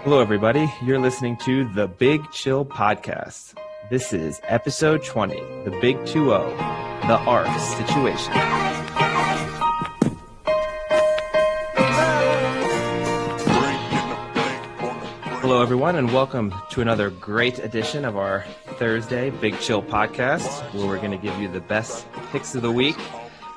Hello, everybody. You're listening to the Big Chill Podcast. This is episode 20, the Big 2-0, the ARF situation. Hello, everyone, and welcome to another great edition of our Thursday Big Chill Podcast, where we're going to give you the best picks of the week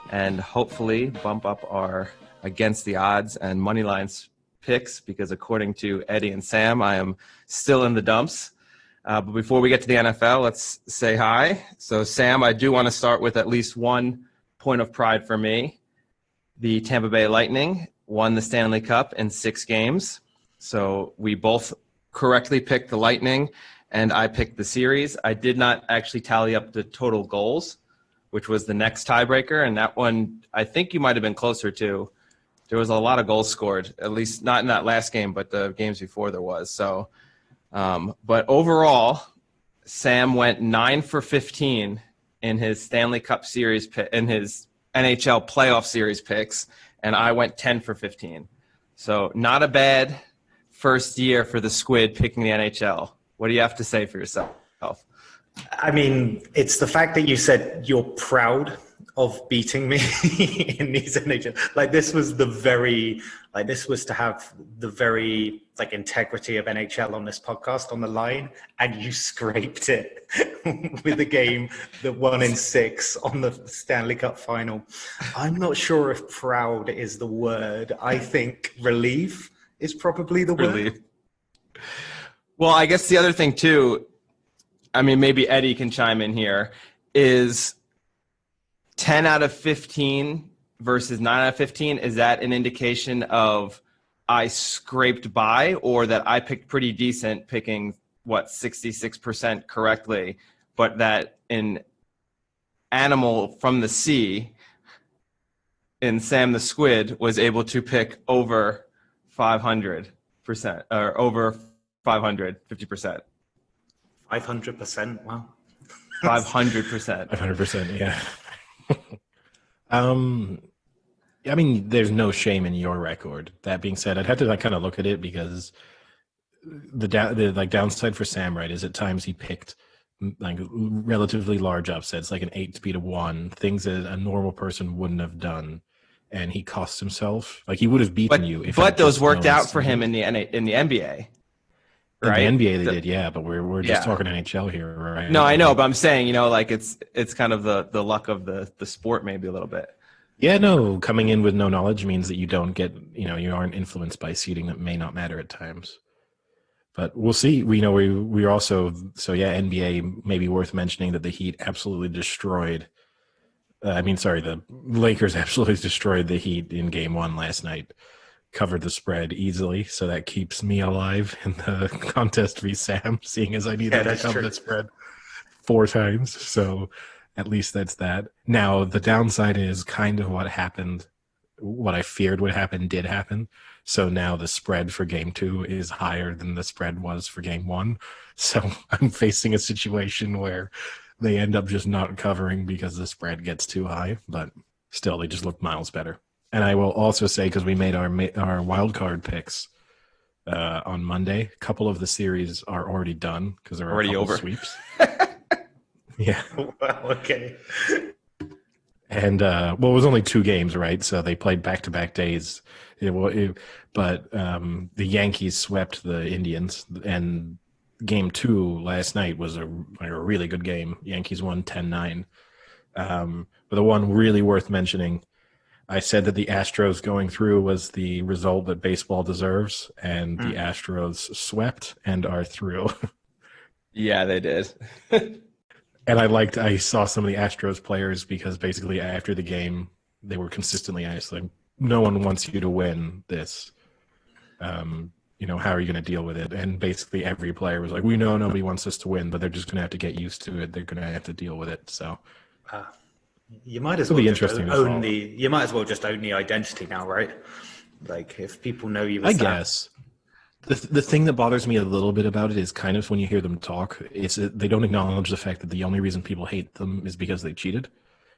and hopefully bump up our against the odds and money lines picks, because according to Eddie and Sam, I am still in the dumps. But before we get to the NFL, let's say hi. So, Sam, I do want to start with at least one point of pride for me. The Tampa Bay Lightning won the Stanley Cup in 6 games. So we both correctly picked the Lightning, and I picked the series. I did not actually tally up the total goals, which was the next tiebreaker, and that one I think you might have been closer to. There was a lot of goals scored, at least not in that last game, but the games before there was. So, but overall, Sam went 9 for 15 in his Stanley Cup series in his NHL playoff series picks, and I went 10 for 15. So not a bad first year for the Squid picking the NHL. What do you have to say for yourself? I mean, it's the fact that you said you're proud of beating me in these NHL. This was to have the very integrity of NHL on this podcast on the line, and you scraped it with a game that won in 6 on the Stanley Cup final. I'm not sure if proud is the word. I think relief is probably the word. Relief. Well, I guess the other thing too, I mean, maybe Eddie can chime in here, is 10 out of 15 versus 9 out of 15, is that an indication of I scraped by, or that I picked pretty decent, picking, 66% correctly, but that in Animal from the Sea, in Sam the Squid, was able to pick over 500%, or over 550%. 500%, wow. 500%. 500%, yeah. I mean, there's no shame in your record. That being said, I'd have to kind of look at it, because the downside for Sam, right, is at times he picked relatively large upsets, like an 8-1, things that a normal person wouldn't have done, and he cost himself. He would have beaten you. But those worked out for him in the NBA. Right? In the NBA they did, yeah, but we're just talking NHL here, right? No, I know, but I'm saying, it's kind of the luck of the sport, maybe a little bit. Yeah, no, coming in with no knowledge means that you don't get, you aren't influenced by seeding that may not matter at times. But we'll see. We're also, NBA may be worth mentioning that the Heat absolutely destroyed. The Lakers absolutely destroyed the Heat in Game 1 last night. Covered the spread easily, so that keeps me alive in the contest v Sam, seeing as I needed to cover the spread 4 times. So at least that's that. Now, the downside is kind of what happened, what I feared would happen did happen. So now the spread for Game 2 is higher than the spread was for Game 1. So I'm facing a situation where they end up just not covering because the spread gets too high, but still they just look miles better. And I will also say, because we made our wild card picks on Monday, a couple of the series are already done because they're already over sweeps. Yeah. Wow, okay. And it was only 2 games, right? So they played back-to-back days. But the Yankees swept the Indians, and Game 2 last night was a really good game. Yankees won 10-9. But the one really worth mentioning, I said that the Astros going through was the result that baseball deserves, and the Astros swept and are through. Yeah, they did. And I saw some of the Astros players, because basically after the game, they were consistently asked, no one wants you to win this. How are you going to deal with it? And basically every player was like, we know nobody wants us to win, but they're just going to have to get used to it. They're going to have to deal with it. So you might as well you might as well just own the identity now, right? If people know you as guess. The thing that bothers me a little bit about it is kind of when you hear them talk, they don't acknowledge the fact that the only reason people hate them is because they cheated.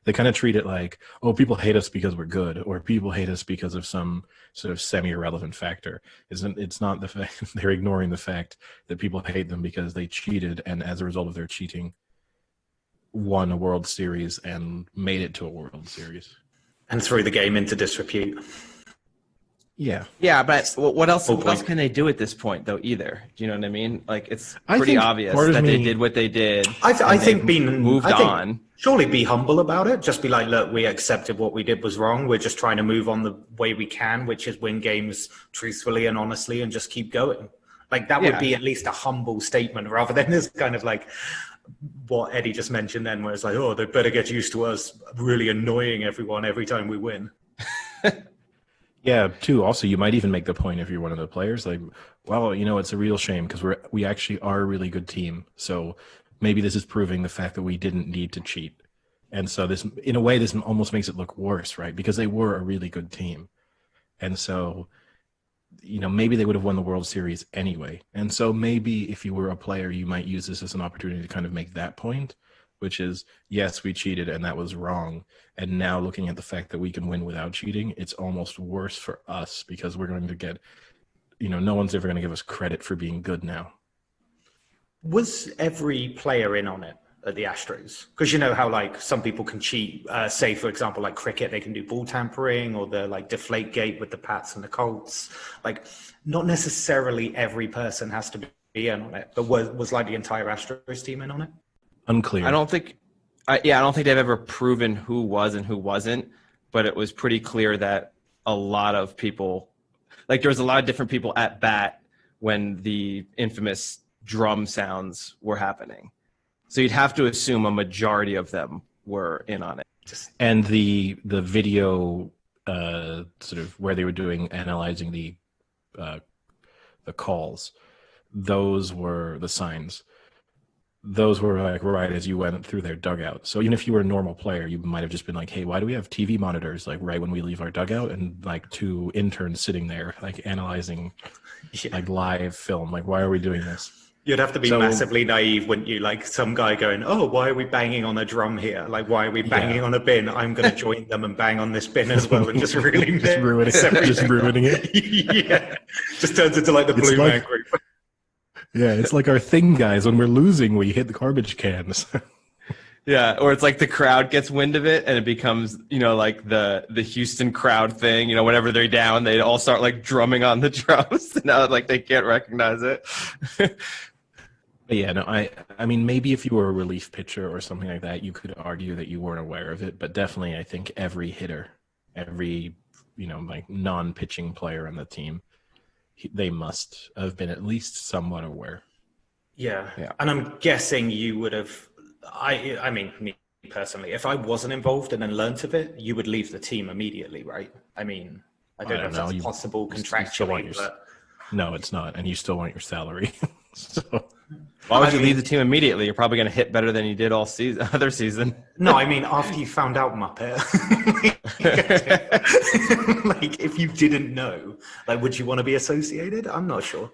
They kind of treat it like, oh, people hate us because we're good, or people hate us because of some sort of semi-irrelevant factor. It's not the fact they're ignoring the fact that people hate them because they cheated, and as a result of their cheating, won a World Series and made it to a World Series. And threw the game into disrepute. Yeah. Yeah, but what else can they do at this point, though, either? Do you know what I mean? Like, it's pretty obvious that they did what they did. I think moved on. Surely be humble about it. Just be like, look, we accepted what we did was wrong. We're just trying to move on the way we can, which is win games truthfully and honestly and just keep going. Like, that would be at least a humble statement rather than this kind of like what Eddie just mentioned then, where it's like, oh, they better get used to us really annoying everyone every time we win. Yeah, too. Also, you might even make the point if you're one of the players, like, well, it's a real shame because we actually are a really good team. So maybe this is proving the fact that we didn't need to cheat. And so this, in a way, this almost makes it look worse, right? Because they were a really good team. And so, maybe they would have won the World Series anyway. And so maybe if you were a player, you might use this as an opportunity to kind of make that point, which is, yes, we cheated and that was wrong. And now looking at the fact that we can win without cheating, it's almost worse for us because we're going to get, no one's ever going to give us credit for being good now. Was every player in on it at the Astros? Because you know how like some people can cheat, say for example, like cricket, they can do ball tampering or the like deflate gate with the Pats and the Colts. Like not necessarily every person has to be in on it, but was like the entire Astros team in on it? Unclear. I don't think they've ever proven who was and who wasn't, but it was pretty clear that a lot of people, like there was a lot of different people at bat when the infamous drum sounds were happening. So you'd have to assume a majority of them were in on it. And the video sort of where they were analyzing the calls, those were the signs. Those were like right as you went through their dugout. So even if you were a normal player, you might have just been like, hey, why do we have TV monitors like right when we leave our dugout and like two interns sitting there like analyzing like live film? Like, why are we doing this? You'd have to be massively naive, wouldn't you? Like some guy going, oh, why are we banging on a drum here? Like, why are we banging on a bin? I'm going to join them and bang on this bin as well and just really ruining it. Yeah. Just turns into like the Blue Man Group. Yeah, it's like our thing, guys. When we're losing, we hit the garbage cans. Yeah, or it's like the crowd gets wind of it and it becomes, like the Houston crowd thing. Whenever they're down, they all start like drumming on the drums. Now, like they can't recognize it. Yeah, no, I mean, maybe if you were a relief pitcher or something like that, you could argue that you weren't aware of it. But definitely, I think every hitter, every like non-pitching player on the team, they must have been at least somewhat aware. Yeah. And I'm guessing you would have, I mean, me personally, if I wasn't involved and then learnt of it, you would leave the team immediately, right? I mean, I don't know if that's possible contractually, but... No, it's not. And you still want your salary. So why would you leave the team immediately? You're probably going to hit better than you did all other season. No, I mean, after you found out, Muppet. Like, if you didn't know, like, would you want to be associated? I'm not sure.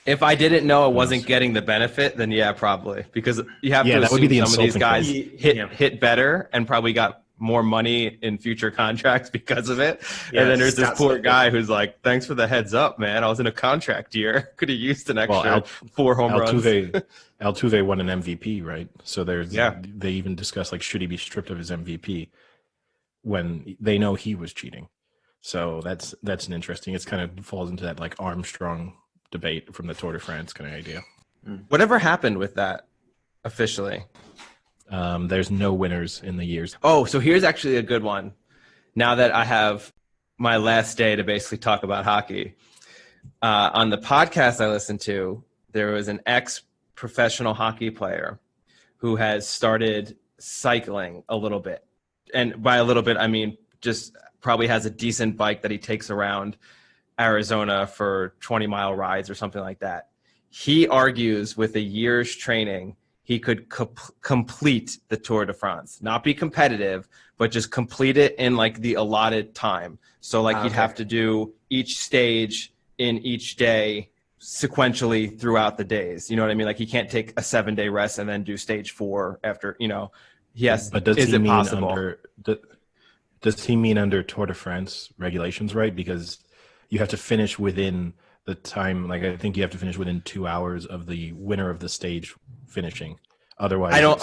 If I didn't know I wasn't getting the benefit, then yeah, probably. Because you have to assume some of these guys hit better and probably got more money in future contracts because of it. Yeah, and then there's this poor guy who's like, thanks for the heads up, man. I was in a contract year. Could have used an extra 4 home runs. Altuve won an MVP, right? So they even discuss like, should he be stripped of his MVP when they know he was cheating? So that's an interesting, it's kind of falls into that like Armstrong debate from the Tour de France kind of idea. Whatever happened with that officially? There's no winners in the years. Oh, so here's actually a good one. Now that I have my last day to basically talk about hockey, on the podcast I listened to, there was an ex-professional hockey player who has started cycling a little bit. And by a little bit, I mean just probably has a decent bike that he takes around Arizona for 20-mile rides or something like that. He argues with a year's training, he could complete the Tour de France, not be competitive, but just complete it in like the allotted time. So like he'd have to do each stage in each day sequentially throughout the days. You know what I mean? Like he can't take a 7-day rest and then do stage 4 after, Yes. But does Is he it mean possible? does he mean under Tour de France regulations, right? Because you have to finish within the time. Like I think you have to finish within 2 hours of the winner of the stage finishing. Otherwise, I don't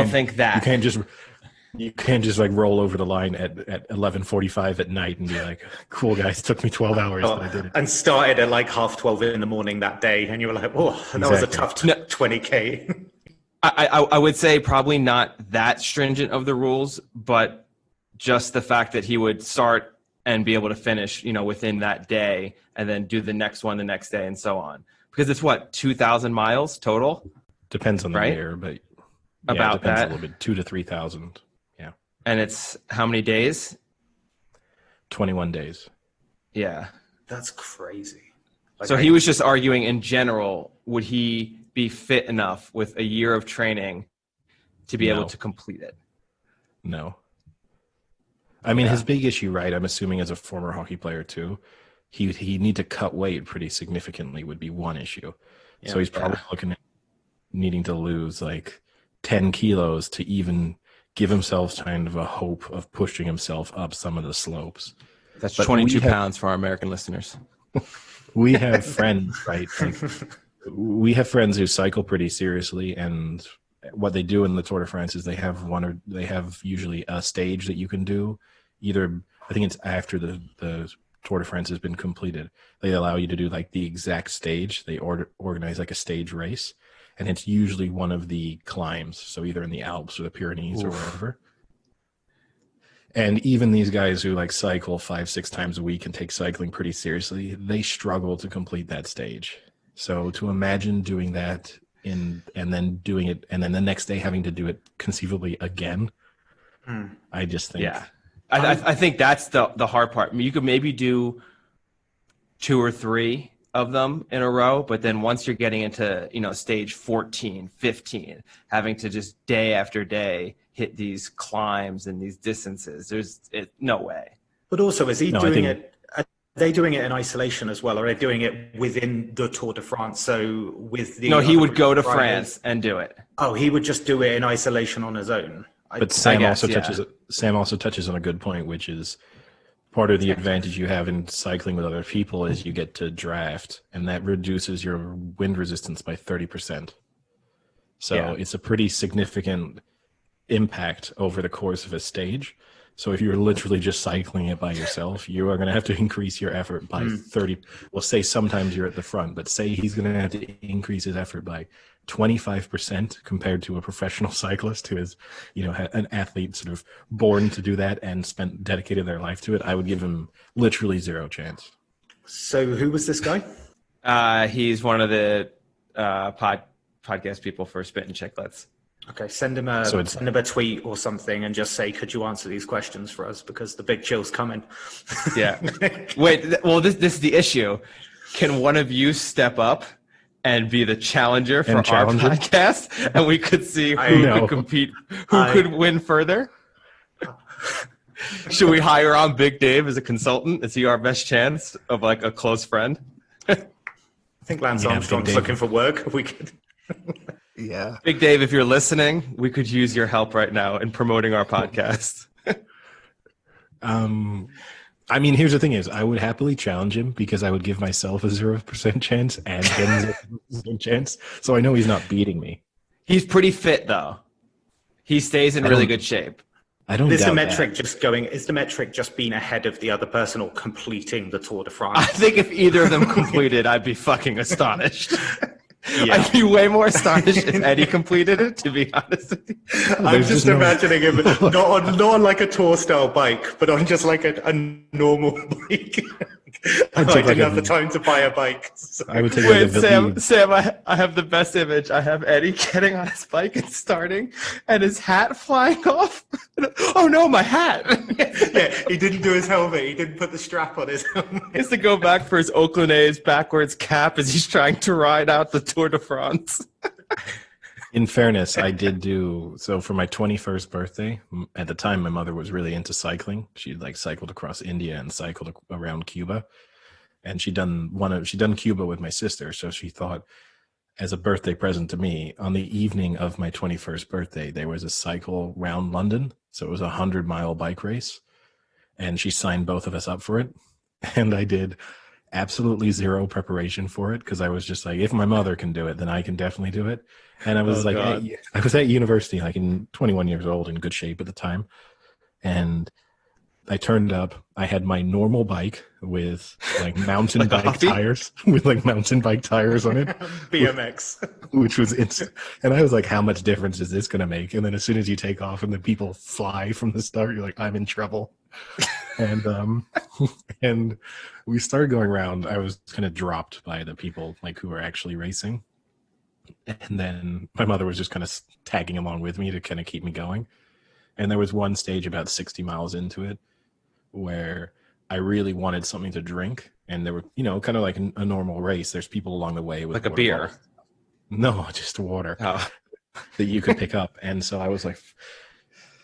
think you that. can't just like roll over the line at 11:45 at night and be like, "Cool guys, took me 12 hours, but I did it." And started at like 12:30 in the morning that day, and you were like, "Oh, that was a tough 20K." I would say probably not that stringent of the rules, but just the fact that he would start and be able to finish, within that day, and then do the next one the next day, and so on. Because it's 2,000 miles total. Depends on the right? year, but About it depends that. a little bit, 2,000 to 3,000. Yeah, And it's how many days? 21 days. Yeah. That's crazy. So he was just arguing in general, would he be fit enough with a year of training to be able to complete it? No. I mean, his big issue, right, I'm assuming as a former hockey player too, he need to cut weight pretty significantly would be one issue. So he's probably looking at needing to lose like 10 kilos to even give himself kind of a hope of pushing himself up some of the slopes. That's 22 pounds for our American listeners. We have friends, right? Like, we have friends who cycle pretty seriously, and what they do in the Tour de France is they have usually a stage that you can do. Either I think it's after the Tour de France has been completed. They allow you to do like the exact stage. They organize like a stage race, and it's usually one of the climbs. So either in the Alps or the Pyrenees or wherever. And even these guys who like cycle 5-6 times a week and take cycling pretty seriously, they struggle to complete that stage. So to imagine doing that and then doing it, and then the next day having to do it conceivably again, I just think. Yeah. I think that's the hard part. I mean, you could maybe do 2 or 3 of them in a row, but then once you're getting into, stage 14, 15, having to just day after day hit these climbs and these distances, there's no way. But also, is he doing it? Are they doing it in isolation as well, or are they doing it within the Tour de France? So with the he would go to France and do it. Oh, he would just do it in isolation on his own. But Sam also touches on a good point, which is part of the advantage you have in cycling with other people is you get to draft, and that reduces your wind resistance by 30%. So it's a pretty significant impact over the course of a stage. So if you're literally just cycling it by yourself, you are going to have to increase your effort by 30. Well, say sometimes you're at the front, but say he's going to have to increase his effort by 25% compared to a professional cyclist who is, an athlete sort of born to do that and dedicated their life to it. I would give him literally zero chance. So who was this guy? He's one of the podcast people for Spit and Chicklets. Okay, send him a tweet or something and just say, could you answer these questions for us? Because the big chill's coming. Yeah. Wait, well, this is the issue. Can one of you step up and be the challenger for our podcast? And we could see who could compete, who could win further? Should we hire on Big Dave as a consultant? Is he our best chance of like a close friend? I think Lance Armstrong's looking for work. We could... Yeah. Big Dave, if you're listening, we could use your help right now in promoting our podcast. I mean, here's the thing is I would happily challenge him because I would give myself a 0% chance and him a 0% chance. So I know he's not beating me. He's pretty fit though. He stays in really good shape. I don't Is doubt the metric that. Is the metric just being ahead of the other person or completing the Tour de France? I think if either of them completed, I'd be fucking astonished. Yeah. I'd be way more astonished if Eddie completed it, to be honest with you. I'm just imagining him not on like a tour style bike, but on just like a normal bike. I didn't have the time to buy a bike. So. I would take Sam, I have the best image. I have Eddie getting on his bike and starting, and his hat flying off. Oh no, my hat! Yeah, he didn't do his helmet. He didn't put the strap on his helmet. He has to go back for his Oakland A's backwards cap as he's trying to ride out the Tour de France. In fairness, I did do so for my 21st birthday. At the time, my mother was really into cycling. She'd like cycled across India and cycled around Cuba, and she'd done Cuba with my sister. So she thought, as a birthday present to me, on the evening of my 21st birthday, there was a cycle round London. So it was a 100-mile bike race. And she signed both of us up for it. And I did absolutely zero preparation for it because I was just like, if my mother can do it, then I can definitely do it. And I was I was at university, like in 21 years old, in good shape at the time. And I turned up. I had my normal bike with like mountain bike tires, with like mountain bike tires on it. BMX. Which was insane. And I was like, how much difference is this going to make? And then as soon as you take off and the people fly from the start, you're like, I'm in trouble. And and we started going around. I was kind of dropped by the people like who were actually racing. And then my mother was just kind of tagging along with me to kind of keep me going. And there was one stage about 60 miles into it where I really wanted something to drink. And there were, you know, kind of like a normal race. There's people along the way with like a beer. Bottles. No, just water that you could pick up. And so I was like,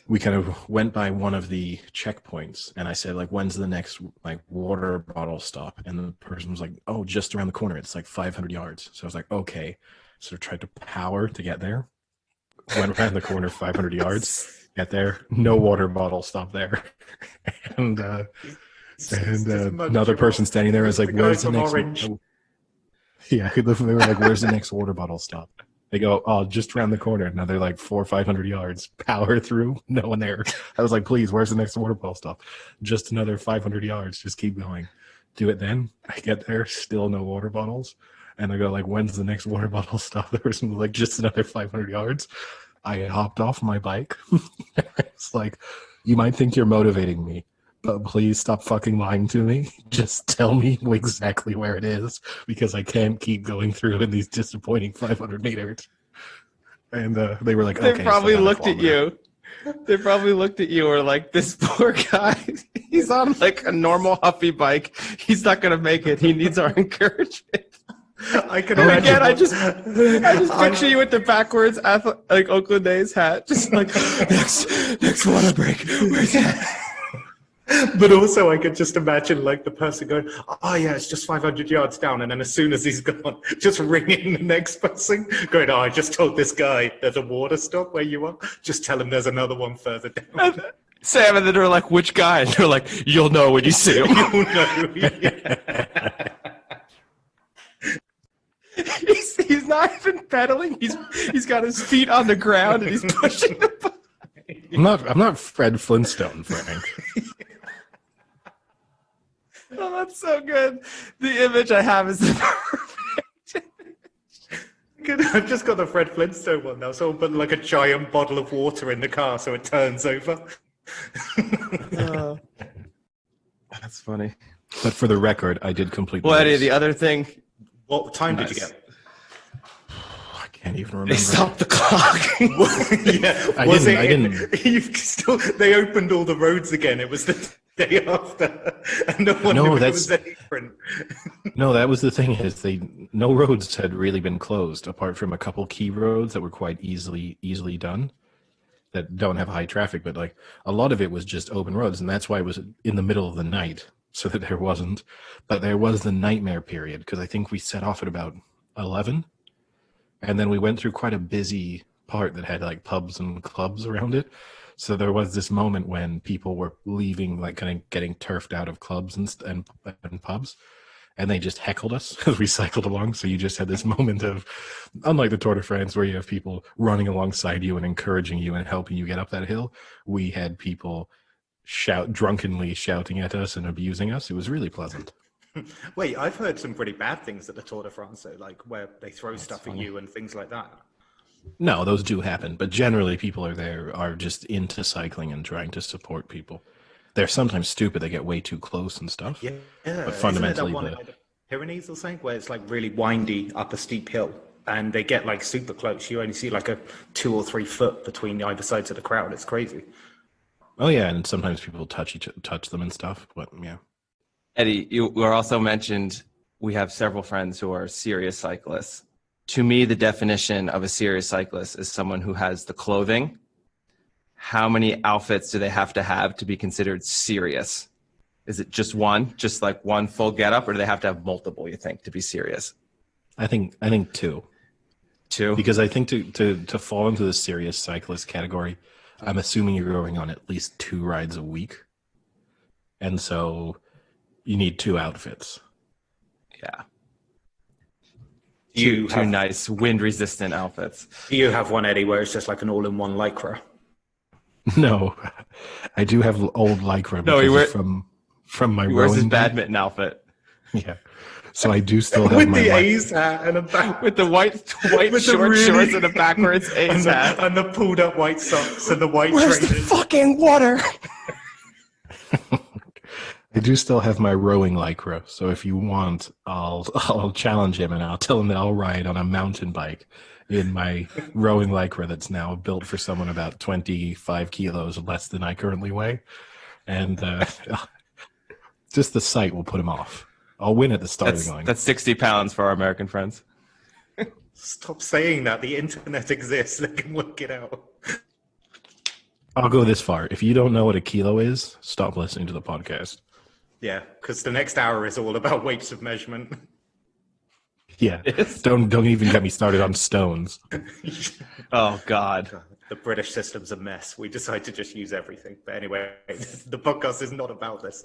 we kind of went by one of the checkpoints and I said, like, when's the next like water bottle stop? And the person was like, oh, just around the corner. It's like 500 yards. So I was like, okay. So I tried to power to get there. Went around the corner 500 yards. Get there, no water bottle stop there. And another person standing there was like, where's the next one? Yeah, they were like, where's the next water bottle stop? They go, oh, just around the corner. Another like 400 or 500 yards. Power through, no one there. I was like, please, where's the next water bottle stop? Just another 500 yards. Just keep going. Do it then. I get there, still no water bottles. And I go like, when's the next water bottle stop? The person was like, just another 500 yards. I hopped off my bike. It's like, you might think you're motivating me, but please stop fucking lying to me. Just tell me exactly where it is because I can't keep going through in these disappointing 500 meters. And they were like, they okay. Probably looked at you. They probably looked at you or like, this poor guy, he's on like a normal Huffy bike. He's not going to make it. He needs our encouragement. I can imagine. Again, I just picture you with the backwards like Oakland A's hat, just like next water break. Where's that? But also, I could just imagine like the person going, "Oh yeah, it's just 500 yards down," and then as soon as he's gone, just ringing the next person, going, "Oh, I just told this guy there's a water stop where you are. Just tell him there's another one further down." Sam, and then they're like, "Which guy?" And they're like, "You'll know when you see him." You'll know. Yeah. He's not even pedaling. He's got his feet on the ground and he's pushing the bike. I'm not Fred Flintstone, Frank. Oh, that's so good. The image I have is the perfect image. I've just got the Fred Flintstone one now. Someone put like a giant bottle of water in the car so it turns over. That's funny. But for the record, I did complete. Well, Eddie, the other thing. What time did you get? I can't even remember. They stopped the clock. Yeah, I didn't. They opened all the roads again. It was the day after, and no one knew it was any different. No, that was the thing. Is no roads had really been closed apart from a couple key roads that were quite easily done, that don't have high traffic. But like a lot of it was just open roads, and that's why it was in the middle of the night. So that there wasn't, but there was the nightmare period because I think we set off at about 11, and then we went through quite a busy part that had like pubs and clubs around it. So there was this moment when people were leaving, like kind of getting turfed out of clubs and pubs, and they just heckled us as we cycled along. So you just had this moment of, unlike the Tour de France where you have people running alongside you and encouraging you and helping you get up that hill, we had people drunkenly shouting at us and abusing us. It was really pleasant. Wait, I've heard some pretty bad things at the Tour de France, though, like where they throw stuff funny. at you and things like that. No, those do happen, but generally people are just into cycling and trying to support people. They're sometimes stupid. They get way too close and stuff. Yeah, but fundamentally, isn't it that one, the Pyrenees or something, where it's like really windy up a steep hill, and they get like super close. You only see like a 2 or 3 foot between either sides of the crowd. It's crazy. Oh yeah, and sometimes people touch them and stuff. But yeah, Eddie, you were also mentioned. We have several friends who are serious cyclists. To me, the definition of a serious cyclist is someone who has the clothing. How many outfits do they have to be considered serious? Is it just one, just like one full getup, or do they have to have multiple? You think to be serious? I think 2. 2. Because I think to fall into the serious cyclist category, I'm assuming you're going on at least 2 rides a week. And so you need 2 outfits. Yeah. You Two nice wind-resistant outfits. Do you have one, Eddie, where it's just like an all-in-one Lycra? No, I do have old Lycra from my He wears his rowing bike. badminton outfit. Yeah. So I do still have With my the A's hat and a back. With the white With the short really- shorts and a backwards A's hat. And the pulled up white socks and the white Where's the trainers. fucking water? I do still have my rowing Lycra. So if you want, I'll challenge him and I'll tell him that I'll ride on a mountain bike in my rowing Lycra that's now built for someone about 25 kilos less than I currently weigh. And just the sight will put him off. I'll win at the starting line. That's 60 pounds for our American friends. Stop saying that. The internet exists. They can work it out. I'll go this far. If you don't know what a kilo is, stop listening to the podcast. Yeah, because the next hour is all about weights of measurement. Yeah. Yes. Don't even get me started on stones. Oh, God. The British system's a mess. We decide to just use everything. But anyway, the podcast is not about this.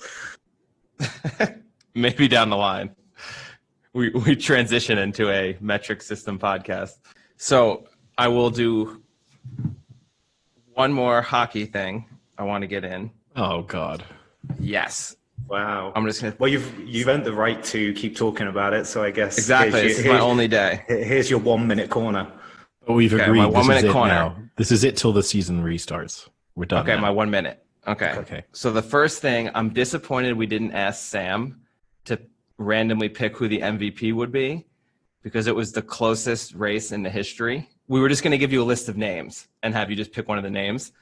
Maybe down the line. We transition into a metric system podcast. So I will do one more hockey thing I want to get in. Oh, God. Yes. Wow. I'm just going to... Well, you've earned the right to keep talking about it, so I guess... Exactly. This is my only day. Here's your 1 minute corner. But we've agreed my this 1 is minute it corner. now. This is it till the season restarts. We're done Okay, now. my 1 minute. Okay. Okay. So the first thing, I'm disappointed we didn't ask Sam to randomly pick who the MVP would be because it was the closest race in the history. We were just going to give you a list of names and have you just pick one of the names.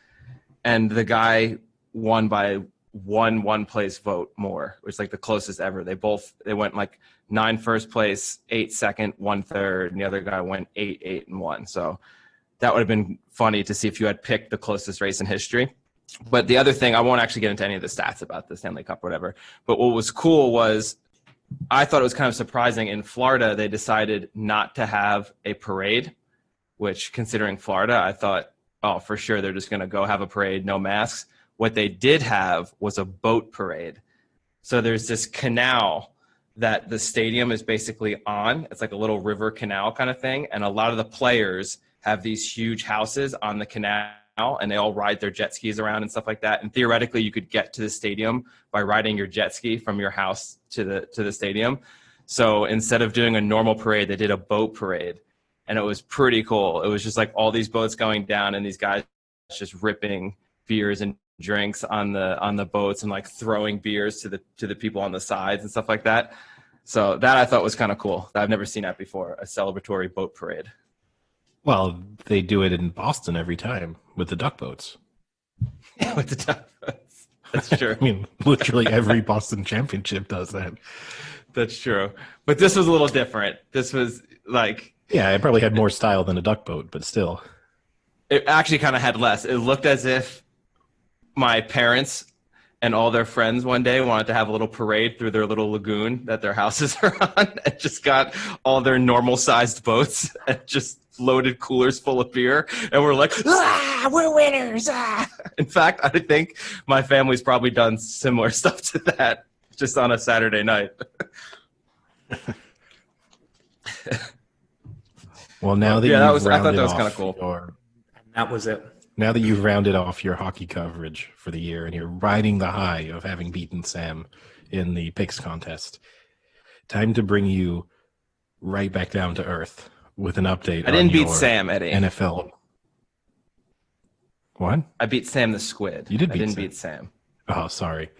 And the guy won by one place vote more, which is like the closest ever. They went like 9 first place, 8 second, 1 third, and the other guy went 8, 8, and 1. So that would have been funny to see if you had picked the closest race in history. But the other thing, I won't actually get into any of the stats about the Stanley Cup or whatever. But what was cool was I thought it was kind of surprising. In Florida, they decided not to have a parade, which considering Florida, I thought, oh, for sure, they're just going to go have a parade, no masks. What they did have was a boat parade. So there's this canal that the stadium is basically on. It's like a little river canal kind of thing. And a lot of the players have these huge houses on the canal, and they all ride their jet skis around and stuff like that. And theoretically, you could get to the stadium by riding your jet ski from your house to the stadium. So instead of doing a normal parade, they did a boat parade. And it was pretty cool. It was just like all these boats going down and these guys just ripping beers and drinks on the boats and like throwing beers to the people on the sides and stuff like that. So that I thought was kind of cool. I've never seen that before, a celebratory boat parade. Well, they do it in Boston every time with the duck boats. With the duck boats. That's true. I mean, literally every Boston championship does that. That's true. But this was a little different. This was like... Yeah, it probably had more style than a duck boat, but still. It actually kind of had less. It looked as if my parents and all their friends one day wanted to have a little parade through their little lagoon that their houses are on and just got all their normal sized boats and just loaded coolers full of beer. And we're like, we're winners. In fact, I think my family's probably done similar stuff to that just on a Saturday night. Well, now that I you've thought rounded that was off kind of cool. That was it. Now that you've rounded off your hockey coverage for the year and you're riding the high of having beaten Sam in the picks contest, time to bring you right back down to earth with an update. I didn't beat your Sam, Eddie. NFL. What? I beat Sam the Squid. You did I beat didn't Sam. beat Sam. Oh, sorry.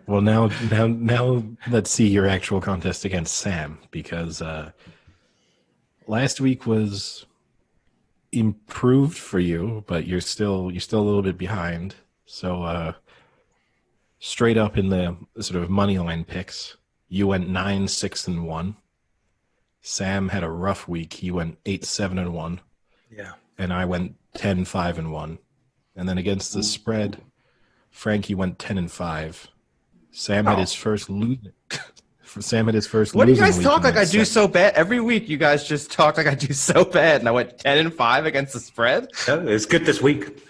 Well, now let's see your actual contest against Sam, because last week was improved for you, but you're still a little bit behind. So straight up in the sort of money line picks, you went 9, 6, and 1. Sam had a rough week. He went 8, 7, and 1. Yeah. And I went 10, 5, and 1. And then against the spread, Frankie went 10 and 5. Sam had his first losing. Sam had his first. What do you losing guys week talk in like I do second. so bad? Every week you guys just talk like I do so bad, and I went 10-5 against the spread. Yeah, it's good this week.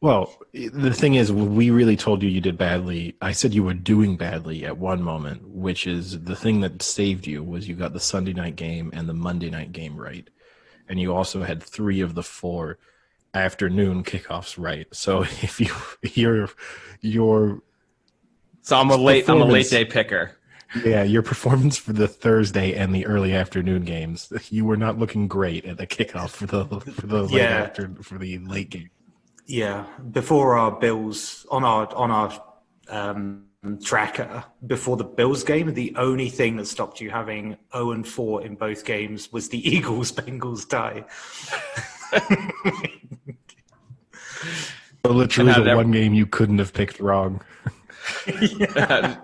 Well, the thing is, we really told you did badly. I said you were doing badly at one moment, which is the thing that saved you was you got the Sunday night game and the Monday night game right, and you also had 3 of the 4 afternoon kickoffs right. So if you're So I'm a late day picker. yeah, your performance for the Thursday and the early afternoon games, you were not looking great at the kickoff for the late game. Yeah, before our Bills on our tracker before the Bills game, the only thing that stopped you having 0-4 in both games was the Eagles-Bengals tie. So literally the one game you couldn't have picked wrong. Yeah.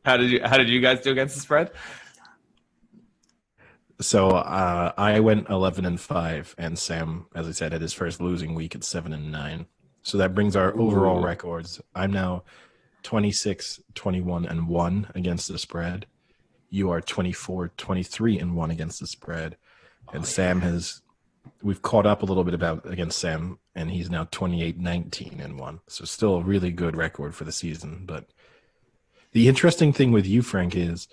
How did you guys do against the spread? So I went 11-5, and Sam, as I said, had his first losing week at 7-9. So that brings our overall records. I'm now 26-21-1 against the spread. You are 24-23-1 against the spread, and Sam we've caught up a little bit against Sam, and he's now 28-19-1. So still a really good record for the season. But the interesting thing with you, Frank, is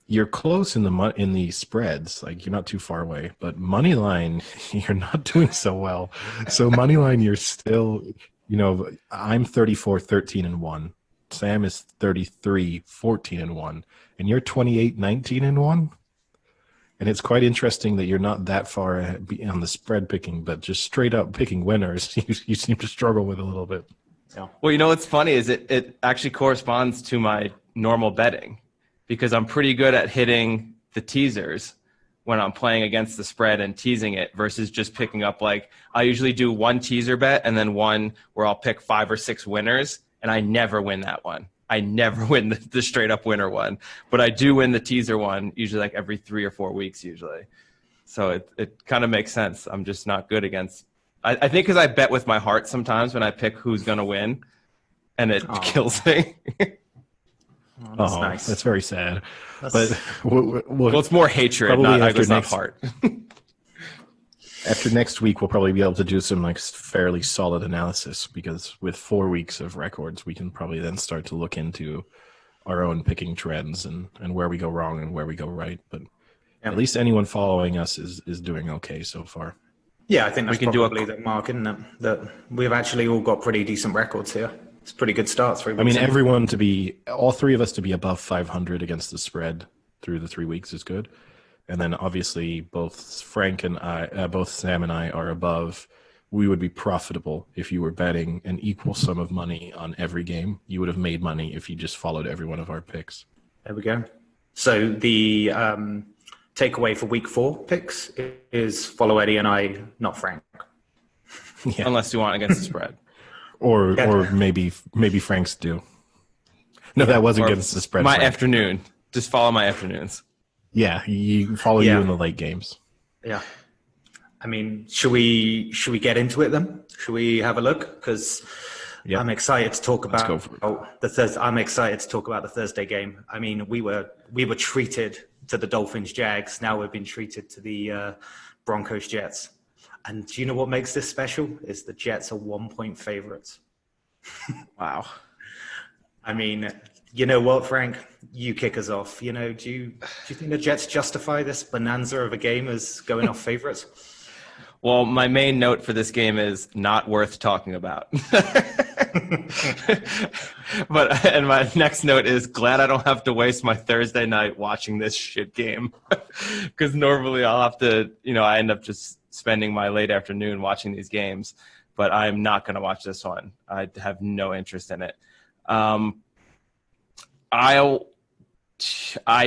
you're close in the spreads, like you're not too far away, but money line, you're not doing so well. So money line, you're still, I'm 34-13-1. Sam is 33-14-1, and you're 28-19-1. And it's quite interesting that you're not that far on the spread picking, but just straight up picking winners, you seem to struggle with a little bit. Yeah. Well, what's funny is it actually corresponds to my normal betting, because I'm pretty good at hitting the teasers when I'm playing against the spread and teasing it versus just picking up, like, I usually do one teaser bet and then one where I'll pick 5 or 6 winners, and I never win that one. I never win the straight up winner one, but I do win the teaser one usually like every 3 or 4 weeks usually. So it kind of makes sense. I'm just not good against, I think because I bet with my heart sometimes when I pick who's going to win, and it kills me. That's nice. That's very sad. But well, it's more hatred, not heart. After next week, we'll probably be able to do some fairly solid analysis, because with 4 weeks of records, we can probably then start to look into our own picking trends and where we go wrong and where we go right. But at least anyone following us is doing okay so far. Yeah, I think that's probably the mark, isn't it? That we've actually all got pretty decent records here. It's a pretty good start. 3 weeks. I mean, all 3 of us to be above 500 against the spread through the 3 weeks is good. And then obviously both Sam and I are above. We would be profitable if you were betting an equal sum of money on every game. You would have made money if you just followed every one of our picks. There we go. So the takeaway for week 4 picks is follow Eddie and I, not Frank. Yeah. Unless you want against the spread. Or maybe Frank's do. No, that was against the spread. My afternoon. Just follow my afternoons. Yeah, you follow you in the late games. Yeah. I mean, should we get into it then? Should we have a look? Because I'm excited to talk about I'm excited to talk about the Thursday game. I mean, we were treated to the Dolphins Jags. Now we've been treated to the Broncos Jets. And do you know what makes this special? Is the Jets are 1-point favorites. Wow. I mean, you know what, Frank? You kick us off. Do you think the Jets justify this bonanza of a game as going off favorites? Well, my main note for this game is not worth talking about. And my next note is glad I don't have to waste my Thursday night watching this shit game. Because normally I'll have to, I end up just spending my late afternoon watching these games. But I'm not going to watch this one. I have no interest in it. I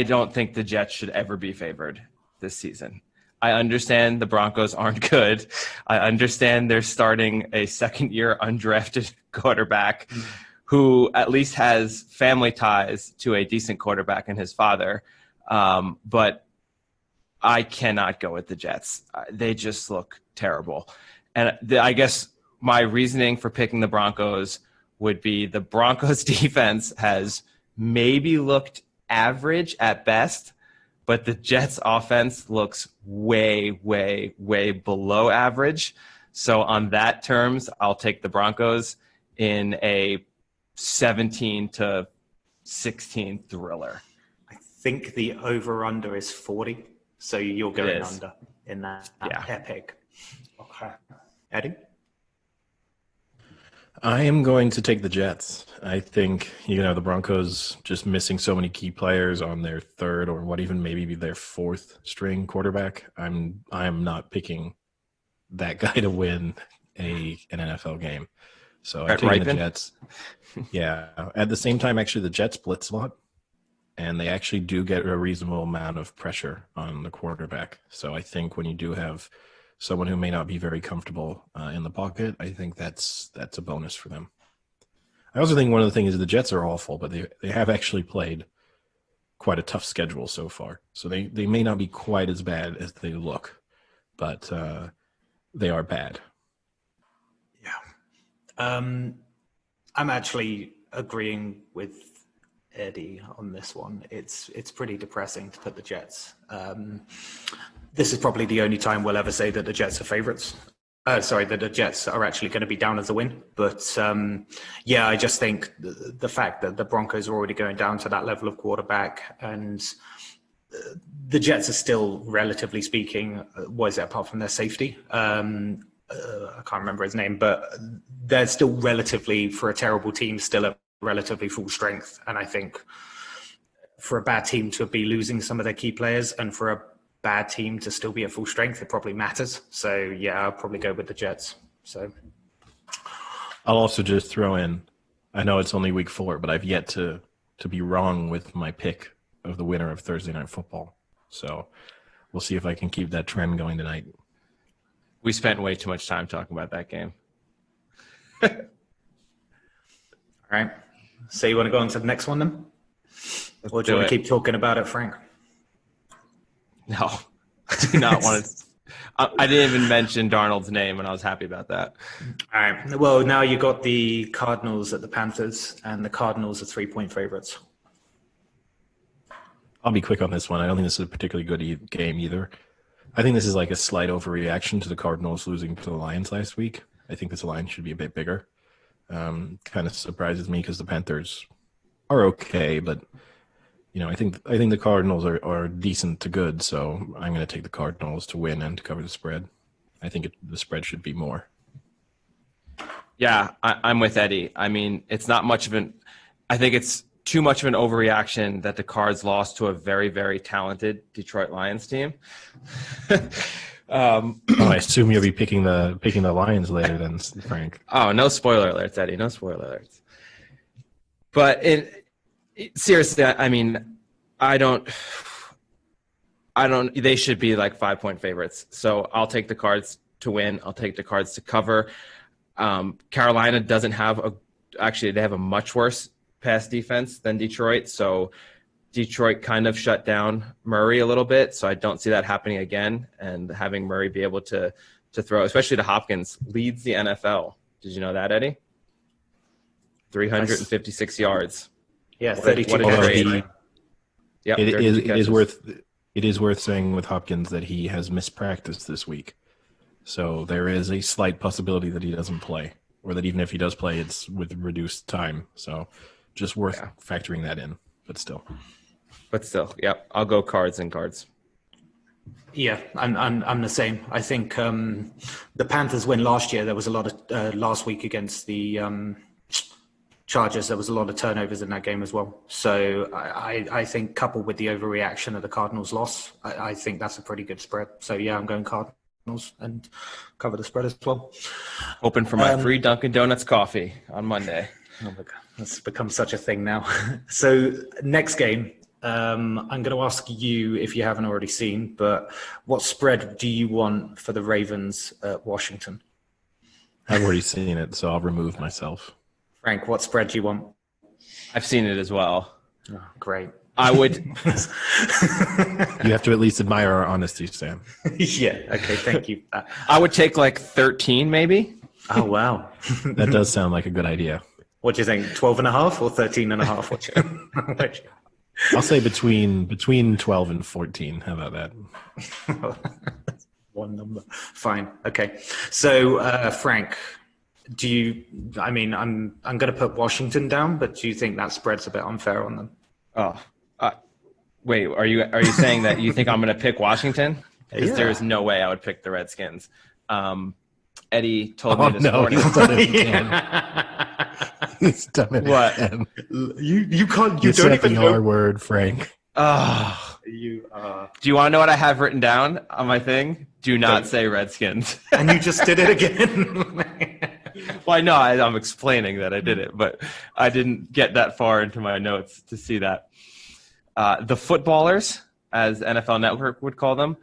don't think the Jets should ever be favored this season. I understand the Broncos aren't good. I understand they're starting a second-year undrafted quarterback who at least has family ties to a decent quarterback in his father. But I cannot go with the Jets. They just look terrible. And I guess my reasoning for picking the Broncos would be the Broncos defense has maybe looked average at best, but the Jets offense looks way, way, way below average. So on that terms, I'll take the Broncos in a 17-16 thriller. I think the over-under is 40, so you're going under in that epic. Okay. Eddie? I am going to take the Jets. I think, the Broncos just missing so many key players on their third or what even maybe be their fourth string quarterback. I'm not picking that guy to win an NFL game. So I'm taking the Jets. Yeah. At the same time, actually, the Jets blitz a lot, and they actually do get a reasonable amount of pressure on the quarterback. So I think when you do have someone who may not be very comfortable in the pocket, I think that's a bonus for them. I also think one of the things is the Jets are awful, but they have actually played quite a tough schedule so far. So they may not be quite as bad as they look, but they are bad. Yeah. I'm actually agreeing with Eddie on this one. It's pretty depressing to put the Jets. This is probably the only time we'll ever say that the Jets are favorites. That the Jets are actually going to be down as a win. But I just think the fact that the Broncos are already going down to that level of quarterback, and the Jets are still, relatively speaking, apart from their safety? I can't remember his name, but they're still relatively, for a terrible team, still at relatively full strength. And I think for a bad team to be losing some of their key players and for a bad team to still be at full strength, it probably matters. So I'll probably go with the Jets. So I'll also just throw in, I know it's only week 4, but I've yet to be wrong with my pick of the winner of Thursday Night Football. So we'll see if I can keep that trend going tonight. We spent way too much time talking about that game. All right. So you want to go on to the next one then? Or do you want to keep talking about it, Frank? No, I do not want to. I didn't even mention Darnold's name, and I was happy about that. All right. Well, now you got the Cardinals at the Panthers, and the Cardinals are 3-point favorites. I'll be quick on this one. I don't think this is a particularly good game either. I think this is like a slight overreaction to the Cardinals losing to the Lions last week. I think this line should be a bit bigger. Kind of surprises me because the Panthers are okay, but I think the Cardinals are decent to good, so I'm going to take the Cardinals to win and to cover the spread. I think the spread should be more. Yeah, I'm with Eddie. I mean, it's not much of an – I think it's too much of an overreaction that the Cards lost to a very, very talented Detroit Lions team. I assume you'll be picking the Lions later then, Frank. Oh, no spoiler alerts, Eddie. No spoiler alerts. But seriously, I mean, I don't. They should be like 5-point favorites. So I'll take the Cards to win. I'll take the Cards to cover. Carolina doesn't have they have a much worse pass defense than Detroit. So Detroit kind of shut down Murray a little bit. So I don't see that happening again. And having Murray be able to throw, especially to Hopkins, leads the NFL. Did you know that, Eddie? 356 yards. Yeah, 32 carries. Yep, it is worth saying with Hopkins that he has missed practice this week. So there is a slight possibility that he doesn't play, or that even if he does play, it's with reduced time. So just worth factoring that in, but still, yep. I'll go Cards and Cards. Yeah, I'm the same. I think the Panthers win last year. There was a lot of last week against the Chargers. There was a lot of turnovers in that game as well. So I think coupled with the overreaction of the Cardinals' loss, I think that's a pretty good spread. So I'm going Cardinals and cover the spread as well. Hoping for my free Dunkin' Donuts coffee on Monday. Oh my God, that's become such a thing now. So next game, I'm going to ask you if you haven't already seen, but what spread do you want for the Ravens at Washington? I've already seen it, so I'll remove myself. Frank, what spread do you want? I've seen it as well. Oh, great. I would. You have to at least admire our honesty, Sam. Yeah. Okay. Thank you. I would take like 13, maybe. Oh, wow. That does sound like a good idea. What do you think? 12.5 or 13.5? I'll say between 12 and 14. How about that? One number. Fine. Okay. So, Frank, I'm going to put Washington down, but do you think that spread's a bit unfair on them? Oh, wait. Are you saying that you think I'm going to pick Washington? Because there's no way I would pick the Redskins. Eddie told me this morning. He's done it again. He's done it What? again. You can't. You You don't said even the know. R word, Frank. Oh, You do you want to know what I have written down on my thing? Do not say Redskins. and you just did it again. Well, I know I'm explaining that I did it, but I didn't get that far into my notes to see that. The footballers, as NFL Network would call them,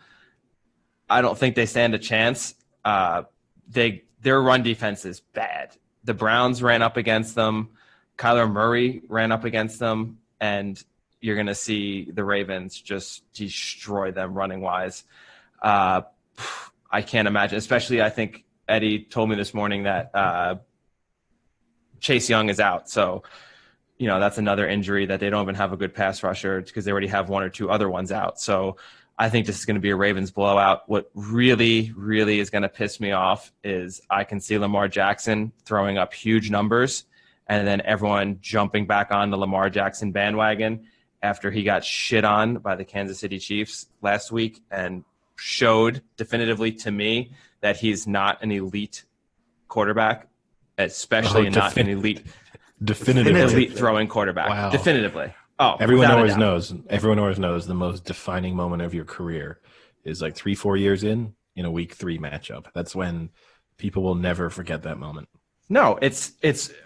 I don't think they stand a chance. Their run defense is bad. The Browns ran up against them. Kyler Murray ran up against them, and you're going to see the Ravens just destroy them running-wise. I can't imagine, especially I think Eddie told me this morning that Chase Young is out. So, that's another injury that they don't even have a good pass rusher because they already have one or two other ones out. So I think this is going to be a Ravens blowout. What really, really is going to piss me off is I can see Lamar Jackson throwing up huge numbers and then everyone jumping back on the Lamar Jackson bandwagon after he got shit on by the Kansas City Chiefs last week and showed definitively to me that he's not an elite quarterback, especially not an elite throwing quarterback. Wow. Definitively. Oh, Everyone always knows the most defining moment of your career is like 3-4 years in a week 3 matchup. That's when people will never forget that moment. No, it's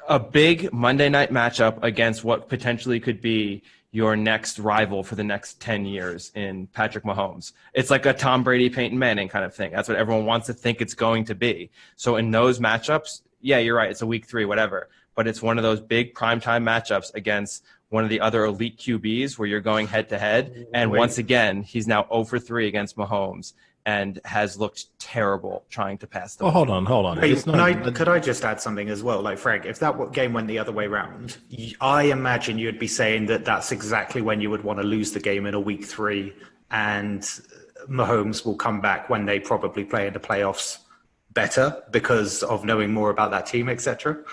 a big Monday night matchup against what potentially could be your next rival for the next 10 years in Patrick Mahomes. It's like a Tom Brady, Peyton Manning kind of thing. That's what everyone wants to think it's going to be. So in those matchups, yeah, you're right. It's a week 3, whatever. But it's one of those big primetime matchups against one of the other elite QBs where you're going head-to-head. And once again, he's now 0 for 3 against Mahomes and has looked terrible trying to pass the ball. Hold on. Wait, could I just add something as well? Like, Frank, if that game went the other way around, I imagine you'd be saying that that's exactly when you would want to lose the game in a week 3, and Mahomes will come back when they probably play in the playoffs better because of knowing more about that team, etc.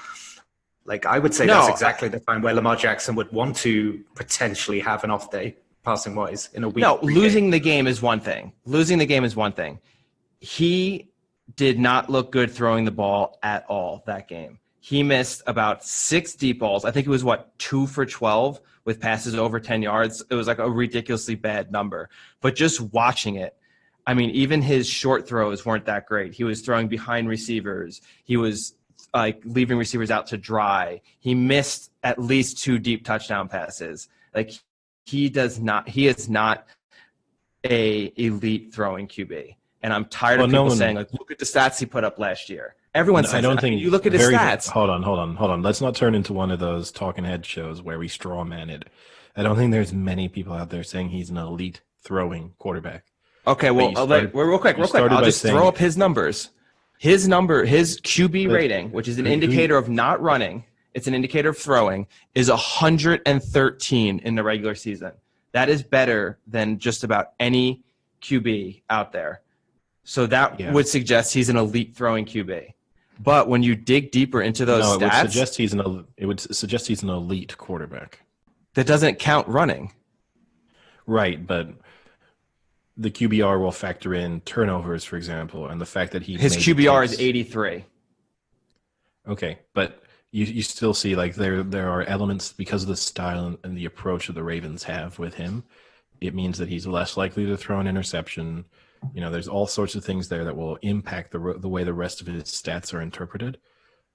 Like, I would say that's exactly the time where Lamar Jackson would want to potentially have an off day passing wise in a week. No, losing the game is one thing. He did not look good throwing the ball at all that game. He missed about 6 deep balls. I think it was 2 for 12 with passes over 10 yards. It was like a ridiculously bad number. But just watching it, I mean, even his short throws weren't that great. He was throwing behind receivers. He was like leaving receivers out to dry. He missed at least 2 deep touchdown passes. Like he is not a elite throwing QB. And I'm tired of people saying, like, look at the stats he put up last year. Everyone says you look at his stats. Hold on. Let's not turn into one of those talking head shows where we straw man it. I don't think there's many people out there saying he's an elite throwing quarterback. Okay, well, real quick. I'll just throw up his numbers. His QB rating, which is an indicator of not running, it's an indicator of throwing, is 113 in the regular season. That is better than just about any QB out there. So that would suggest he's an elite throwing QB. But when you dig deeper into those stats, it would suggest he's an elite quarterback. That doesn't count running. Right, but the QBR will factor in turnovers, for example, and the fact that his QBR is 83. Okay, but you still see like there are elements because of the style and the approach that the Ravens have with him. It means that he's less likely to throw an interception. There's all sorts of things there that will impact the way the rest of his stats are interpreted.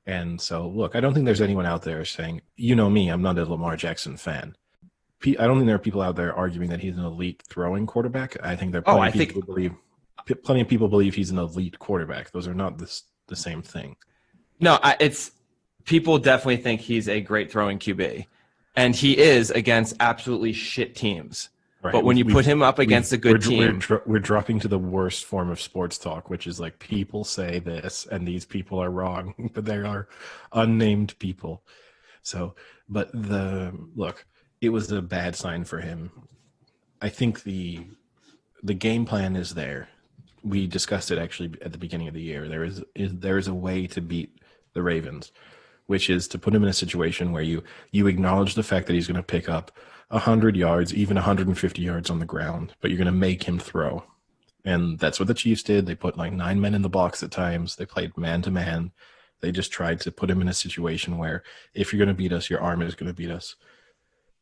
And so, look, I don't think there's anyone out there saying, me, I'm not a Lamar Jackson fan. I don't think there are people out there arguing that he's an elite throwing quarterback. I think there are plenty of people believe he's an elite quarterback. Those are not the same thing. No, people definitely think he's a great throwing QB, and he is against absolutely shit teams. Right. But when you put him up against a good team, we're dropping to the worst form of sports talk, which is like people say this and these people are wrong, but they are unnamed people. So, but look, it was a bad sign for him. I think the game plan is there. We discussed it actually at the beginning of the year. There is a way to beat the Ravens, which is to put him in a situation where you acknowledge the fact that he's going to pick up 100 yards, even 150 yards on the ground, but you're going to make him throw. And that's what the Chiefs did. They put like 9 men in the box at times. They played man-to-man. They just tried to put him in a situation where if you're going to beat us, your arm is going to beat us.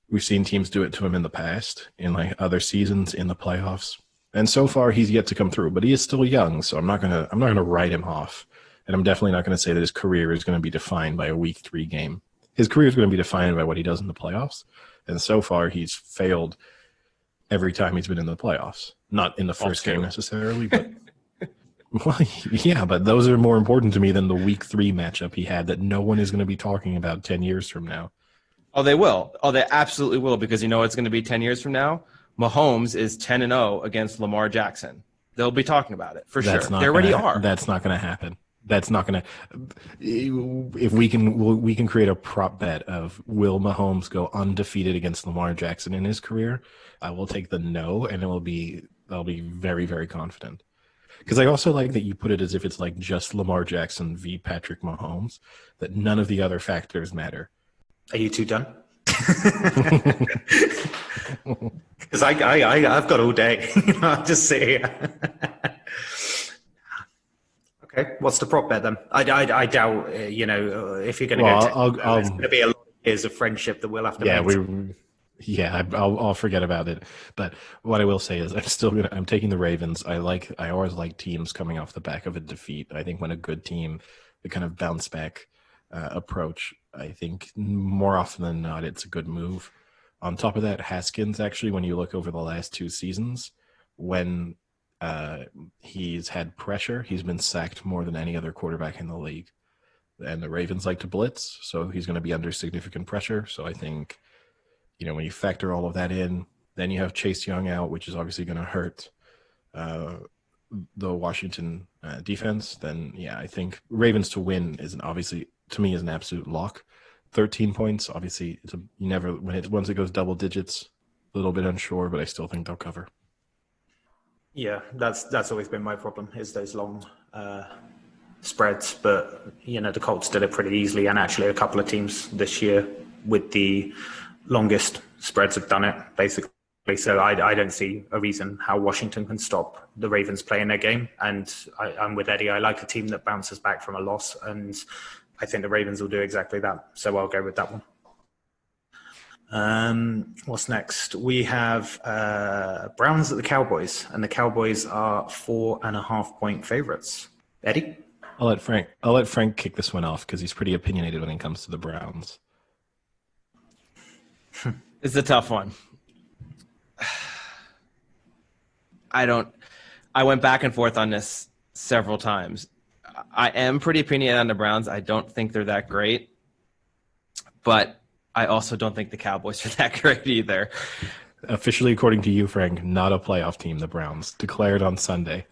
We've seen teams do it to him in the past, in like other seasons, in the playoffs. And so far, he's yet to come through. But he is still young, so I'm not gonna write him off. And I'm definitely not going to say that his career is going to be defined by a Week 3 game. His career is going to be defined by what he does in the playoffs. And so far, he's failed every time he's been in the playoffs. Not in the first game necessarily, but well, yeah, but those are more important to me than the Week 3 matchup he had that no one is going to be talking about 10 years from now. Oh, they will. Oh, they absolutely will, because you know it's going to be 10 years from now? Mahomes is 10-0 against Lamar Jackson. They'll be talking about it for sure. They already are. That's not going to happen. That's not going to. If we can create a prop bet of will Mahomes go undefeated against Lamar Jackson in his career, I will take the no, and I'll be very, very confident. Because I also like that you put it as if it's like just Lamar Jackson v. Patrick Mahomes, that none of the other factors matter. Are you two done? Because I've got all day. I'll just sit here. Okay, what's the prop bet then? I doubt, if you're going to go, it's going to be a lot of years of friendship that we'll have to maintain. I'll forget about it. But what I will say is I'm taking the Ravens. I always like teams coming off the back of a defeat. I think when a good team, the kind of bounce back approach, I think more often than not, it's a good move. On top of that, Haskins, actually, when you look over the last 2 seasons, when he's had pressure, he's been sacked more than any other quarterback in the league. And the Ravens like to blitz, so he's going to be under significant pressure. So I think, when you factor all of that in, then you have Chase Young out, which is obviously going to hurt the Washington defense. Then, I think Ravens to win is obviously, to me, is an absolute lock. 13 points, obviously, once it goes double digits, a little bit unsure, but I still think they'll cover. Yeah, that's always been my problem, is those long spreads. But, the Colts did it pretty easily, and actually a couple of teams this year with the longest spreads have done it, basically. So I don't see a reason how Washington can stop the Ravens playing their game. And I'm with Eddie. I like a team that bounces back from a loss, and I think the Ravens will do exactly that. So I'll go with that one. What's next? We have Browns at the Cowboys, and the Cowboys are 4.5-point favorites. Eddie? I'll let Frank kick this one off because he's pretty opinionated when it comes to the Browns. It's a tough one. I went back and forth on this several times. I am pretty opinionated on the Browns. I don't think they're that great, but I also don't think the Cowboys are that great either. Officially, according to you, Frank, not a playoff team, the Browns, declared on Sunday.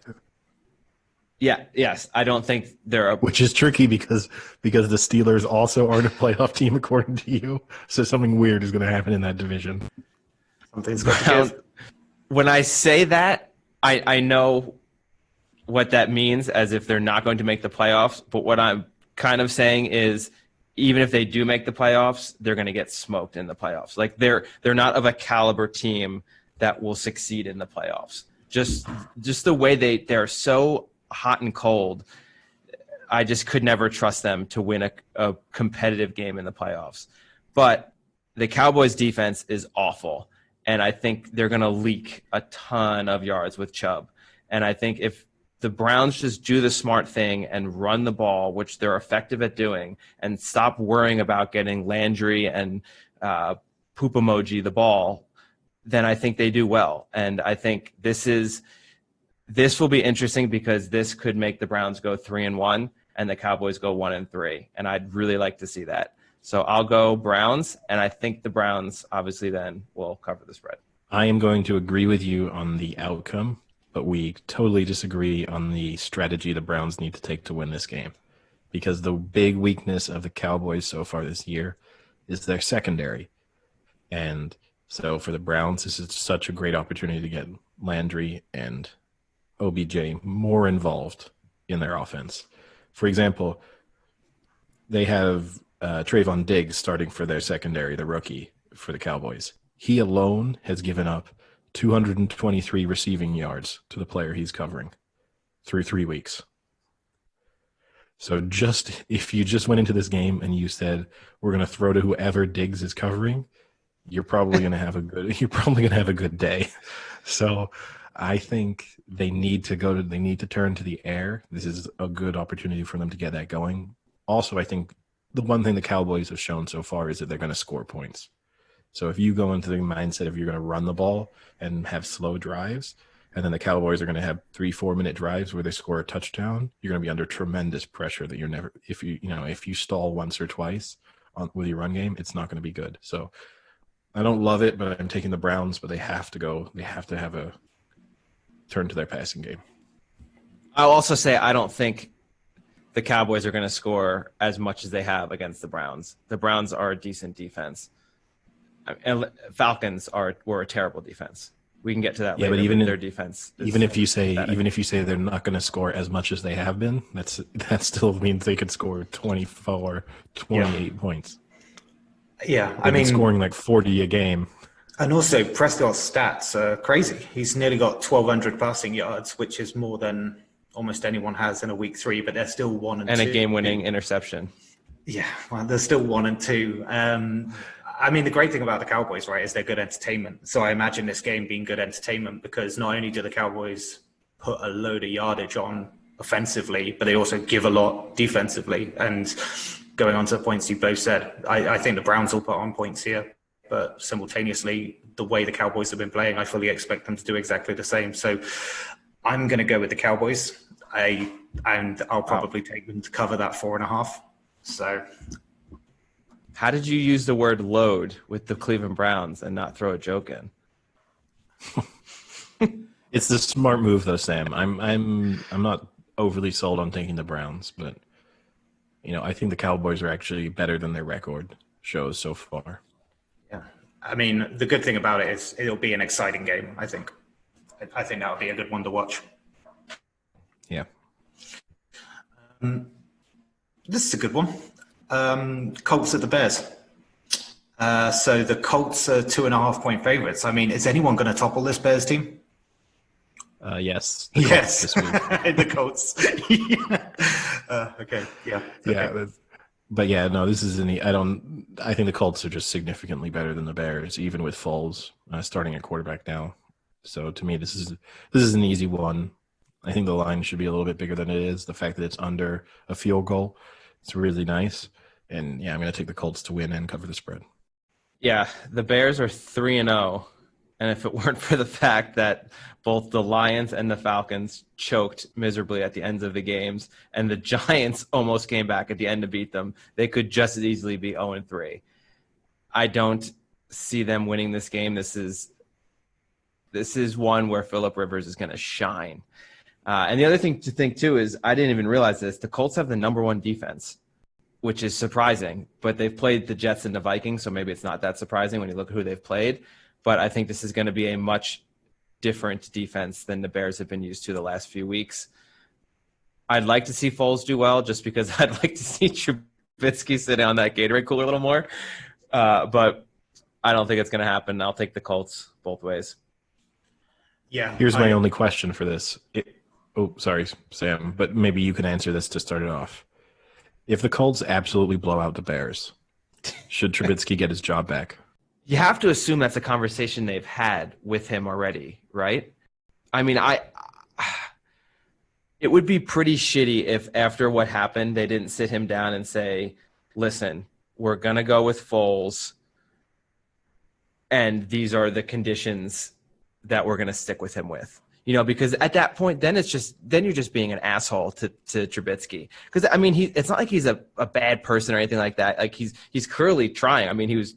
Yeah, yes. I don't think they're which is tricky because the Steelers also aren't a playoff team, according to you. So something weird is going to happen in that division. Something's got to give. When I say that, I know what that means, as if they're not going to make the playoffs. But what I'm kind of saying is, even if they do make the playoffs, they're going to get smoked in the playoffs. Like they're not of a caliber team that will succeed in the playoffs. Just the way they're so hot and cold, I just could never trust them to win a competitive game in the playoffs. But the Cowboys defense is awful, and I think they're going to leak a ton of yards with Chubb. And I think if the Browns just do the smart thing and run the ball, which they're effective at doing, and stop worrying about getting Landry and poop emoji the ball, then I think they do well. And I think this will be interesting because this could make the Browns go 3-1 and the Cowboys go 1-3. And I'd really like to see that. So I'll go Browns, and I think the Browns obviously then will cover the spread. I am going to agree with you on the outcome, but we totally disagree on the strategy the Browns need to take to win this game. Because the big weakness of the Cowboys so far this year is their secondary. And so for the Browns, this is such a great opportunity to get Landry and OBJ more involved in their offense. For example, they have Trayvon Diggs starting for their secondary, the rookie for the Cowboys. He alone has given up 223 receiving yards to the player he's covering through 3 weeks. So just if you just went into this game and you said we're going to throw to whoever Diggs is covering, you're probably going to have a good day. So I think they need to turn to the air. This is a good opportunity for them to get that going. Also, I think the one thing the Cowboys have shown so far is that they're going to score points. So if you go into the mindset of you're going to run the ball and have slow drives, and then the Cowboys are going to have 3-4 minute drives where they score a touchdown, you're going to be under tremendous pressure that you're never, if you stall once or twice with your run game, it's not going to be good. So I don't love it, but I'm taking the Browns, but they have to have a turn to their passing game. I'll also say I don't think the Cowboys are going to score as much as they have against the Browns. The Browns are a decent defense. And Falcons were a terrible defense. We can get to that later. But even their defense, even if you say they're not going to score as much as they have been, that still means they could score 24, 28 points. Yeah, They've been scoring like 40 a game. And also Prescott's stats are crazy. He's nearly got 1,200 passing yards, which is more than almost anyone has in a week 3. But they're still 1 and 2. And a game-winning interception. Yeah, well, they're still 1 and 2. The great thing about the Cowboys, right, is they're good entertainment. So I imagine this game being good entertainment because not only do the Cowboys put a load of yardage on offensively, but they also give a lot defensively. And going on to the points you both said, I think the Browns will put on points here. But simultaneously, the way the Cowboys have been playing, I fully expect them to do exactly the same. So I'm going to go with the Cowboys. I'll probably take them to cover that 4.5. So... How did you use the word load with the Cleveland Browns and not throw a joke in? It's the smart move, though, Sam. I'm not overly sold on taking the Browns, but I think the Cowboys are actually better than their record shows so far. Yeah, the good thing about it is it'll be an exciting game. I think that'll be a good one to watch. Yeah. This is a good one. Colts at the Bears. So the Colts are 2.5 point favorites. Is anyone going to topple this Bears team? Yes. Yes. This week. The Colts. Okay. Yeah. Yeah. But yeah, no, this is I think the Colts are just significantly better than the Bears, even with Foles starting at quarterback now. So to me, this is an easy one. I think the line should be a little bit bigger than it is. The fact that it's under a field goal, it's really nice. And yeah, I'm going to take the Colts to win and cover the spread. Yeah, the Bears are 3-0. And if it weren't for the fact that both the Lions and the Falcons choked miserably at the ends of the games, and the Giants almost came back at the end to beat them, they could just as easily be 0-3. I don't see them winning this game. This is one where Phillip Rivers is going to shine. And the other thing to think, too, is I didn't even realize this. The Colts have the number 1 defense, which is surprising. But they've played the Jets and the Vikings, so maybe it's not that surprising when you look at who they've played. But I think this is going to be a much different defense than the Bears have been used to the last few weeks. I'd like to see Foles do well just because I'd like to see Trubisky sit on that Gatorade cooler a little more. But I don't think it's going to happen. I'll take the Colts both ways. Yeah. Here's my only question for this. Sorry, Sam, but maybe you can answer this to start it off. If the Colts absolutely blow out the Bears, should Trubisky get his job back? You have to assume that's a conversation they've had with him already, right? It would be pretty shitty if after what happened, they didn't sit him down and say, listen, we're going to go with Foles, and these are the conditions that we're going to stick with him with. Because at that point, then you're just being an asshole to Trubisky. Because it's not like he's a bad person or anything like that. Like he's clearly trying. He was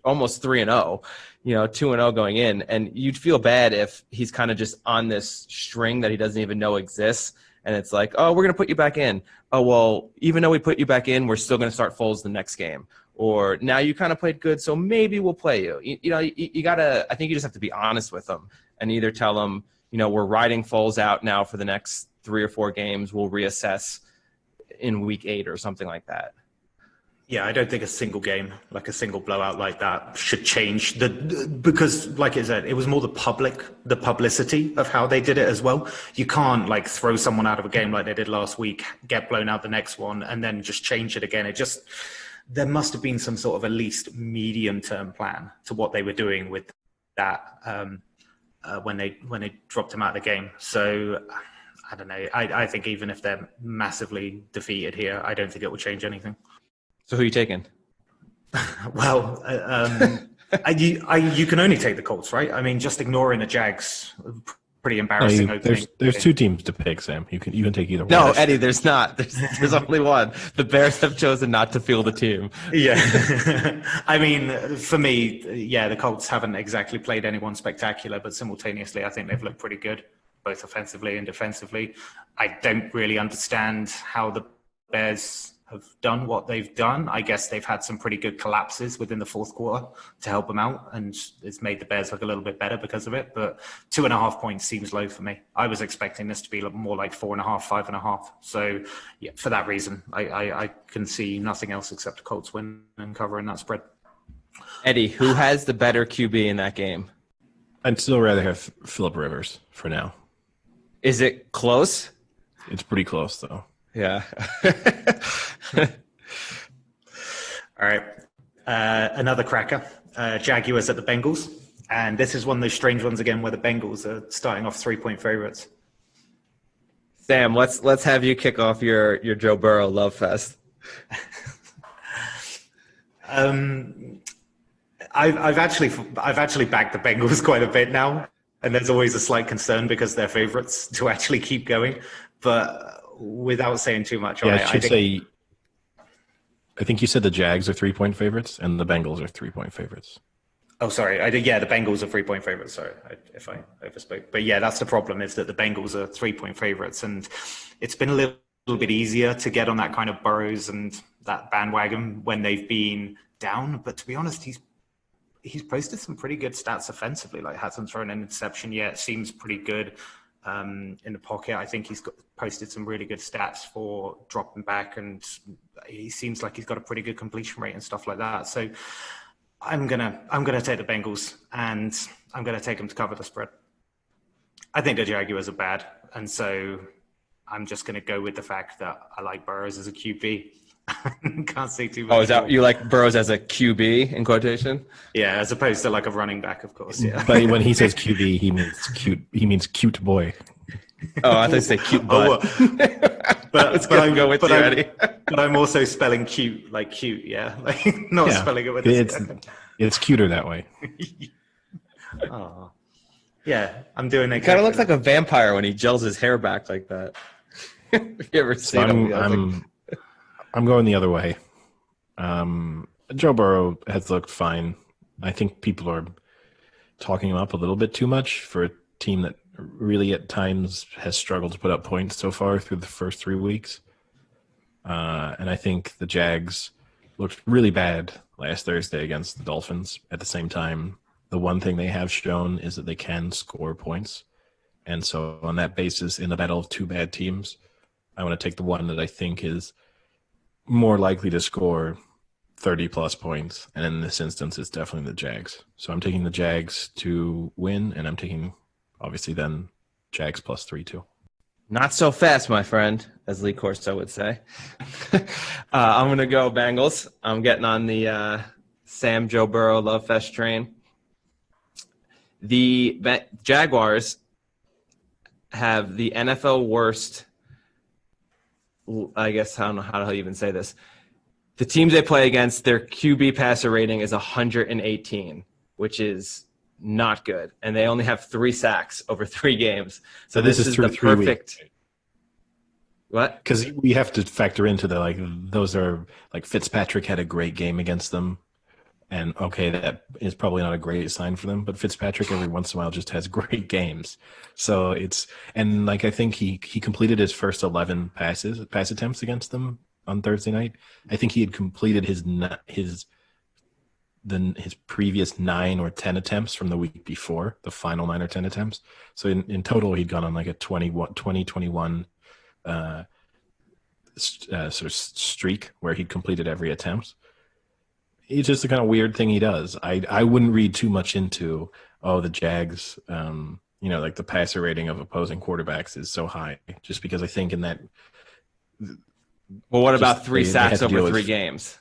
almost 3-0, 2-0 going in, and you'd feel bad if he's kind of just on this string that he doesn't even know exists. And it's like, oh, we're going to put you back in. Oh, well, even though we put you back in, we're still going to start Foles the next game. or now you kind of played good, so maybe we'll play you. You gotta. I think you just have to be honest with them and either tell them, we're riding Foles out now for the next 3 or 4 games. We'll reassess in week 8 or something like that. Yeah, I don't think a single game, like a single blowout like that, should change because, like I said, it was more the publicity of how they did it as well. You can't like throw someone out of a game like they did last week, get blown out the next one, and then just change it again. There must have been some sort of at least medium-term plan to what they were doing with that when they dropped him out of the game. So I don't know. I think even if they're massively defeated here, I don't think it will change anything. So who are you taking? Well, you can only take the Colts, right? I mean, just ignoring the Jags, pretty embarrassing opening. There's 2 teams to pick, Sam. You can take either one. No, Eddie, there's not. There's only one. The Bears have chosen not to field the team. Yeah. I mean, for me, the Colts haven't exactly played anyone spectacular, but simultaneously, I think they've looked pretty good, both offensively and defensively. I don't really understand how the Bears have done what they've done. I guess they've had some pretty good collapses within the fourth quarter to help them out, and it's made the Bears look a little bit better because of it. But 2.5 points seems low for me. I was expecting this to be more like 4.5, 5.5. So yeah, for that reason, I can see nothing else except the Colts win and covering that spread. Eddie, who has the better QB in that game? I'd still rather have Phillip Rivers for now. Is it close? It's pretty close, though. Yeah. All right. Another cracker. Jaguars at the Bengals. And this is one of those strange ones again where the Bengals are starting off 3-point favorites. Sam, let's have you kick off your Joe Burrow love fest. I've actually backed the Bengals quite a bit now, and there's always a slight concern because they're favorites to actually keep going. But without saying too much on it, I think you said the Jags are 3-point favorites and the Bengals are 3-point favorites. Oh, sorry. The Bengals are 3-point favorites. Sorry if I overspoke. But yeah, that's the problem, is that the Bengals are 3-point favorites. And it's been a little bit easier to get on that kind of Burrows and that bandwagon when they've been down. But to be honest, he's posted some pretty good stats offensively. Like, hasn't thrown an interception yet. Seems pretty good in the pocket. I think he's posted some really good stats for dropping back, and he seems like he's got a pretty good completion rate and stuff like that. So I'm gonna take the Bengals, and I'm gonna take them to cover the spread. I think the Jaguars are bad, and so I'm just gonna go with the fact that I like Burrows as a QB. Can't say too much. Oh, is that you like Burrows as a QB in quotation? Yeah, as opposed to like a running back, of course. Yeah. But when he says QB, he means cute. He means cute boy. Oh, I thought you said cute butt. But I'm also spelling cute like cute. Yeah, like not spelling it with it's cuter that way. Oh, yeah, I'm doing it. Kind of looks like a vampire when he gels his hair back like that. You ever seen him? I'm going the other way. Joe Burrow has looked fine. I think people are talking him up a little bit too much for a team that really at times has struggled to put up points so far through the first 3 weeks. And I think the Jags looked really bad last Thursday against the Dolphins. At the same time, the one thing they have shown is that they can score points. And so on that basis, in the battle of 2 bad teams, I want to take the one that I think is more likely to score 30-plus points. And in this instance, it's definitely the Jags. So I'm taking the Jags to win, and I'm taking, obviously, then Jags plus 3 too. Not so fast, my friend, as Lee Corso would say. I'm going to go Bengals. I'm getting on the Sam Joe Burrow love fest train. The Jaguars have the NFL worst, I guess I don't know how to even say this. The teams they play against, their QB passer rating is 118, which is not good. And they only have 3 sacks over 3 games. So this is the perfect. What? Because we have to factor into those are like Fitzpatrick had a great game against them. And okay, that is probably not a great sign for them, but Fitzpatrick every once in a while just has great games. So I think he completed his first 11 pass attempts against them on Thursday night. I think he had completed his previous 9 or 10 attempts from the week before, the final 9 or 10 attempts. So in total, he'd gone on like a 20-21 sort of streak where he completed every attempt. It's just the kind of weird thing he does. I wouldn't read too much into, the Jags, like the passer rating of opposing quarterbacks is so high, just because I think in that. Well, what about 3 sacks over 3 games?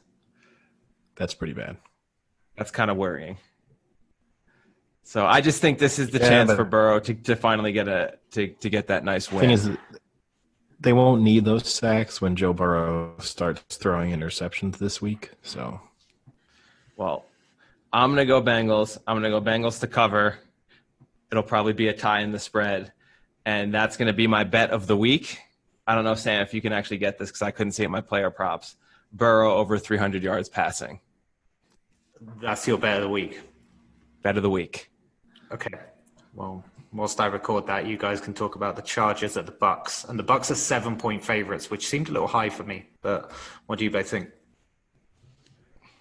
That's pretty bad. That's kind of worrying. So I just think this is the chance for Burrow to finally get get that nice win. Thing is, they won't need those sacks when Joe Burrow starts throwing interceptions this week. So, well, I'm gonna go Bengals. I'm gonna go Bengals to cover. It'll probably be a tie in the spread, and that's gonna be my bet of the week. I don't know, Sam, if you can actually get this because I couldn't see it in my player props. Burrow over 300 yards passing. That's your bet of the week. Bet of the week. Okay. Well, whilst I record that, you guys can talk about the Chargers at the Bucks. And the Bucks are 7-point favorites, which seemed a little high for me. But what do you both think?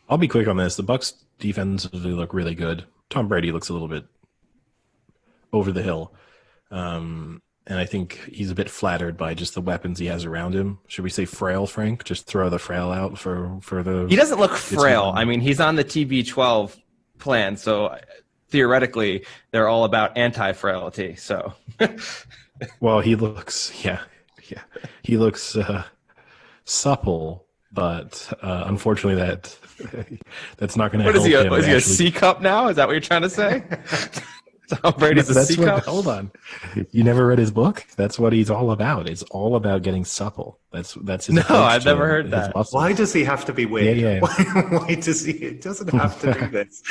I'll be quick on this. The Bucks defensively look really good. Tom Brady looks a little bit over the hill. And I think he's a bit flattered by just the weapons he has around him. Should we say frail, Frank? Just throw the frail out for the... He doesn't look frail. I mean, he's on the TB12 plan, so theoretically they're all about anti-frailty. So, well, he looks, he looks supple, but unfortunately that's not going to help him. Is he a C cup now? Is that what you're trying to say? Tom Brady's a C cup. Hold on, you never read his book? That's what he's all about. It's all about getting supple. That's his. No, I've never heard that. Why does he have to be weird? Yeah. Why does he? It doesn't have to do this.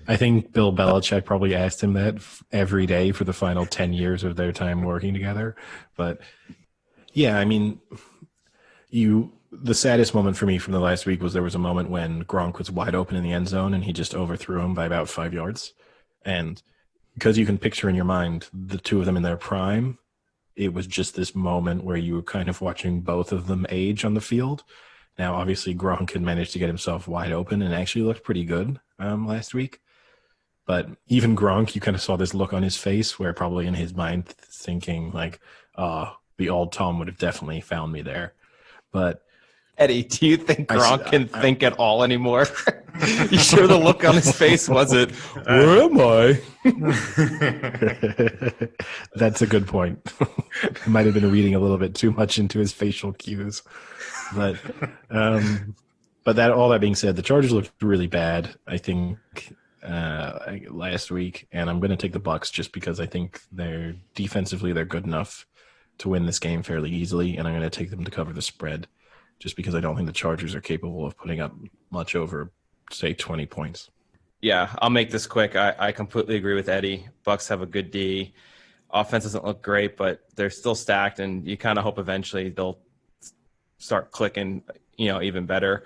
I think Bill Belichick probably asked him that every day for the final 10 years of their time working together. But yeah, I mean, the saddest moment for me from the last week was there was a moment when Gronk was wide open in the end zone and he just overthrew him by about 5 yards. And because you can picture in your mind the two of them in their prime, it was just this moment where you were kind of watching both of them age on the field. Now, obviously, Gronk had managed to get himself wide open and actually looked pretty good last week. But even Gronk, you kind of saw this look on his face where probably in his mind thinking like, the old Tom would have definitely found me there. But Eddie, do you think Gronk can think at all anymore? You sure the look on his face wasn't, where am I? That's a good point. He might have been reading a little bit too much into his facial cues. But that all that being said, the Chargers looked really bad, I think, last week. And I'm going to take the Bucs just because I think they're good enough to win this game fairly easily. And I'm going to take them to cover the spread, just because I don't think the Chargers are capable of putting up much over, say, 20 points. Yeah, I'll make this quick. I completely agree with Eddie. Bucks have a good D. Offense doesn't look great, but they're still stacked, and you kind of hope eventually they'll start clicking, even better.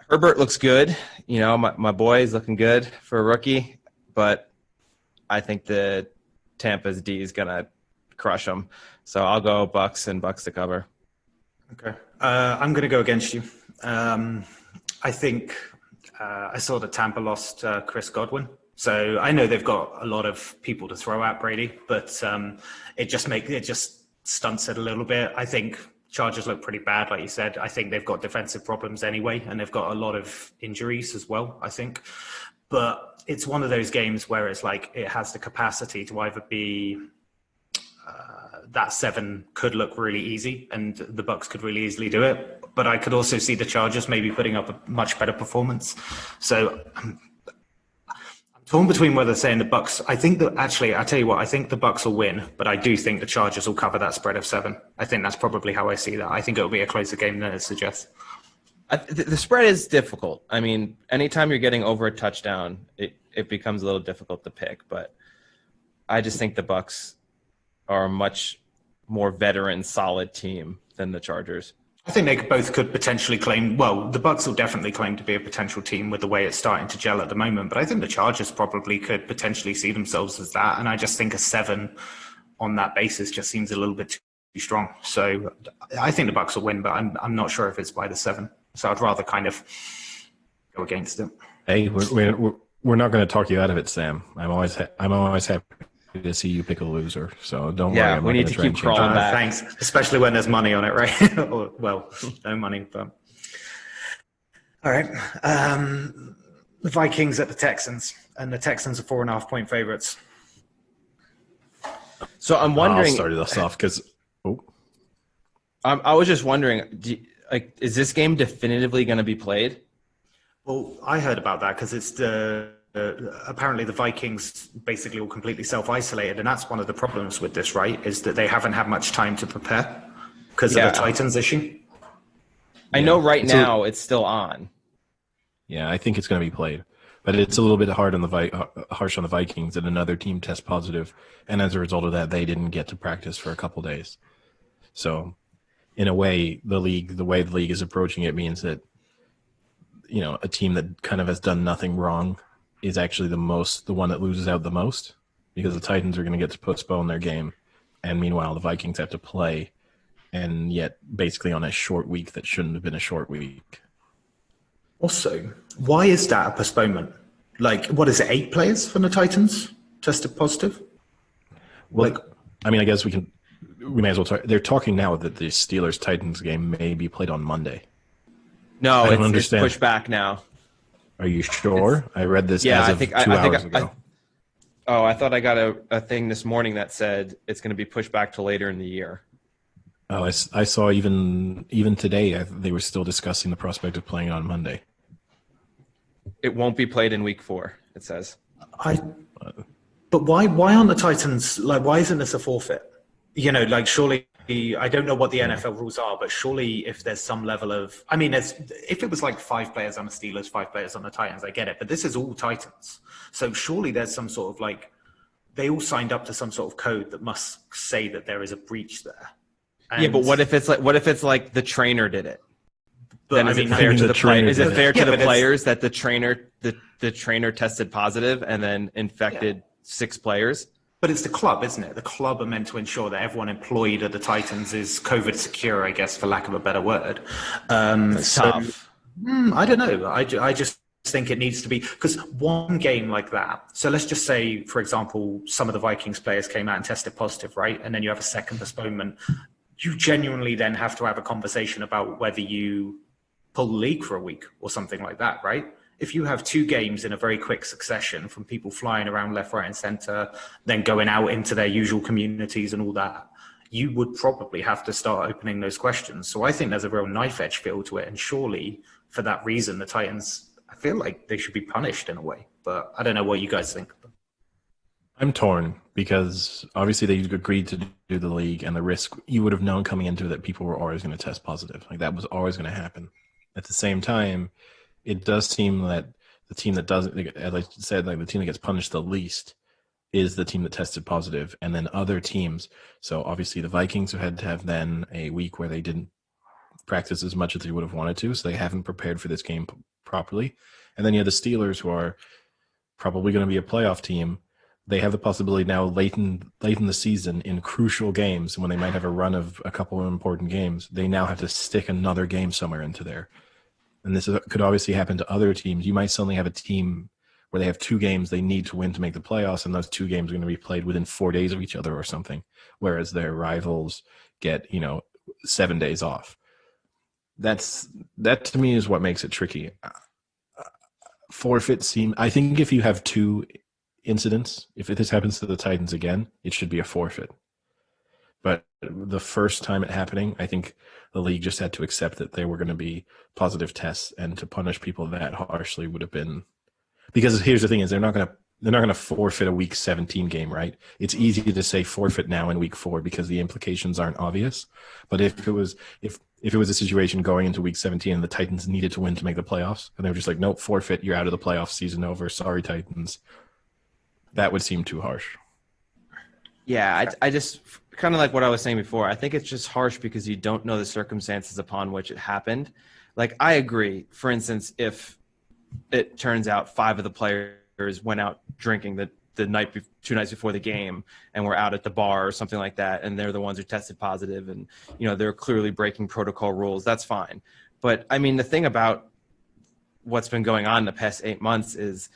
Herbert looks good. My boy is looking good for a rookie, but I think the Tampa's D is going to crush them. So I'll go Bucks and Bucks to cover. Okay. I'm going to go against you. I think I saw that Tampa lost Chris Godwin. So I know they've got a lot of people to throw at Brady, but it just stunts it a little bit. I think Chargers look pretty bad, like you said. I think they've got defensive problems anyway, and they've got a lot of injuries as well, I think. But it's one of those games where it's like it has the capacity to either be that 7 could look really easy and the Bucks could really easily do it. But I could also see the Chargers maybe putting up a much better performance. So I'm torn between whether saying the Bucks. I think that actually, I tell you what, I think the Bucks will win, but I do think the Chargers will cover that spread of 7. I think that's probably how I see that. I think it'll be a closer game than it suggests. The spread is difficult. I mean, anytime you're getting over a touchdown, it becomes a little difficult to pick. But I just think the Bucks are a much more veteran, solid team than the Chargers. I think they both could potentially claim, well, the Bucks will definitely claim to be a potential team with the way it's starting to gel at the moment, but I think the Chargers probably could potentially see themselves as that, and I just think a 7 on that basis just seems a little bit strong. So I think the Bucks will win, but I'm not sure if it's by the 7. So I'd rather kind of go against it. Hey, we're not going to talk you out of it, Sam. I'm always happy to see you pick a loser. So don't worry. Yeah, we need to keep crawling back. Thanks, especially when there's money on it, right? Well, no money, but all right. The Vikings at the Texans, and the Texans are 4.5-point favorites. So I'm wondering. I'll start us off because. I was just wondering, is this game definitively going to be played? Well, I heard about that because it's apparently the Vikings basically all completely self-isolated, and that's one of the problems with this, right? Is that they haven't had much time to prepare because of the Titans issue. I know now it's still on. Yeah, I think it's going to be played, but it's a little bit hard on harsh on the Vikings that another team tests positive, and as a result of that, they didn't get to practice for a couple days. So, in a way, the way the league is approaching it means that, you know, a team that kind of has done nothing wrong is actually the one that loses out the most, because the Titans are going to get to postpone their game, and meanwhile the Vikings have to play, and yet basically on a short week that shouldn't have been a short week. Also, why is that a postponement? Like, what is it, 8 players from the Titans tested positive? Well, I mean, I guess we may as well talk. They're talking now that the Steelers-Titans game may be played on Monday. No, it's pushed back now. Are you sure? I read this as of 2 hours ago. I thought I got a thing this morning that said it's going to be pushed back to later in the year. Oh, I saw even today they were still discussing the prospect of playing it on Monday. It won't be played in week 4, it says. But why aren't the Titans, like, why isn't this a forfeit? You know, like, surely, I don't know what the NFL rules are, but surely if there's some level of, I mean, if it was like 5 players on the Steelers, 5 players on the Titans, I get it. But this is all Titans. So surely there's some sort of, like, they all signed up to some sort of code that must say that there is a breach there. And but what if it's like the trainer did it? But then is it fair to the players? Is it fair to the players that the trainer tested positive and then infected 6 players? But it's the club, isn't it? The club are meant to ensure that everyone employed at the Titans is COVID secure, I guess, for lack of a better word. That's tough. I don't know. I just think it needs to be, because one game like that. So let's just say, for example, some of the Vikings players came out and tested positive, right? And then you have a second postponement. You genuinely then have to have a conversation about whether you pull the league for a week or something like that, right? If you have 2 games in a very quick succession from people flying around left, right, and center, then going out into their usual communities and all that, you would probably have to start opening those questions. So I think there's a real knife edge feel to it. And surely for that reason, the Titans, I feel like they should be punished in a way, but I don't know what you guys think. I'm torn because obviously they agreed to do the league, and the risk, you would have known coming into it that people were always going to test positive. Like, that was always going to happen. At the same time, it does seem that the team that doesn't, as I said, like the team that gets punished the least is the team that tested positive, and then other teams. So obviously the Vikings have had to have then a week where they didn't practice as much as they would have wanted to, so they haven't prepared for this game properly. And then you have the Steelers, who are probably going to be a playoff team. They have the possibility now late in the season in crucial games, when they might have a run of a couple of important games, they now have to stick another game somewhere into there. And this could obviously happen to other teams. You might suddenly have a team where they have 2 games they need to win to make the playoffs, and those 2 games are going to be played within 4 days of each other or something, whereas their rivals get, 7 days off. That to me is what makes it tricky. Forfeit I think if you have 2 incidents, if this happens to the Titans again, it should be a forfeit. But the first time it happening, I think the league just had to accept that there were going to be positive tests, and to punish people that harshly would have been, because here's the thing: is they're not going to forfeit a week 17 game, right? It's easy to say forfeit now in week 4 because the implications aren't obvious. But if it was a situation going into week 17 and the Titans needed to win to make the playoffs, and they were just like, nope, forfeit, you're out of the playoff, season over, sorry Titans, that would seem too harsh. Yeah, I just kind of like what I was saying before. I think it's just harsh because you don't know the circumstances upon which it happened. Like, I agree. For instance, if it turns out 5 of the players went out drinking the 2 nights before the game, and we're out at the bar or something like that, and they're the ones who tested positive, and they're clearly breaking protocol rules. That's fine. But I mean, the thing about what's been going on in the past 8 months is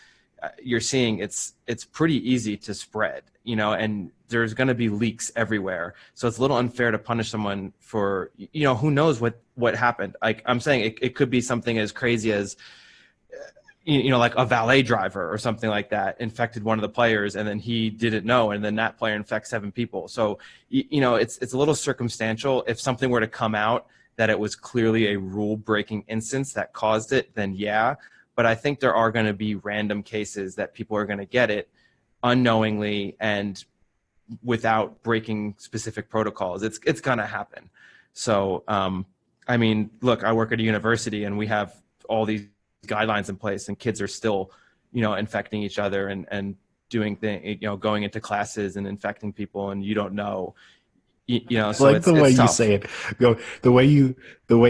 you're seeing it's pretty easy to spread, and there's going to be leaks everywhere. So it's a little unfair to punish someone for, who knows what happened. Like I'm saying, it could be something as crazy as, like a valet driver or something like that infected one of the players, and then he didn't know, and then that player infects 7 people. So, it's a little circumstantial. If something were to come out that it was clearly a rule-breaking instance that caused it, then yeah. But I think there are going to be random cases that people are going to get it unknowingly and without breaking specific protocols. It's going to happen. So, I mean, look, I work at a university, and we have all these guidelines in place, and kids are still, infecting each other and doing things, going into classes and infecting people, and you don't know. So like the way tough. You say it, the way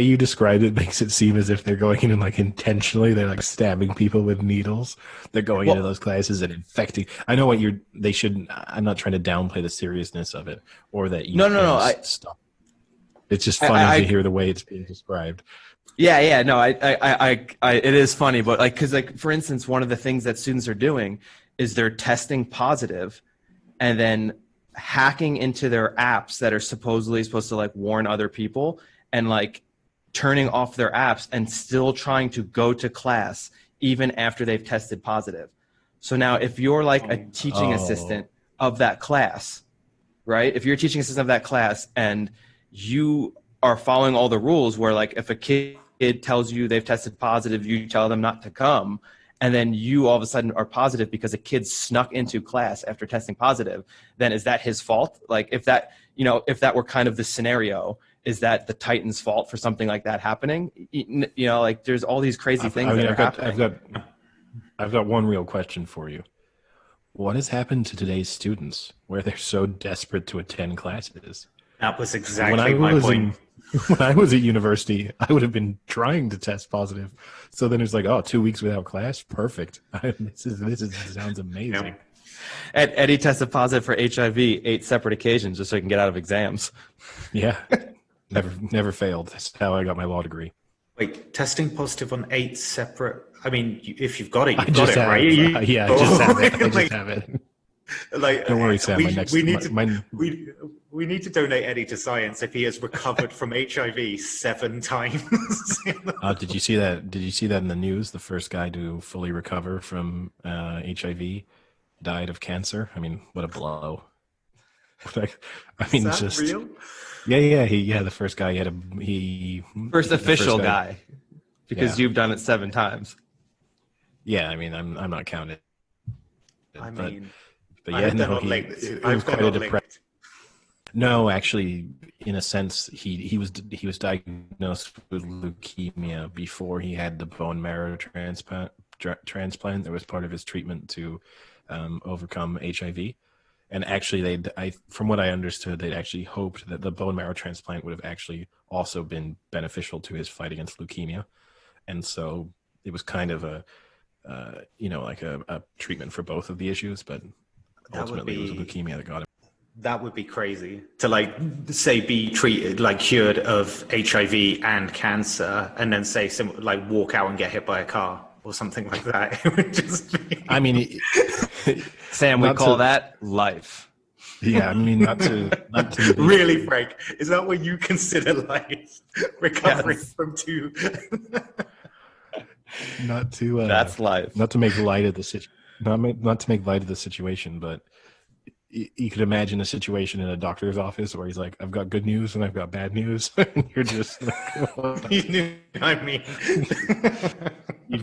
you described it makes it seem as if they're going in and like intentionally, they're like stabbing people with needles. They're going into those classes and infecting. I know what they should. I'm not trying to downplay the seriousness of it or that you. No. Stop. It's just funny to hear the way it's being described. Yeah. No, it is funny, but because for instance, one of the things that students are doing is they're testing positive, and then hacking into their apps that are supposedly supposed to warn other people, and turning off their apps and still trying to go to class even after they've tested positive. So now if you're a teaching assistant of that class, right? If you're a teaching assistant of that class and you are following all the rules where if a kid tells you they've tested positive, you tell them not to come, and then you all of a sudden are positive because a kid snuck into class after testing positive, then is that his fault? If that were kind of the scenario, is that the Titans' fault for something like that happening? There's all these crazy things that are happening. I've got one real question for you. What has happened to today's students where they're so desperate to attend classes? That was exactly my point. When I was at university, I would have been trying to test positive. So then it's 2 weeks without class. Perfect. This sounds amazing. Yeah. Eddie tested positive for HIV 8 separate occasions just so he can get out of exams. Yeah. Never failed. That's how I got my law degree. Wait, testing positive on 8 separate. I mean, if you've got it, you've got it, right? I just have it. I just have it. Don't worry, Sam. We need to donate Eddie to science if he has recovered from HIV 7 times. Did you see that? Did you see that in the news? The first guy to fully recover from HIV died of cancer. I mean, what a blow! Is that real? Yeah. The first guy first official guy, because you've done it 7 times. Yeah, I mean, I'm not counting. But yeah, no, it was quite a depression. No, actually, in a sense, he was diagnosed with leukemia before he had the bone marrow transplant. That was part of his treatment to overcome HIV. And actually, from what I understood, they'd actually hoped that the bone marrow transplant would have actually also been beneficial to his fight against leukemia. And so it was kind of a treatment for both of the issues, but ultimately it was leukemia that got him. That would be crazy to say be treated cured of HIV and cancer, and then say walk out and get hit by a car or something like that. It would just be... I mean, Sam, we call that life. Yeah, I mean, not to really, Frank, is that what you consider life? Recovering from 2. Not to that's life. Not to make light of the situation, but you could imagine a situation in a doctor's office where he's like, "I've got good news and I've got bad news," and you're just like, you've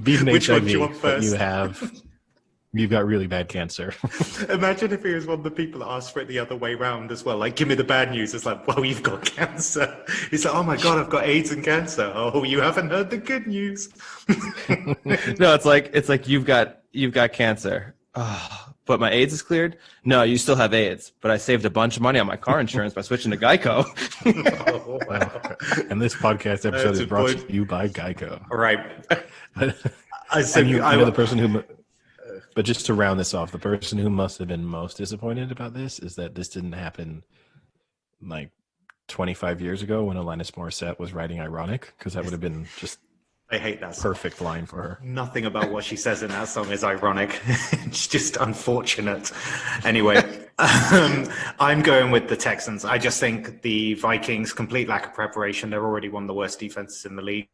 beaten Which HIV, one do you want first? You've got really bad cancer. Imagine if he was one of the people that asked for it the other way round as well. Give me the bad news. It's well, you've got cancer. He's like, oh my God, I've got AIDS and cancer. Oh, you haven't heard the good news. No, it's like you've got cancer. Oh, but my AIDS is cleared? No, you still have AIDS. But I saved a bunch of money on my car insurance by switching to Geico. Oh, wow. And this podcast episode is brought to you by Geico. All right. The person who... But just to round this off, the person who must have been most disappointed about this is that this didn't happen like 25 years ago when Alanis Morissette was writing Ironic, because that would have been just I hate that song. Perfect line for her. Nothing about what she says in that song is ironic. It's just unfortunate. Anyway, I'm going with the Texans. I just think the Vikings, complete lack of preparation. They're already one of the worst defenses in the league.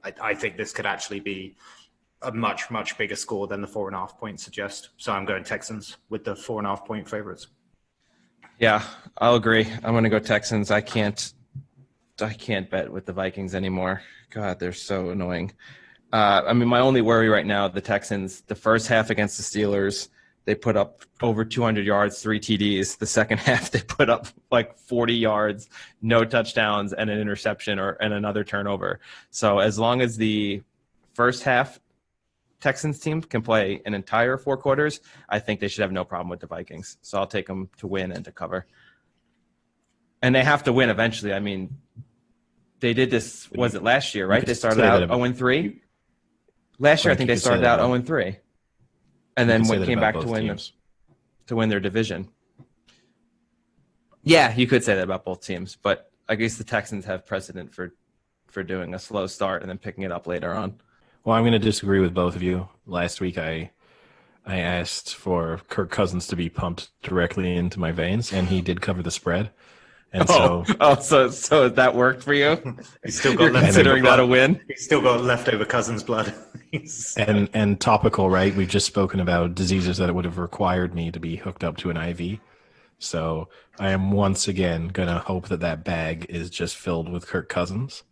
I think this could actually be a much, much bigger score than the 4.5 points suggest. So I'm going Texans with the 4.5 point favorites. Yeah, I'll agree. I'm going to go Texans. I can't bet with the Vikings anymore. God, they're so annoying. I mean, my only worry right now, the Texans, the first half against the Steelers, they put up over 200 yards, 3 TDs. The second half, they put up like 40 yards, no touchdowns, and an interception and another turnover. So as long as the first half Texans team can play an entire 4 quarters, I think they should have no problem with the Vikings. So I'll take them to win and to cover. And they have to win eventually. I mean, they did this, was it last year, right? They started out 0-3. Last year, I think they started out 0-3. And then came back to win their division. Yeah, you could say that about both teams. But I guess the Texans have precedent for doing a slow start and then picking it up later on. Well, I'm going to disagree with both of you. Last week, I asked for Kirk Cousins to be pumped directly into my veins, and he did cover the spread. And so that worked for you. He's still got You're considering that a win. He's still got leftover Cousins blood. and topical, right? We've just spoken about diseases that it would have required me to be hooked up to an IV. So I am once again going to hope that bag is just filled with Kirk Cousins.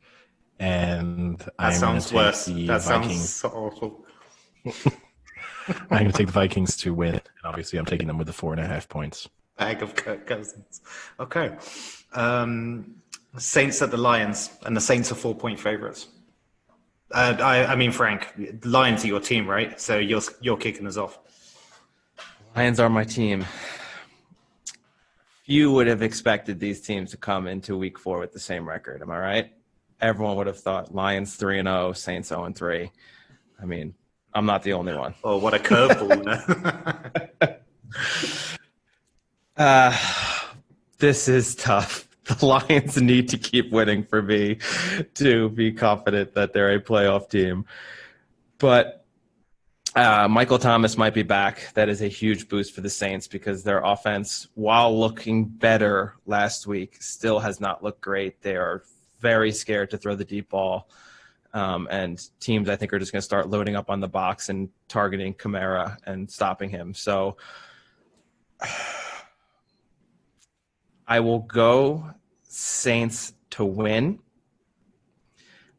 And that sounds worse. That Vikings. Sounds so awful. I'm going to take the Vikings to win. And obviously, I'm taking them with the 4.5 points. Bag of Kirk Cousins. Okay. Saints at the Lions, and the Saints are 4-point favorites. I mean, Frank, the Lions are your team, right? So you're kicking us off. Lions are my team. Few would have expected these teams to come into Week 4 with the same record. Am I right? Everyone would have thought Lions 3-0, Saints 0-3. I mean, I'm not the only one. Oh, what a curveball! This is tough. The Lions need to keep winning for me to be confident that they're a playoff team. But Michael Thomas might be back. That is a huge boost for the Saints because their offense, while looking better last week, still has not looked great. They are very scared to throw the deep ball. And teams, I think, are just going to start loading up on the box and targeting Kamara and stopping him. So I will go Saints to win,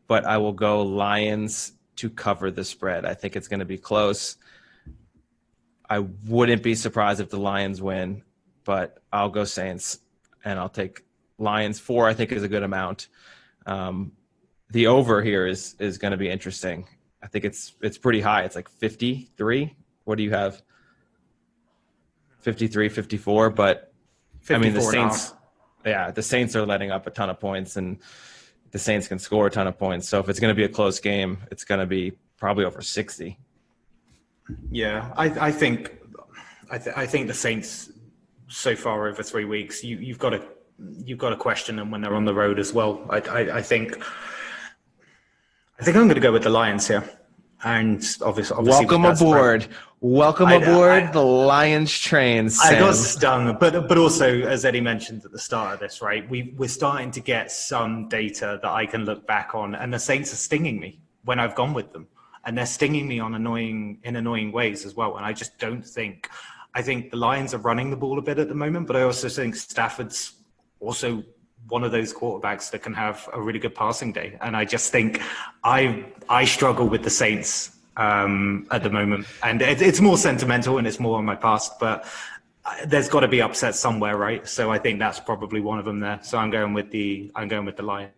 but I will go Lions to cover the spread. I think it's going to be close. I wouldn't be surprised if the Lions win, but I'll go Saints, and I'll take Lions. 4, I think, is a good amount. The over here is going to be interesting. I think it's pretty high. It's like 53. What do you have? 53, 54, but I mean, the Saints, the Saints are letting up a ton of points, and the Saints can score a ton of points. So if it's going to be a close game, it's going to be probably over 60. Yeah, I think the Saints so far over 3 weeks, you've got to question them when they're on the road as well. I think I'm going to go with the Lions here. And obviously welcome aboard. Welcome aboard the Lions train, Sam. I got stung, but also, as Eddie mentioned at the start of this, right, we're starting to get some data that I can look back on, and the Saints are stinging me when I've gone with them, and they're stinging me in annoying ways as well. And I just don't think. I think the Lions are running the ball a bit at the moment, but I also think Stafford's also one of those quarterbacks that can have a really good passing day. And I just think I struggle with the Saints at the moment. And it's more sentimental and it's more on my past, but there's got to be upset somewhere, right? So I think that's probably one of them there. So I'm going with the Lions.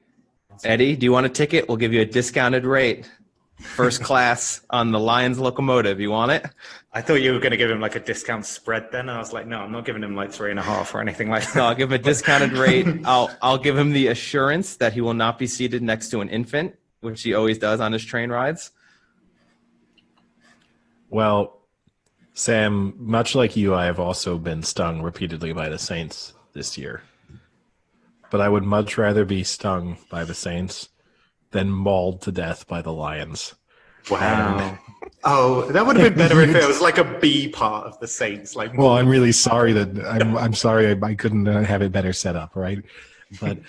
Eddie, do you want a ticket? We'll give you a discounted rate. First class on the Lions locomotive. You want it? I thought you were going to give him like a discount spread then. And I was like, no, I'm not giving him like 3.5 or anything like that. No, I'll give him a discounted rate. I'll give him the assurance that he will not be seated next to an infant, which he always does on his train rides. Well, Sam, much like you, I have also been stung repeatedly by the Saints this year. But I would much rather be stung by the Saints than mauled to death by the Lions. Wow. Oh, that would have been better if it was like a B part of the Saints. Like, well, I'm really sorry that I'm sorry I couldn't have it better set up, right? But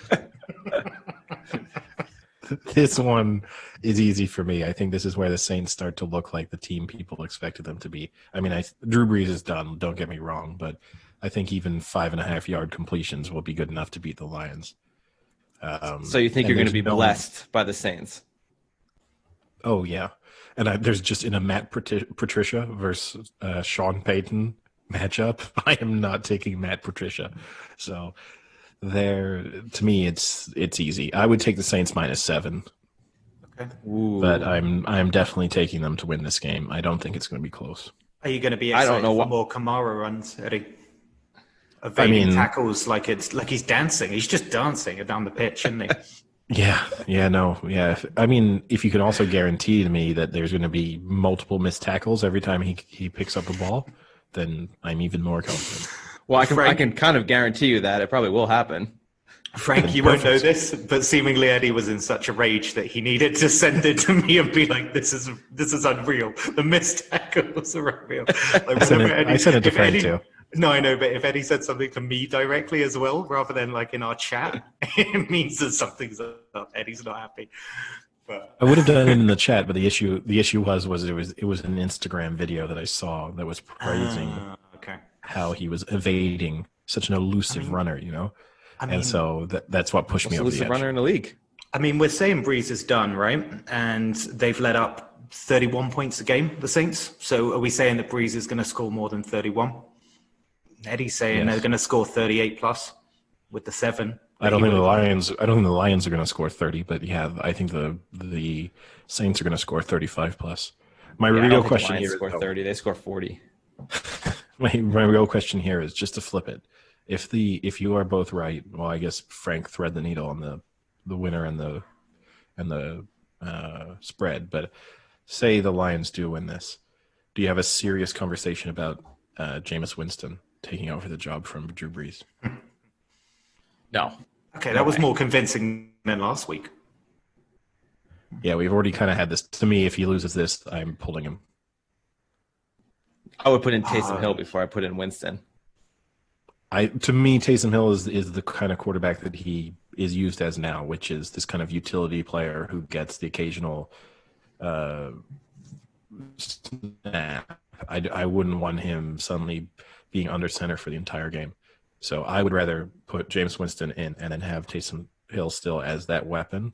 this one is easy for me. I think this is where the Saints start to look like the team people expected them to be. I mean, Drew Brees is done. Don't get me wrong, but I think even 5.5-yard completions will be good enough to beat the Lions. So you think you're going to be blessed by the Saints? Oh yeah, and there's just in a Matt Patricia versus Sean Payton matchup, I am not taking Matt Patricia. So there, to me, it's easy. I would take the Saints -7. Okay. Ooh. But I'm definitely taking them to win this game. I don't think it's going to be close. Are you going to be excited for more Kamara runs, Eddie? Evading tackles like he's dancing. He's just dancing down the pitch, isn't he? Yeah. I mean, if you can also guarantee to me that there's going to be multiple missed tackles every time he picks up a ball, then I'm even more confident. Well, I can kind of guarantee you that it probably will happen. Frank, you won't know this, but seemingly Eddie was in such a rage that he needed to send it to me and be like, "This is unreal. The missed tackles are unreal." Like, I sent it to Frank too. No, I know, but if Eddie said something to me directly as well, rather than like in our chat, it means that something's up. Eddie's not happy. But I would have done it in the chat, but the issue was it was an Instagram video that I saw that was praising how he was evading such an elusive runner, you know. And so that's what pushed me over the edge. Runner in the league. I mean, we're saying Breeze is done, right? And they've let up 31 points a game, the Saints. So are we saying that Breeze is going to score more than 31? Eddie's saying they're going to score 38 plus with the 7. I don't think the Lions are going to score 30, but yeah, I think the Saints are going to score 35 plus. My real question here is 30. They score 40. My real question here is just to flip it. If you are both right, well, I guess Frank thread the needle on the winner and the spread. But say the Lions do win this, do you have a serious conversation about Jameis Winston taking over the job from Drew Brees? No. Okay, that was more convincing than last week. Yeah, we've already kind of had this. To me, if he loses this, I'm pulling him. I would put in Taysom Hill before I put in Winston. To me, Taysom Hill is the kind of quarterback that he is used as now, which is this kind of utility player who gets the occasional snap. I wouldn't want him suddenly being under center for the entire game. So I would rather put Jameis Winston in and then have Taysom Hill still as that weapon.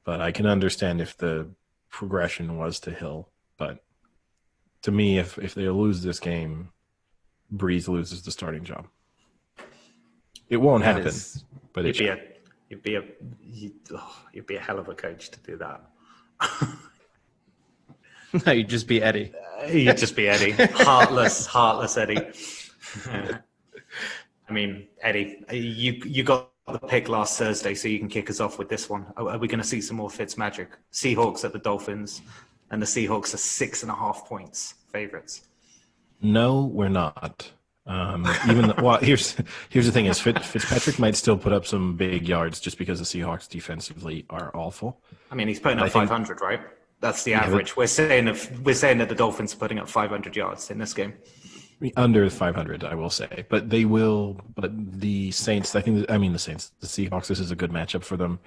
But I can understand if the progression was to Hill. But to me, if they lose this game, Breeze loses the starting job. It won't happen, but you'd be a hell of a coach to do that. No, you'd just be Eddie. You'd just be Eddie, heartless Eddie. I mean, Eddie, you got the pick last Thursday, so you can kick us off with this one. Are we going to see some more Fitz magic? Seahawks at the Dolphins, and the Seahawks are 6.5 points favorites. No, we're not. Here's the thing: is Fitzpatrick might still put up some big yards just because the Seahawks defensively are awful. I mean, he's putting up 500, right? That's the average. We're saying that the Dolphins are putting up 500 yards in this game. Under 500, I will say, but they will. But the Saints, the Seahawks. This is a good matchup for them.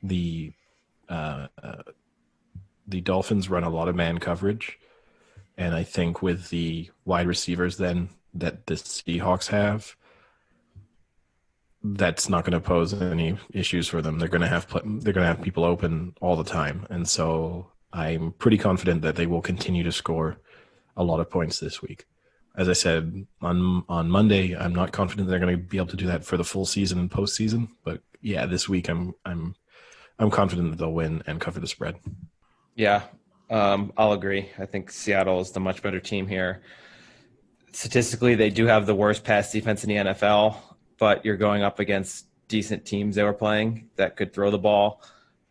The Dolphins run a lot of man coverage. And I think with the wide receivers then that the Seahawks have, that's not going to pose any issues for them. They're going to have people open all the time, and so I'm pretty confident that they will continue to score a lot of points this week. As I said on Monday, I'm not confident they're going to be able to do that for the full season and postseason. But yeah, this week I'm confident that they'll win and cover the spread. Yeah. I'll agree. I think Seattle is the much better team here. Statistically, they do have the worst pass defense in the NFL, but you're going up against decent teams they were playing that could throw the ball.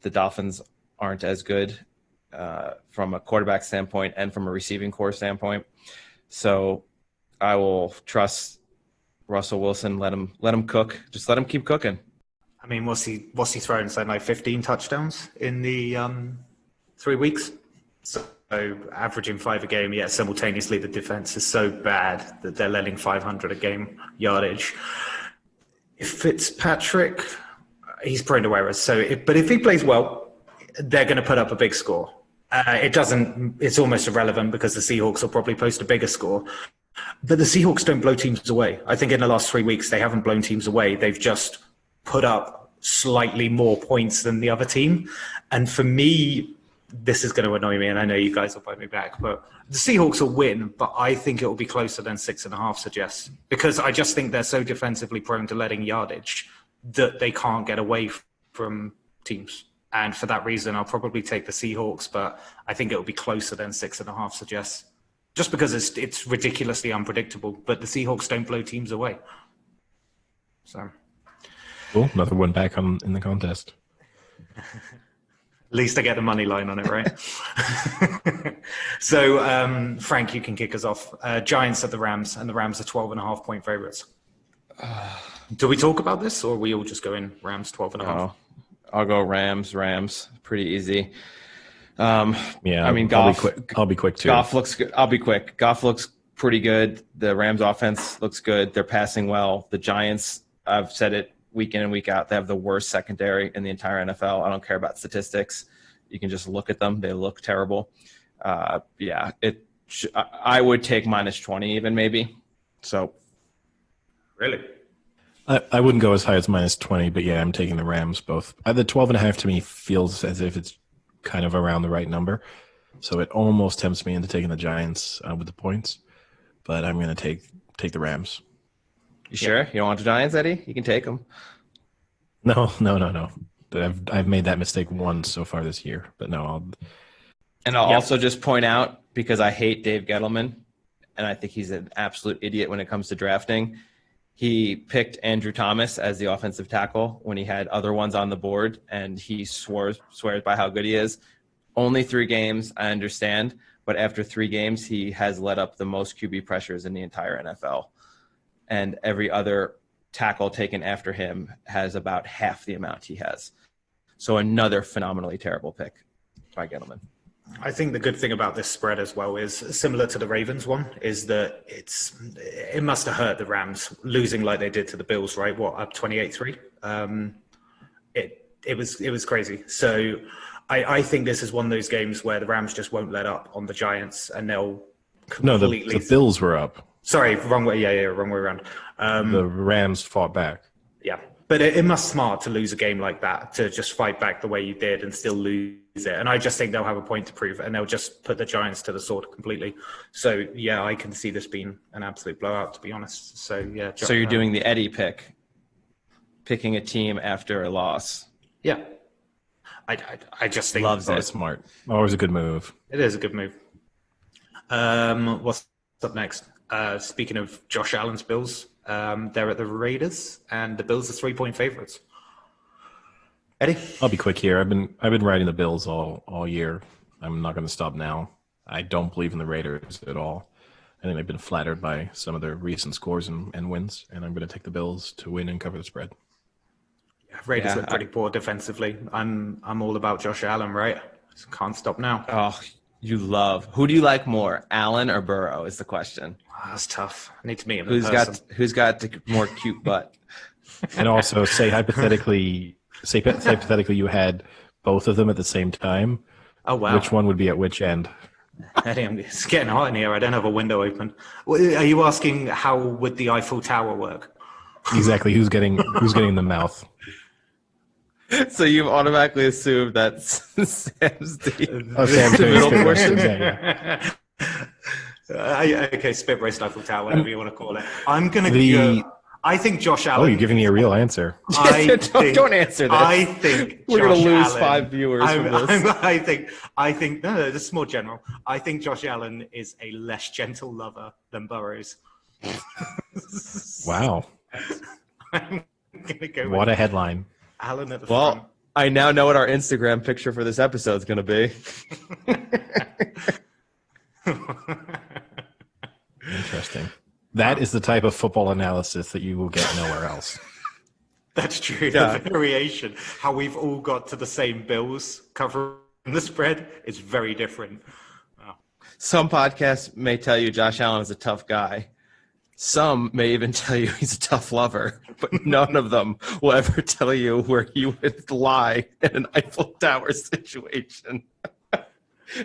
The Dolphins aren't as good. from a quarterback standpoint and from a receiving core standpoint. So I will trust Russell Wilson. Let him cook. Just let him keep cooking. I mean, what's he thrown? So like 15 touchdowns in the 3 weeks. So averaging 5 a game. Yet simultaneously the defense is so bad that they're letting 500 a game yardage. If Fitzpatrick, he's prone to errors. But if he plays well, they're going to put up a big score. It's almost irrelevant because the Seahawks will probably post a bigger score. But the Seahawks don't blow teams away. I think in the last 3 weeks, they haven't blown teams away. They've just put up slightly more points than the other team. And for me, this is going to annoy me, and I know you guys will bite me back, but the Seahawks will win, but I think it will be closer than 6.5 suggests, because I just think they're so defensively prone to letting yardage that they can't get away from teams. And for that reason, I'll probably take the Seahawks, but I think it will be closer than 6.5 suggests, just because it's ridiculously unpredictable, but the Seahawks don't blow teams away. So, cool. Another one back in the contest. At least I get the money line on it, right? So, Frank, you can kick us off. Giants at the Rams, and the Rams are 12.5-point favorites. Do we talk about this, or are we all just going Rams 12.5? Oh, I'll go Rams. Pretty easy. Yeah, I mean, I'll be quick too. Goff looks good. I'll be quick. Goff looks pretty good. The Rams offense looks good. They're passing well. The Giants, I've said it week in and week out, they have the worst secondary in the entire NFL. I don't care about statistics. You can just look at them. They look terrible. I would take -20 even maybe. So. Really? I wouldn't go as high as -20, but yeah, I'm taking the Rams both. The 12.5 to me feels as if it's kind of around the right number. So it almost tempts me into taking the Giants with the points, but I'm going to take the Rams. You sure? You don't want the Giants, Eddie? You can take them. No. I've made that mistake once so far this year, but no. I'll also just point out, because I hate Dave Gettleman, and I think he's an absolute idiot when it comes to drafting. He picked Andrew Thomas as the offensive tackle when he had other ones on the board, and he swears by how good he is. Only 3 games, I understand, but after 3 games, he has let up the most QB pressures in the entire NFL. And every other tackle taken after him has about half the amount he has. So another phenomenally terrible pick by Gettleman. I think the good thing about this spread as well is similar to the Ravens one, is that it must have hurt the Rams losing like they did to the Bills, right? Up 28-3? It was crazy. So I think this is one of those games where the Rams just won't let up on the Giants, and they'll completely... No, the Bills were up. Sorry, wrong way. Yeah, wrong way around. The Rams fought back. Yeah, but it must smart to lose a game like that, to just fight back the way you did and still lose it. And I just think they'll have a point to prove, and they'll just put the Giants to the sword completely. So, yeah, I can see this being an absolute blowout, to be honest. So, yeah. So you're doing the Eddie pick, picking a team after a loss. Yeah. I just think... Loves it. Smart. Always a good move. It is a good move. What's up next? Speaking of Josh Allen's Bills, they're at the Raiders, and the Bills are 3-point favorites. Eddie? I'll be quick here. I've been riding the Bills all year. I'm not going to stop now. I don't believe in the Raiders at all. I think they've been flattered by some of their recent scores and wins, and I'm going to take the Bills to win and cover the spread. Yeah, Raiders look pretty poor defensively. I'm all about Josh Allen, right? Can't stop now. Oh, who do you like more, Allen or Burrow is the question. Oh, that's tough. I need to meet him. Who's got the more cute butt? And also, say hypothetically you had both of them at the same time. Oh wow! Which one would be at which end? Eddie, it's getting hot in here. I don't have a window open. Are you asking how would the Eiffel Tower work? Exactly. Who's getting the mouth? So you've automatically assumed that Sam's the middle portion. Okay, spit roast Eiffel Tower, whatever you want to call it. I'm going to go... I think Josh Allen... Oh, you're giving me a real answer. Don't answer this. I think we're going to lose 5 viewers from this. I think... No, this is more general. I think Josh Allen is a less gentle lover than Burrows. Wow. I'm going to go what a headline. Allen at the front. I now know what our Instagram picture for this episode is going to be. Interesting. That is the type of football analysis that you will get nowhere else. That's true. Yeah. The variation, how we've all got to the same Bills covering the spread is very different. Wow. Some podcasts may tell you Josh Allen is a tough guy. Some may even tell you he's a tough lover, but none of them will ever tell you where he would lie in an Eiffel Tower situation,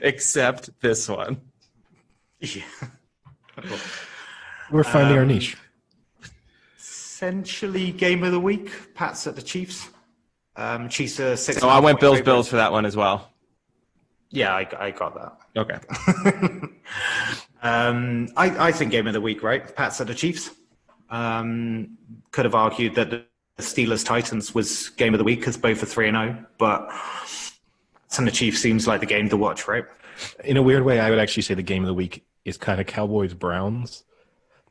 except this one. Yeah. We're finding our niche. Essentially, game of the week. Pats at the Chiefs. Chiefs are 6. So I went Bills for that one as well. Yeah, I got that. Okay. I think game of the week, right? Pats at the Chiefs. Could have argued that the Steelers-Titans was game of the week because both are 3-0, but Pats and the Chiefs seems like the game to watch, right? In a weird way, I would actually say the game of the week is kind of Cowboys-Browns.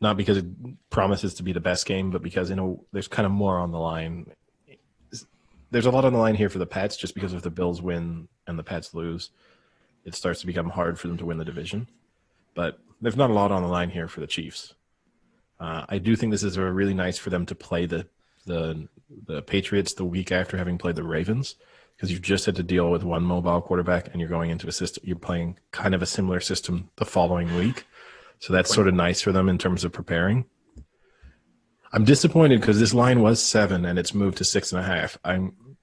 Not because it promises to be the best game, but because there's kind of more on the line. There's a lot on the line here for the Pats just because if the Bills win and the Pats lose, it starts to become hard for them to win the division. But there's not a lot on the line here for the Chiefs. I do think this is really nice for them to play the Patriots the week after having played the Ravens because you've just had to deal with one mobile quarterback and you're going into a system. You're playing kind of a similar system the following week. So that's sort of nice for them in terms of preparing. I'm disappointed because this line was 7 and it's moved to 6.5.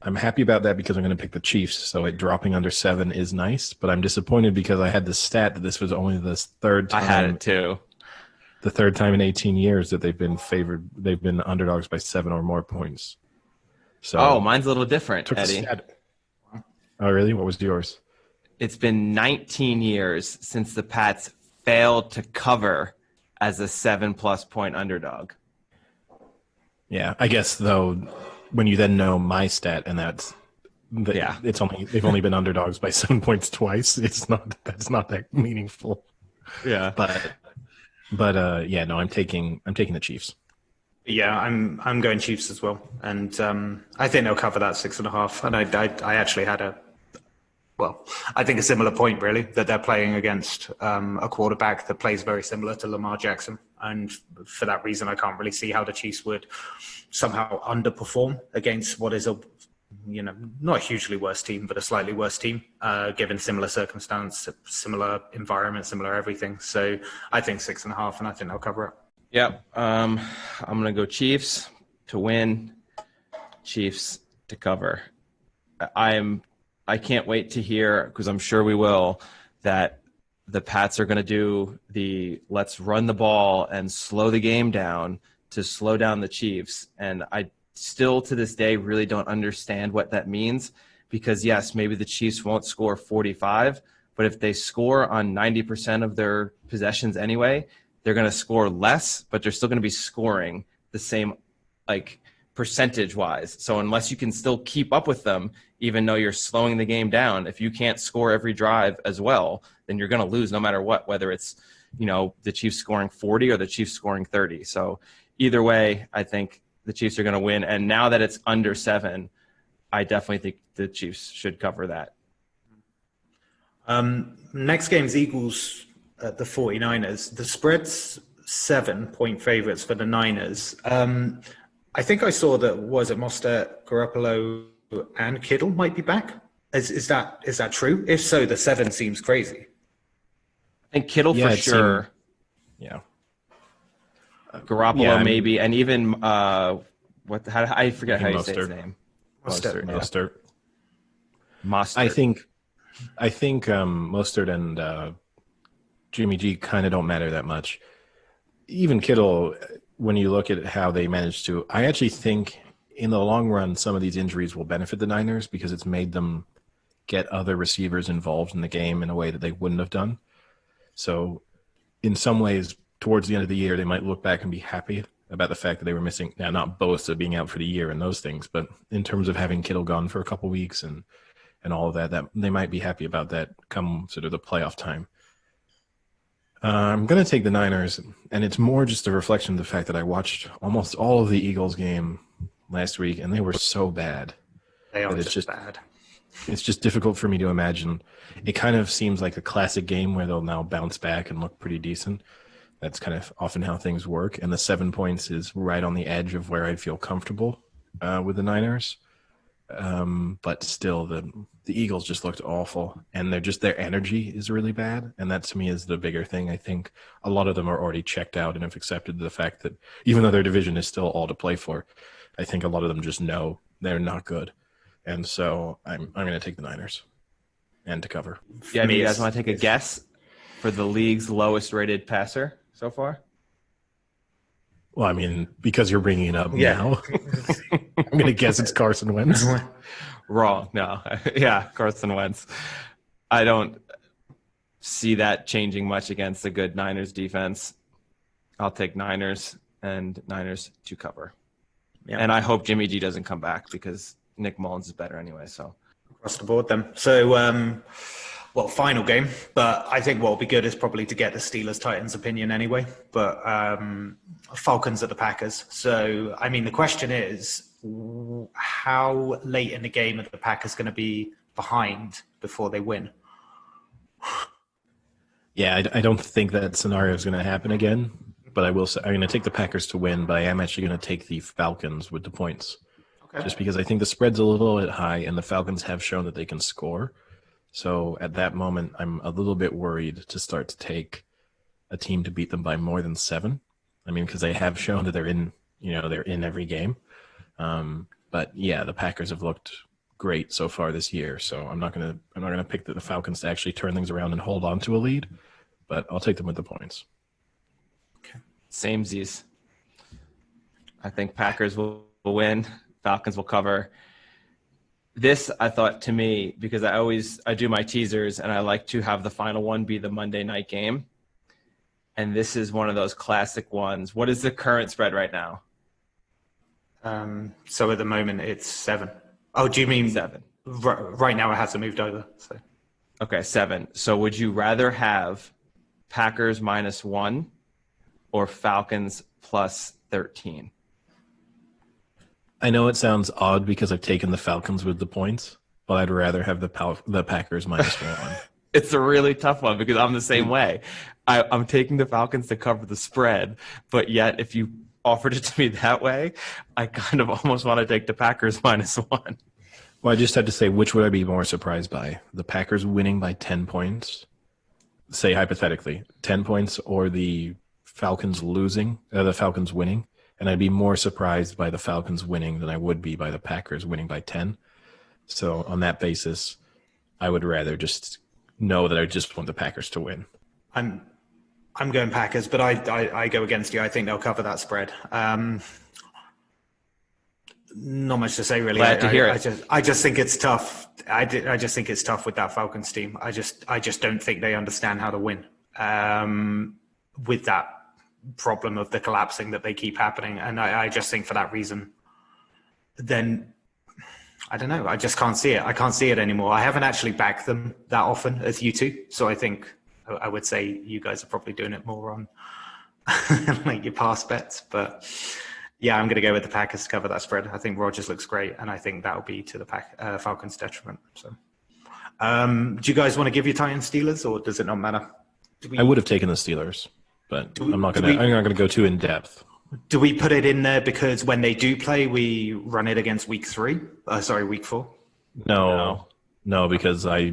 I'm happy about that because I'm going to pick the Chiefs. So it dropping under 7 is nice, but I'm disappointed because I had the stat that this was only the third time. I had it too. The third time in 18 years that they've been favored. They've been underdogs by 7 or more points. So mine's a little different, Eddie. Oh, really? What was yours? It's been 19 years since the Pats failed to cover as a 7+ point underdog. Yeah, I guess though, when you then know my stat and that's they've only been underdogs by 7 points twice. That's not that meaningful. Yeah, but I'm taking the Chiefs. Yeah, I'm going Chiefs as well, and I think they'll cover that 6.5. And I actually had I think a similar point, really, that they're playing against a quarterback that plays very similar to Lamar Jackson. And for that reason, I can't really see how the Chiefs would somehow underperform against what is not a hugely worse team, but a slightly worse team, given similar circumstance, similar environment, similar everything. So I think 6.5, and I think they'll cover it. Yep. I'm going to go Chiefs to win, Chiefs to cover. I can't wait to hear, because I'm sure we will, that the Pats are going to do the let's run the ball and slow the game down to slow down the Chiefs. And I still to this day really don't understand what that means because, yes, maybe the Chiefs won't score 45, but if they score on 90% of their possessions anyway, they're going to score less, but they're still going to be scoring the same percentage-wise. So unless you can still keep up with them, even though you're slowing the game down, if you can't score every drive as well, then you're going to lose no matter what, whether it's, the Chiefs scoring 40 or the Chiefs scoring 30. So either way, I think the Chiefs are going to win. And now that it's under 7, I definitely think the Chiefs should cover that. Next game's Eagles at the 49ers. The spread's 7-point favorites for the Niners. I think I saw that, Mostert, Garoppolo, and Kittle might be back. Is that true? If so, the 7 seems crazy. I think Kittle for sure. Garoppolo maybe, and even I forget how you say his name. Mostert. I think Mostert and Jimmy G kind of don't matter that much. Even Kittle, when you look at how they managed to, I actually think in the long run, some of these injuries will benefit the Niners because it's made them get other receivers involved in the game in a way that they wouldn't have done. So in some ways, towards the end of the year, they might look back and be happy about the fact that they were missing, now not Bosa being out for the year and those things, but in terms of having Kittle gone for a couple weeks and all of that they might be happy about that come sort of the playoff time. I'm going to take the Niners, and it's more just a reflection of the fact that I watched almost all of the Eagles game last week, and they were so bad. They are That just bad. It's just difficult for me to imagine. It kind of seems like a classic game where they'll now bounce back and look pretty decent. That's kind of often how things work. And the 7 points is right on the edge of where I feel comfortable with the Niners. But still, the Eagles just looked awful, and their energy is really bad, and that to me is the bigger thing. I think a lot of them are already checked out and have accepted the fact that even though their division is still all to play for, I think a lot of them just know they're not good, and so I'm going to take the Niners and to cover. Yeah, do you guys want to take a guess for the league's lowest rated passer so far? Well, I mean, because you're bringing it up now, I'm going to guess it's Carson Wentz. Wrong. No. Yeah, Carson Wentz. I don't see that changing much against a good Niners defense. I'll take Niners and Niners to cover. Yeah. And I hope Jimmy G doesn't come back because Nick Mullins is better anyway. So across the board then. So, final game, but I think what will be good is probably to get the Steelers-Titans opinion anyway, but Falcons at the Packers. So, I mean, the question is, how late in the game are the Packers going to be behind before they win? Yeah, I don't think that scenario is going to happen again, but I will say I'm going to take the Packers to win, but I am actually going to take the Falcons with the points. Okay. Just because I think the spread's a little bit high, and the Falcons have shown that they can score. So at that moment, I'm a little bit worried to start to take a team to beat them by more than 7. I mean, because they have shown that they're in every game. But yeah, the Packers have looked great so far this year. So I'm not gonna pick the Falcons to actually turn things around and hold on to a lead, but I'll take them with the points. Okay. Samesies. I think Packers will win. Falcons will cover. This, I thought, to me, because I do my teasers and I like to have the final one be the Monday night game. And this is one of those classic ones. What is the current spread right now? So at the moment it's 7. Oh, do you mean 7? Right now it hasn't moved over. So. Okay, 7. So would you rather have Packers -1 or Falcons +13? I know it sounds odd because I've taken the Falcons with the points, but I'd rather have the Packers -1. It's a really tough one because I'm the same way. I'm taking the Falcons to cover the spread, but yet if you offered it to me that way, I kind of almost want to take the Packers -1. Well, I just had to say, which would I be more surprised by? The Packers winning by 10 points, say hypothetically, 10 points, or the Falcons winning? And I'd be more surprised by the Falcons winning than I would be by the Packers winning by 10. So on that basis, I would rather just know that I just want the Packers to win. I'm going Packers, but I go against you. I think they'll cover that spread. Not much to say, really. Glad to hear it. I just think it's tough. I just think it's tough with that Falcons team. I just don't think they understand how to win with that problem of the collapsing that they keep happening. And I just think for that reason, then I don't know. I just can't see it. I can't see it anymore. I haven't actually backed them that often as you two. So I think I would say you guys are probably doing it more on like your past bets. But yeah, I'm going to go with the Packers to cover that spread. I think Rodgers looks great, and I think that'll be to the Falcons' detriment. So, do you guys want to give your Titans Steelers, or does it not matter? I would have taken the Steelers, but I'm not going to go too in depth. Do we put it in there because when they do play, we run it against week 4? No, because I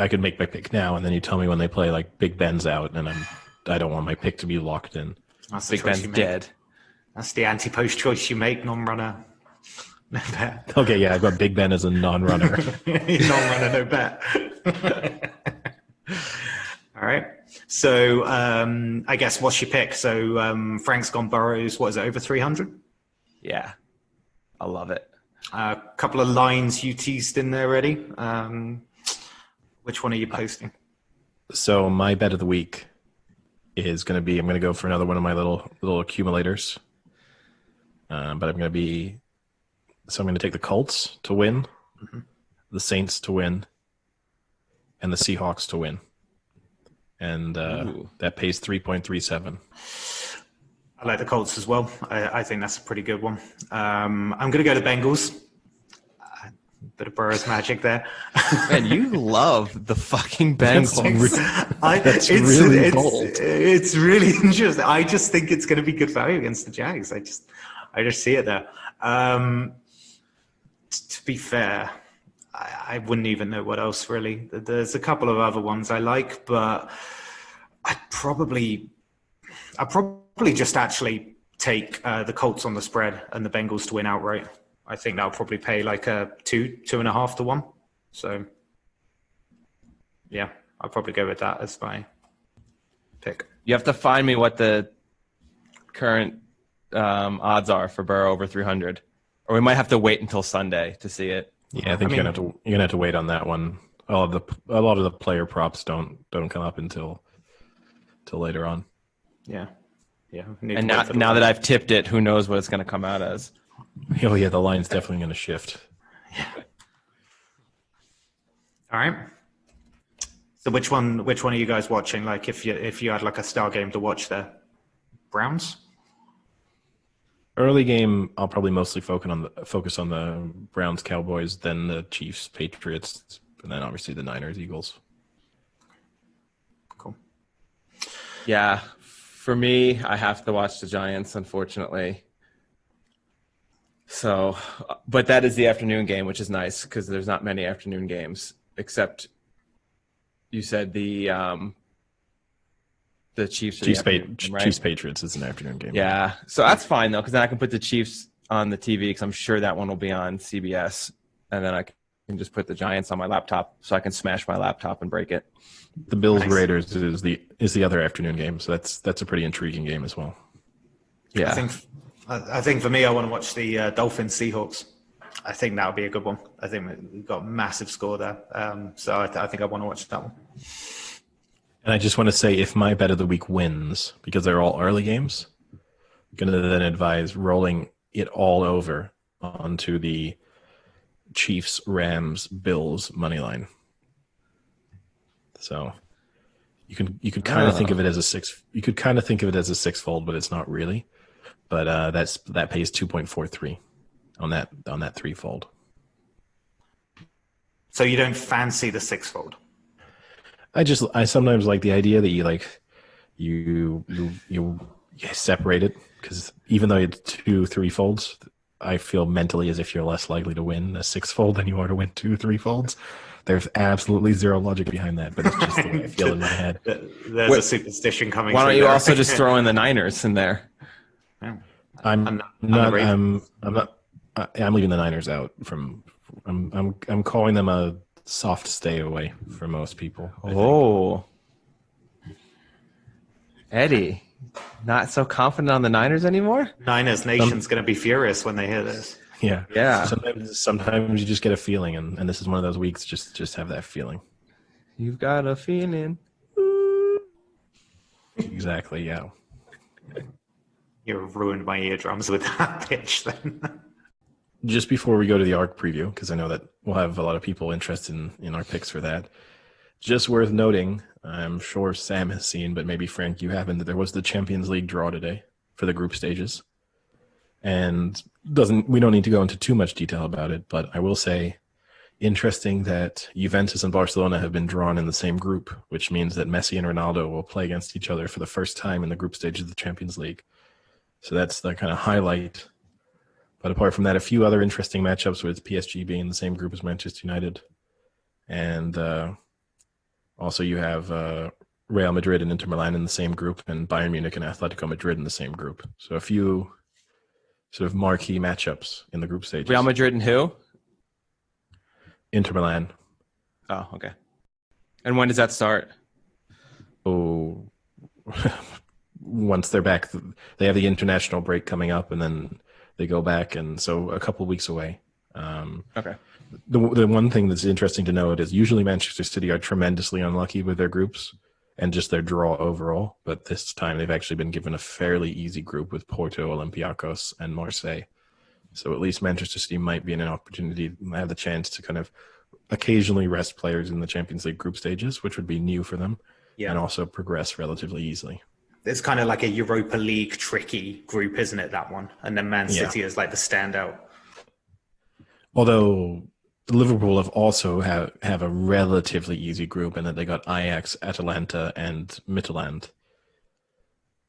could make my pick now, and then you tell me when they play, like Big Ben's out, and I don't want my pick to be locked in. Big Ben's dead. That's the anti-post choice you make, non-runner. No bet. Okay, yeah, I've got Big Ben as a non-runner. Non-runner, no bet. All right. So I guess what's your pick? So Frank's gone Burrows. What is it, over 300? Yeah, I love it. A couple of lines you teased in there already. Which one are you posting? So my bet of the week is going to be, I'm going to go for another one of my little accumulators. But I'm going to take the Colts to win, the Saints to win, and the Seahawks to win. And that pays 3.37. I like the Colts as well. I think that's a pretty good one. I'm going to go to Bengals. Bit of Burrow's magic there. Man, you love the fucking Bengals. That's really bold. It's really interesting. I just think it's going to be good value against the Jags. I just see it there. To be fair, I wouldn't even know what else really. There's a couple of other ones I like, but I'd probably just actually take the Colts on the spread and the Bengals to win outright. I think that'll probably pay like a 2.5 to 1. So, yeah, I'll probably go with that as my pick. You have to find me what the current odds are for Burrow over 300, or we might have to wait until Sunday to see it. Yeah, I think you're gonna have to wait on that one. A lot of the player props don't come up until later on. Yeah. And now that I've tipped it, who knows what it's going to come out as? Oh yeah, the line's definitely going to shift. Yeah. All right. So which one are you guys watching? Like if you had like a star game to watch there, Browns. Early game, I'll probably mostly focus on the Browns Cowboys, then the Chiefs Patriots, and then obviously the Niners Eagles. Cool. Yeah, for me, I have to watch the Giants, unfortunately. So, but that is the afternoon game, which is nice because there's not many afternoon games, except you said the Chiefs Patriots is an afternoon game. Yeah, so that's fine though, because then I can put the Chiefs on the TV because I'm sure that one will be on CBS, and then I can just put the Giants on my laptop so I can smash my laptop and break it. The Bills Raiders is the other afternoon game, so that's a pretty intriguing game as well. Yeah, I think for me, I want to watch the Dolphins Seahawks. I think that'll be a good one. I think we've got a massive score there, so I think I want to watch that one. And I just want to say, if my bet of the week wins, because they're all early games, I'm going to then advise rolling it all over onto the Chiefs, Rams, Bills money line. So you could kind of think of it as a six. You could kind of think of it as a six-fold, but it's not really. But that pays 2.43 on that threefold. So you don't fancy the six-fold? I sometimes like the idea that you separate it, because even though it's 2 3-folds, I feel mentally as if you're less likely to win a 6-fold than you are to win 2 3-folds. There's absolutely zero logic behind that, but it's just the way I feel in my head. There's a superstition coming. Why don't you also just throw in the Niners in there? Yeah. I'm leaving the Niners out from. I'm calling them a soft stay away for most people. Oh, Eddie, not so confident on the Niners anymore? Niners Nation's going to be furious when they hear this. Yeah. Sometimes you just get a feeling, and this is one of those weeks. Just have that feeling. You've got a feeling. Exactly. Yeah. You ruined my eardrums with that pitch then. Just before we go to the ARC preview, because I know that we'll have a lot of people interested in our picks for that, just worth noting, I'm sure Sam has seen, but maybe Frank, you haven't, that there was the Champions League draw today for the group stages. And we don't need to go into too much detail about it, but I will say, interesting that Juventus and Barcelona have been drawn in the same group, which means that Messi and Ronaldo will play against each other for the first time in the group stage of the Champions League. So that's the kind of highlight. But apart from that, a few other interesting matchups with PSG being in the same group as Manchester United. And also you have Real Madrid and Inter Milan in the same group, and Bayern Munich and Atletico Madrid in the same group. So a few sort of marquee matchups in the group stages. Real Madrid and who? Inter Milan. Oh, okay. And when does that start? Oh, once they're back, they have the international break coming up, and then they go back, and so a couple of weeks away. Okay. The one thing that's interesting to note is usually Manchester City are tremendously unlucky with their groups and just their draw overall, but this time they've actually been given a fairly easy group with Porto, Olympiacos, and Marseille. So at least Manchester City might be in an opportunity to have the chance to kind of occasionally rest players in the Champions League group stages, which would be new for them, and also progress relatively easily. It's kind of like a Europa League tricky group, isn't it, that one? And then Man City is like the standout. Although Liverpool have also have a relatively easy group in that they got Ajax, Atalanta, and Midtjylland.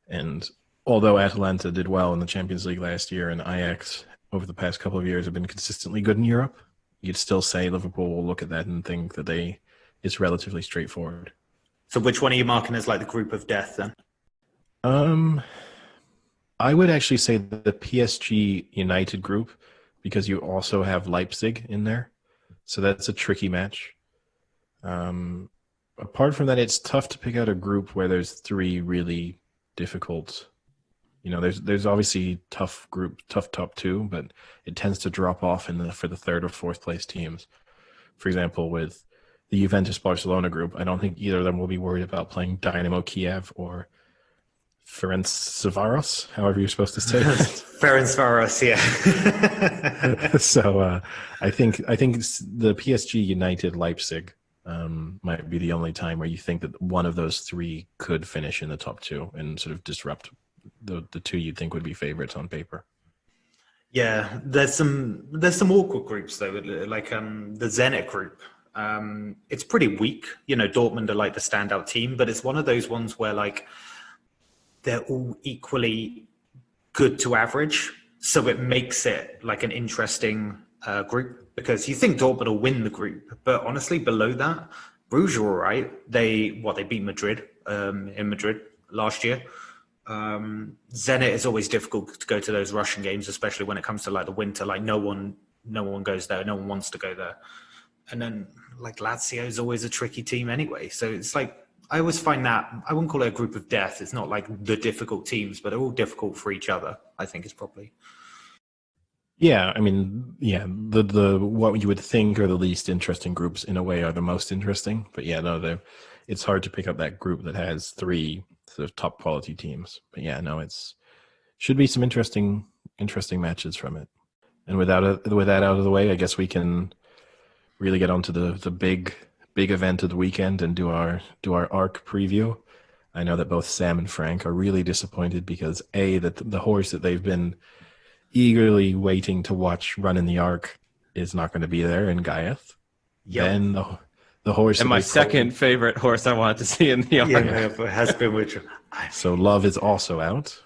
And although Atalanta did well in the Champions League last year and Ajax over the past couple of years have been consistently good in Europe, you'd still say Liverpool will look at that and think that it's relatively straightforward. So which one are you marking as like the group of death then? I would actually say the PSG United group, because you also have Leipzig in there. So that's a tricky match. Apart from that, it's tough to pick out a group where there's three really difficult. There's obviously tough top two, but it tends to drop off for the third or fourth place teams. For example, with the Juventus Barcelona group, I don't think either of them will be worried about playing Dynamo Kiev or Ferencvaros, however you're supposed to say it. Ferencvaros, yeah. So I think the PSG United Leipzig might be the only time where you think that one of those three could finish in the top two and sort of disrupt the two you'd think would be favorites on paper. Yeah, there's some awkward groups though, like the Zenit group. It's pretty weak. Dortmund are like the standout team, but it's one of those ones where like they're all equally good to average. So it makes it like an interesting group, because you think Dortmund will win the group, but honestly, below that, Bruges are all right. They beat Madrid in Madrid last year. Zenit is always difficult to go to those Russian games, especially when it comes to like the winter. Like no one goes there. No one wants to go there. And then like Lazio is always a tricky team anyway. So it's like, I always find that, I wouldn't call it a group of death. It's not like the difficult teams, but they're all difficult for each other, I think is probably. Yeah, I mean, yeah, the what you would think are the least interesting groups in a way are the most interesting. But yeah, no, it's hard to pick up that group that has three sort of top quality teams. But yeah, no, should be some interesting matches from it. And with that out of the way, I guess we can really get onto the big event of the weekend and do our ARC preview. I know that both Sam and Frank are really disappointed because the horse that they've been eagerly waiting to watch run in the ARC is not going to be there in Gaiath. Yep. Then the horse and my second favorite horse I wanted to see in the ARC. Yeah, it has been with you. So Love is also out.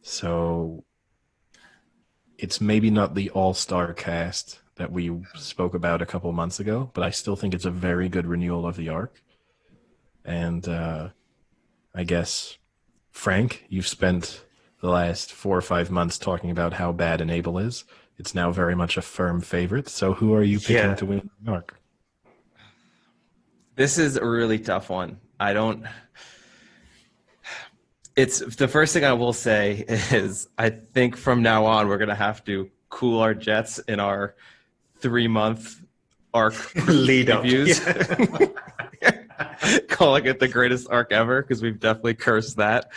So it's maybe not the all-star cast that we spoke about a couple months ago, but I still think it's a very good renewal of the ARC. And I guess, Frank, you've spent the last 4 or 5 months talking about how bad Enable is. It's now very much a firm favorite. So who are you picking to win the ARC? This is a really tough one. It's the first thing I will say is I think from now on we're going to have to cool our jets in our 3-month ARC lead up reviews. Calling it the greatest ARC ever, because we've definitely cursed that.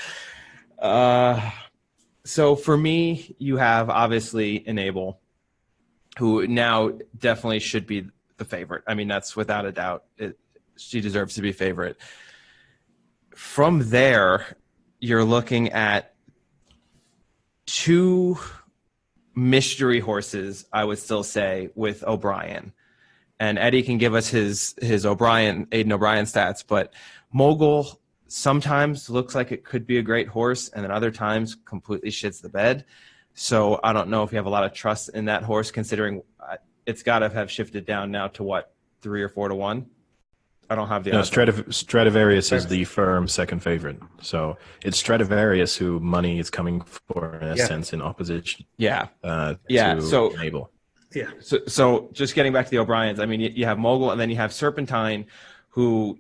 So for me, you have obviously Enable, who now definitely should be the favorite. I mean, that's without a doubt. She deserves to be favorite. From there, you're looking at 2 mystery horses, I would still say, with O'Brien. And Eddie can give us his Aidan O'Brien stats, but Mogul sometimes looks like it could be a great horse, and then other times completely shits the bed. So I don't know if you have a lot of trust in that horse, considering it's got to have shifted down now to what, 3 or 4 to 1. I don't have the odds. Stradivarius is the firm second favorite. So it's Stradivarius who money is coming for, in a sense, in opposition. Yeah. To Enable. Yeah. So just getting back to the O'Briens, I mean, you have Mogul, and then you have Serpentine, who,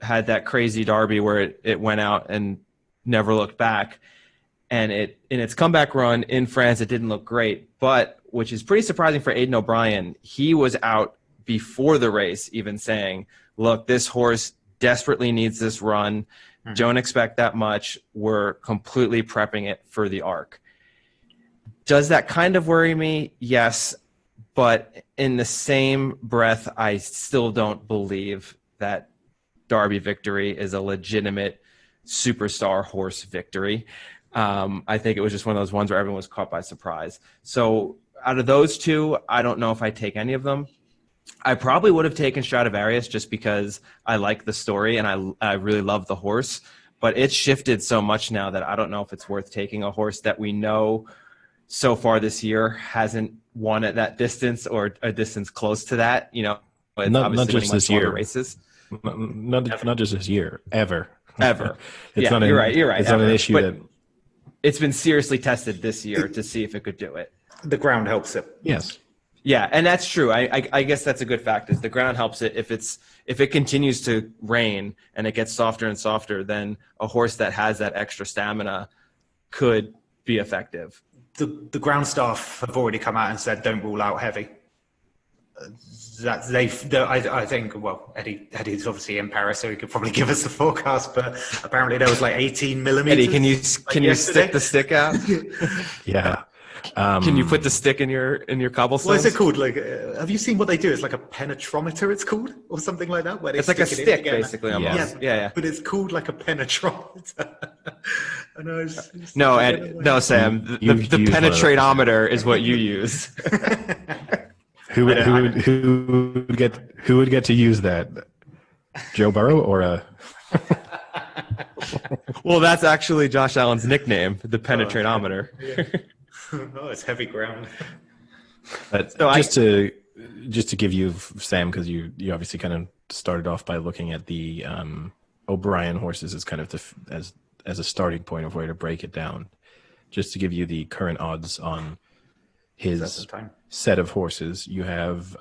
had that crazy derby where it went out and never looked back. And in its comeback run in France, it didn't look great. But, which is pretty surprising for Aidan O'Brien, he was out before the race even saying, look, this horse desperately needs this run. Mm-hmm. Don't expect that much. We're completely prepping it for the ARC. Does that kind of worry me? Yes. But in the same breath, I still don't believe that Derby victory is a legitimate superstar horse victory. I think it was just one of those ones where everyone was caught by surprise. So out of those two, I don't know if I take any of them. I probably would have taken Stradivarius just because I like the story and I really love the horse. But it's shifted so much now that I don't know if it's worth taking a horse that we know so far this year hasn't won at that distance or a distance close to that. Not just this year. Races. Not just this year, ever. Ever. You're right. It's not an issue that it's been seriously tested this year to see if it could do it. The ground helps it. Yes. Yeah, and that's true. I guess that's a good fact. Is the ground helps it. If it continues to rain and it gets softer and softer, then a horse that has that extra stamina could be effective. The ground staff have already come out and said don't rule out heavy. I think. Well, Eddie's obviously in Paris, so he could probably give us the forecast. But apparently there was like 18 millimeters. Eddie, can you stick the stick out? Yeah. Can you put the stick in your cobblestones? What is it called? Like, have you seen what they do? It's like a penetrometer. It's called, or something like that. Where it's like a stick, basically. Almost. Yeah. But it's called like a penetrometer. No, Sam. The penetratometer is what you use. Who would get to use that? Joe Burrow or a? Well, that's actually Josh Allen's nickname, the penetratometer. Oh, it's heavy ground. But so just to give you, Sam, because you obviously kind of started off by looking at the O'Brien horses as kind of as a starting point of where to break it down. Just to give you the current odds on his set of horses, you have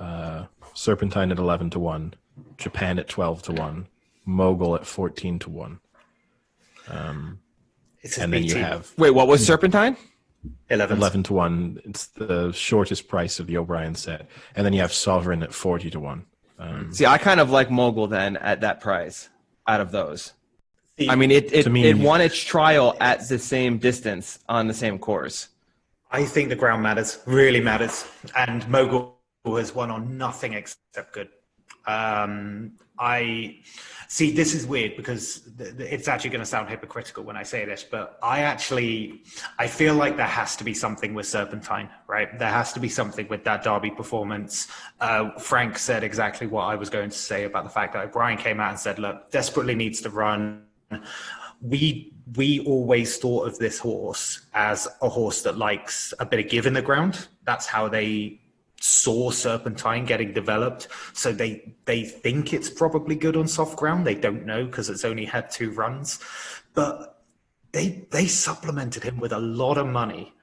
Serpentine at 11-1, Japan at 12-1, Mogul at 14-1. And then you have what was Serpentine? 11-1. It's the shortest price of the O'Brien set, and then you have Sovereign at 40-1. See, I kind of like Mogul then at that price. Out of those, I mean, it won its trial at the same distance on the same course. I think the ground really matters, and Mogul has won on nothing except good. I see. This is weird because it's actually going to sound hypocritical when I say this, but I feel like there has to be something with Serpentine, right? There has to be something with that Derby performance. Frank said exactly what I was going to say about the fact that O'Brien came out and said, look, desperately needs to run. We always thought of this horse as a horse that likes a bit of give in the ground. That's how they saw Serpentine getting developed. So they think it's probably good on soft ground. They don't know because it's only had 2 runs. But they supplemented him with a lot of money.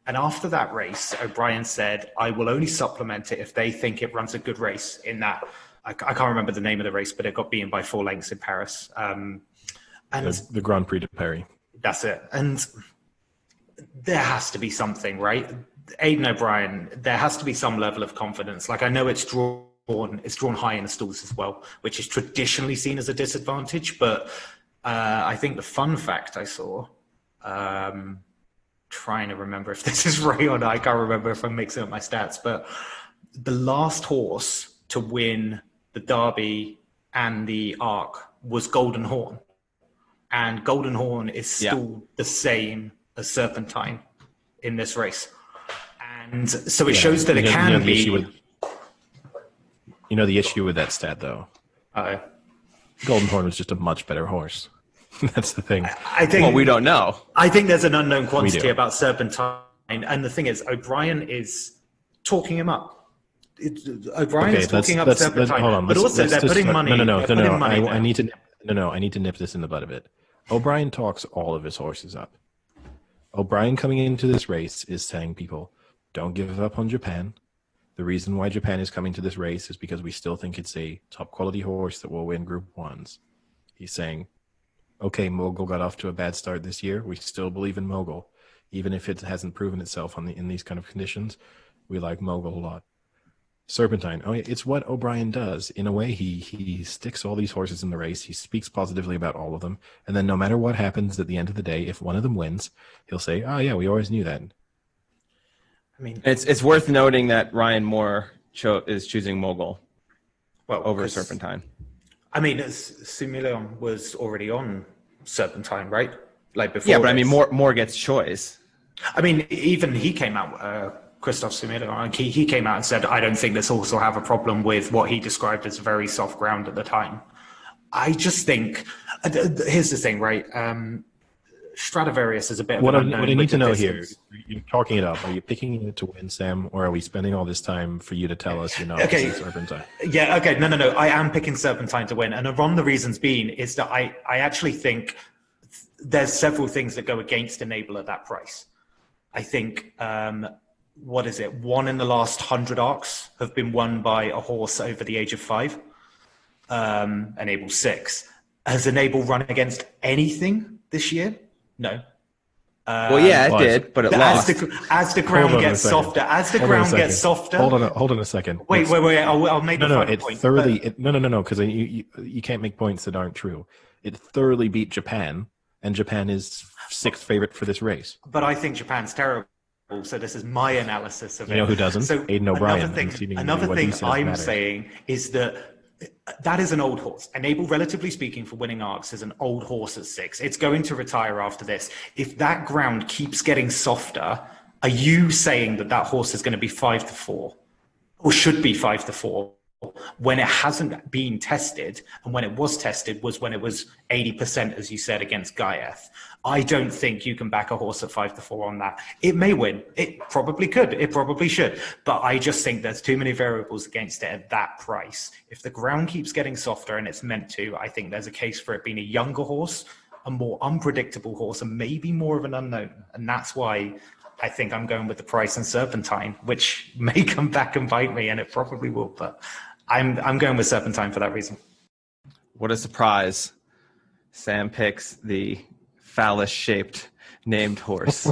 And after that race, O'Brien said, I will only supplement it if they think it runs a good race in that. I can't remember the name of the race, but it got beaten by 4 lengths in Paris. And the Grand Prix de Paris. That's it. And there has to be something, right? Aidan O'Brien, there has to be some level of confidence. Like, I know it's drawn high in the stalls as well, which is traditionally seen as a disadvantage. But I think the fun fact I saw, trying to remember if this is right or not, I can't remember if I'm mixing up my stats, but the last horse to win the Derby and the Arc was Golden Horn. And Golden Horn is still the same as Serpentine in this race. And so it shows that it can be. The issue with that stat, though. Golden Horn was just a much better horse. That's the thing. I think. Well, we don't know. I think there's an unknown quantity about Serpentine. And the thing is, O'Brien is talking him up. O'Brien is talking up Serpentine. Hold on. But also, they're putting money. No. I need to nip this in the bud of it. O'Brien talks all of his horses up. O'Brien coming into this race is saying, people, don't give up on Japan. The reason why Japan is coming to this race is because we still think it's a top quality horse that will win Group 1s. He's saying, okay, Mogul got off to a bad start this year. We still believe in Mogul. Even if it hasn't proven itself in these kind of conditions, we like Mogul a lot. Serpentine, it's what O'Brien does. In a way, he sticks all these horses in the race. He speaks positively about all of them. And then no matter what happens at the end of the day, if one of them wins, he'll say, oh, yeah, we always knew that. I mean, it's worth noting that Ryan Moore is choosing Mogul over Serpentine. I mean, Sumilion was already on Serpentine, right? Like before. Yeah, but I mean, Moore gets choice. I mean, even he came out Christoph Sumida, he came out and said, I don't think this horse will have a problem with what he described as very soft ground at the time. I just think, here's the thing, right? Stradivarius is a bit of What an I unknown. what I need with to the know here, distance. you're talking it up. Are you picking it to win, Sam, or are we spending all this time for you to tell us you're not Okay. picking Serpentine? Yeah, okay. No. I am picking Serpentine to win. And one of the reasons being is that I actually think there's several things that go against Enable at that price. I think, what is it? 1 in the last 100 arcs have been won by a horse over the age of 5. Enable 6. Has Enable run against anything this year? No. Well, yeah, it did, but it lost. As the ground gets softer, Hold on a second. Wait. I'll make the final it point. thoroughly. No, because you can't make points that aren't true. It thoroughly beat Japan, and Japan is 6th favorite for this race. But I think Japan's terrible. So this is my analysis of it. You know who doesn't? So Aidan O'Brien. Another thing I'm saying is that is an old horse. Enable, relatively speaking, for winning arcs is an old horse at 6. It's going to retire after this. If that ground keeps getting softer, are you saying that horse is going to be 5-4 or should be 5-4 when it hasn't been tested? And when it was tested was when it was 80%, as you said, against Gaieth. I don't think you can back a horse at 5-4 on that. It may win. It probably could. It probably should. But I just think there's too many variables against it at that price. If the ground keeps getting softer and it's meant to, I think there's a case for it being a younger horse, a more unpredictable horse, and maybe more of an unknown. And that's why I think I'm going with the Price and Serpentine, which may come back and bite me, and it probably will. But I'm going with Serpentine for that reason. What a surprise. Sam picks the phallus-shaped named horse.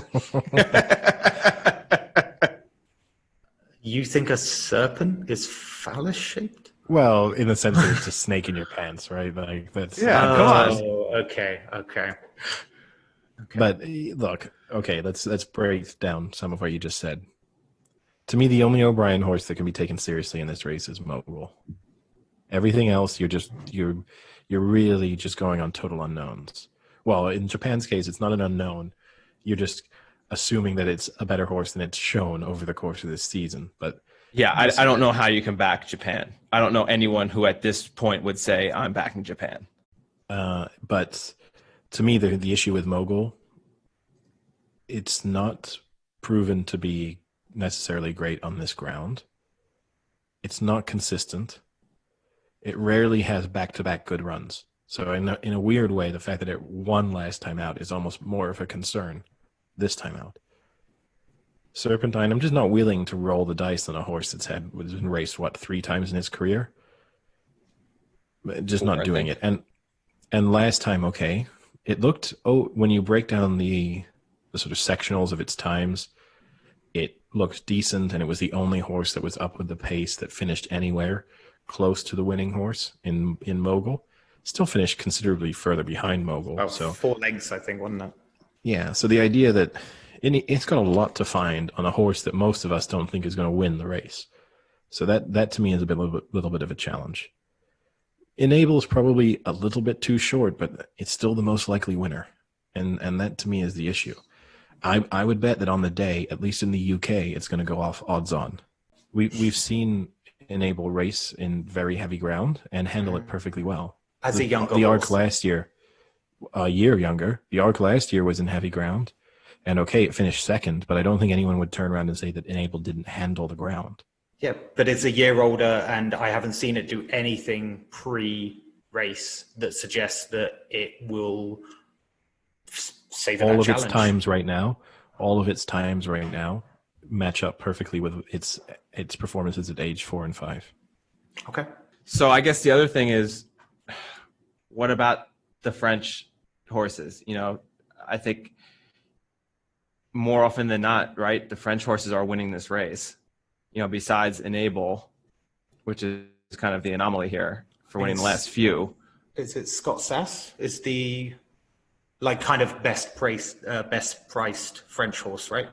You think a serpent is phallus-shaped? Well, in the sense that it's a snake in your pants, right? Like that's Yeah, come on. Okay. But look, okay, let's break down some of what you just said. To me, the only O'Brien horse that can be taken seriously in this race is Mogul. Everything else, you're really just going on total unknowns. Well, in Japan's case, it's not an unknown. You're just assuming that it's a better horse than it's shown over the course of this season. But yeah, I don't know how you can back Japan. I don't know anyone who at this point would say I'm backing Japan. But to me, the issue with Mogul, it's not proven to be necessarily great on this ground. It's not consistent. It rarely has back-to-back good runs. So in a weird way, the fact that it won last time out is almost more of a concern this time out. Serpentine, I'm just not willing to roll the dice on a horse that's been raced 3 times in his career. Just not doing it. And last time, okay, it looked. When you break down the sort of sectionals of its times, it looked decent, and it was the only horse that was up with the pace that finished anywhere close to the winning horse in Mogul. Still finished considerably further behind Mogul. About 4 lengths, I think, wasn't it? Yeah, so the idea that it's got a lot to find on a horse that most of us don't think is going to win the race. So that to me is a little bit of a challenge. Enable is probably a little bit too short, but it's still the most likely winner. And that to me is the issue. I would bet that on the day, at least in the UK, it's going to go off odds on. We've seen Enable race in very heavy ground and handle it perfectly well. As a younger the horse. arc last year, a year younger. The arc last year was in heavy ground, and okay, it finished second. But I don't think anyone would turn around and say that Enable didn't handle the ground. Yeah, but it's a year older, and I haven't seen it do anything pre-race that suggests that it will save all that of challenge. All of its times right now match up perfectly with its performances at age 4 and 5. Okay. So I guess the other thing is, what about the French horses? You know, I think more often than not, right, the French horses are winning this race. You know, besides Enable, which is kind of the anomaly here for winning the last few. Is it Scott Sass? Is the kind of best priced French horse, right?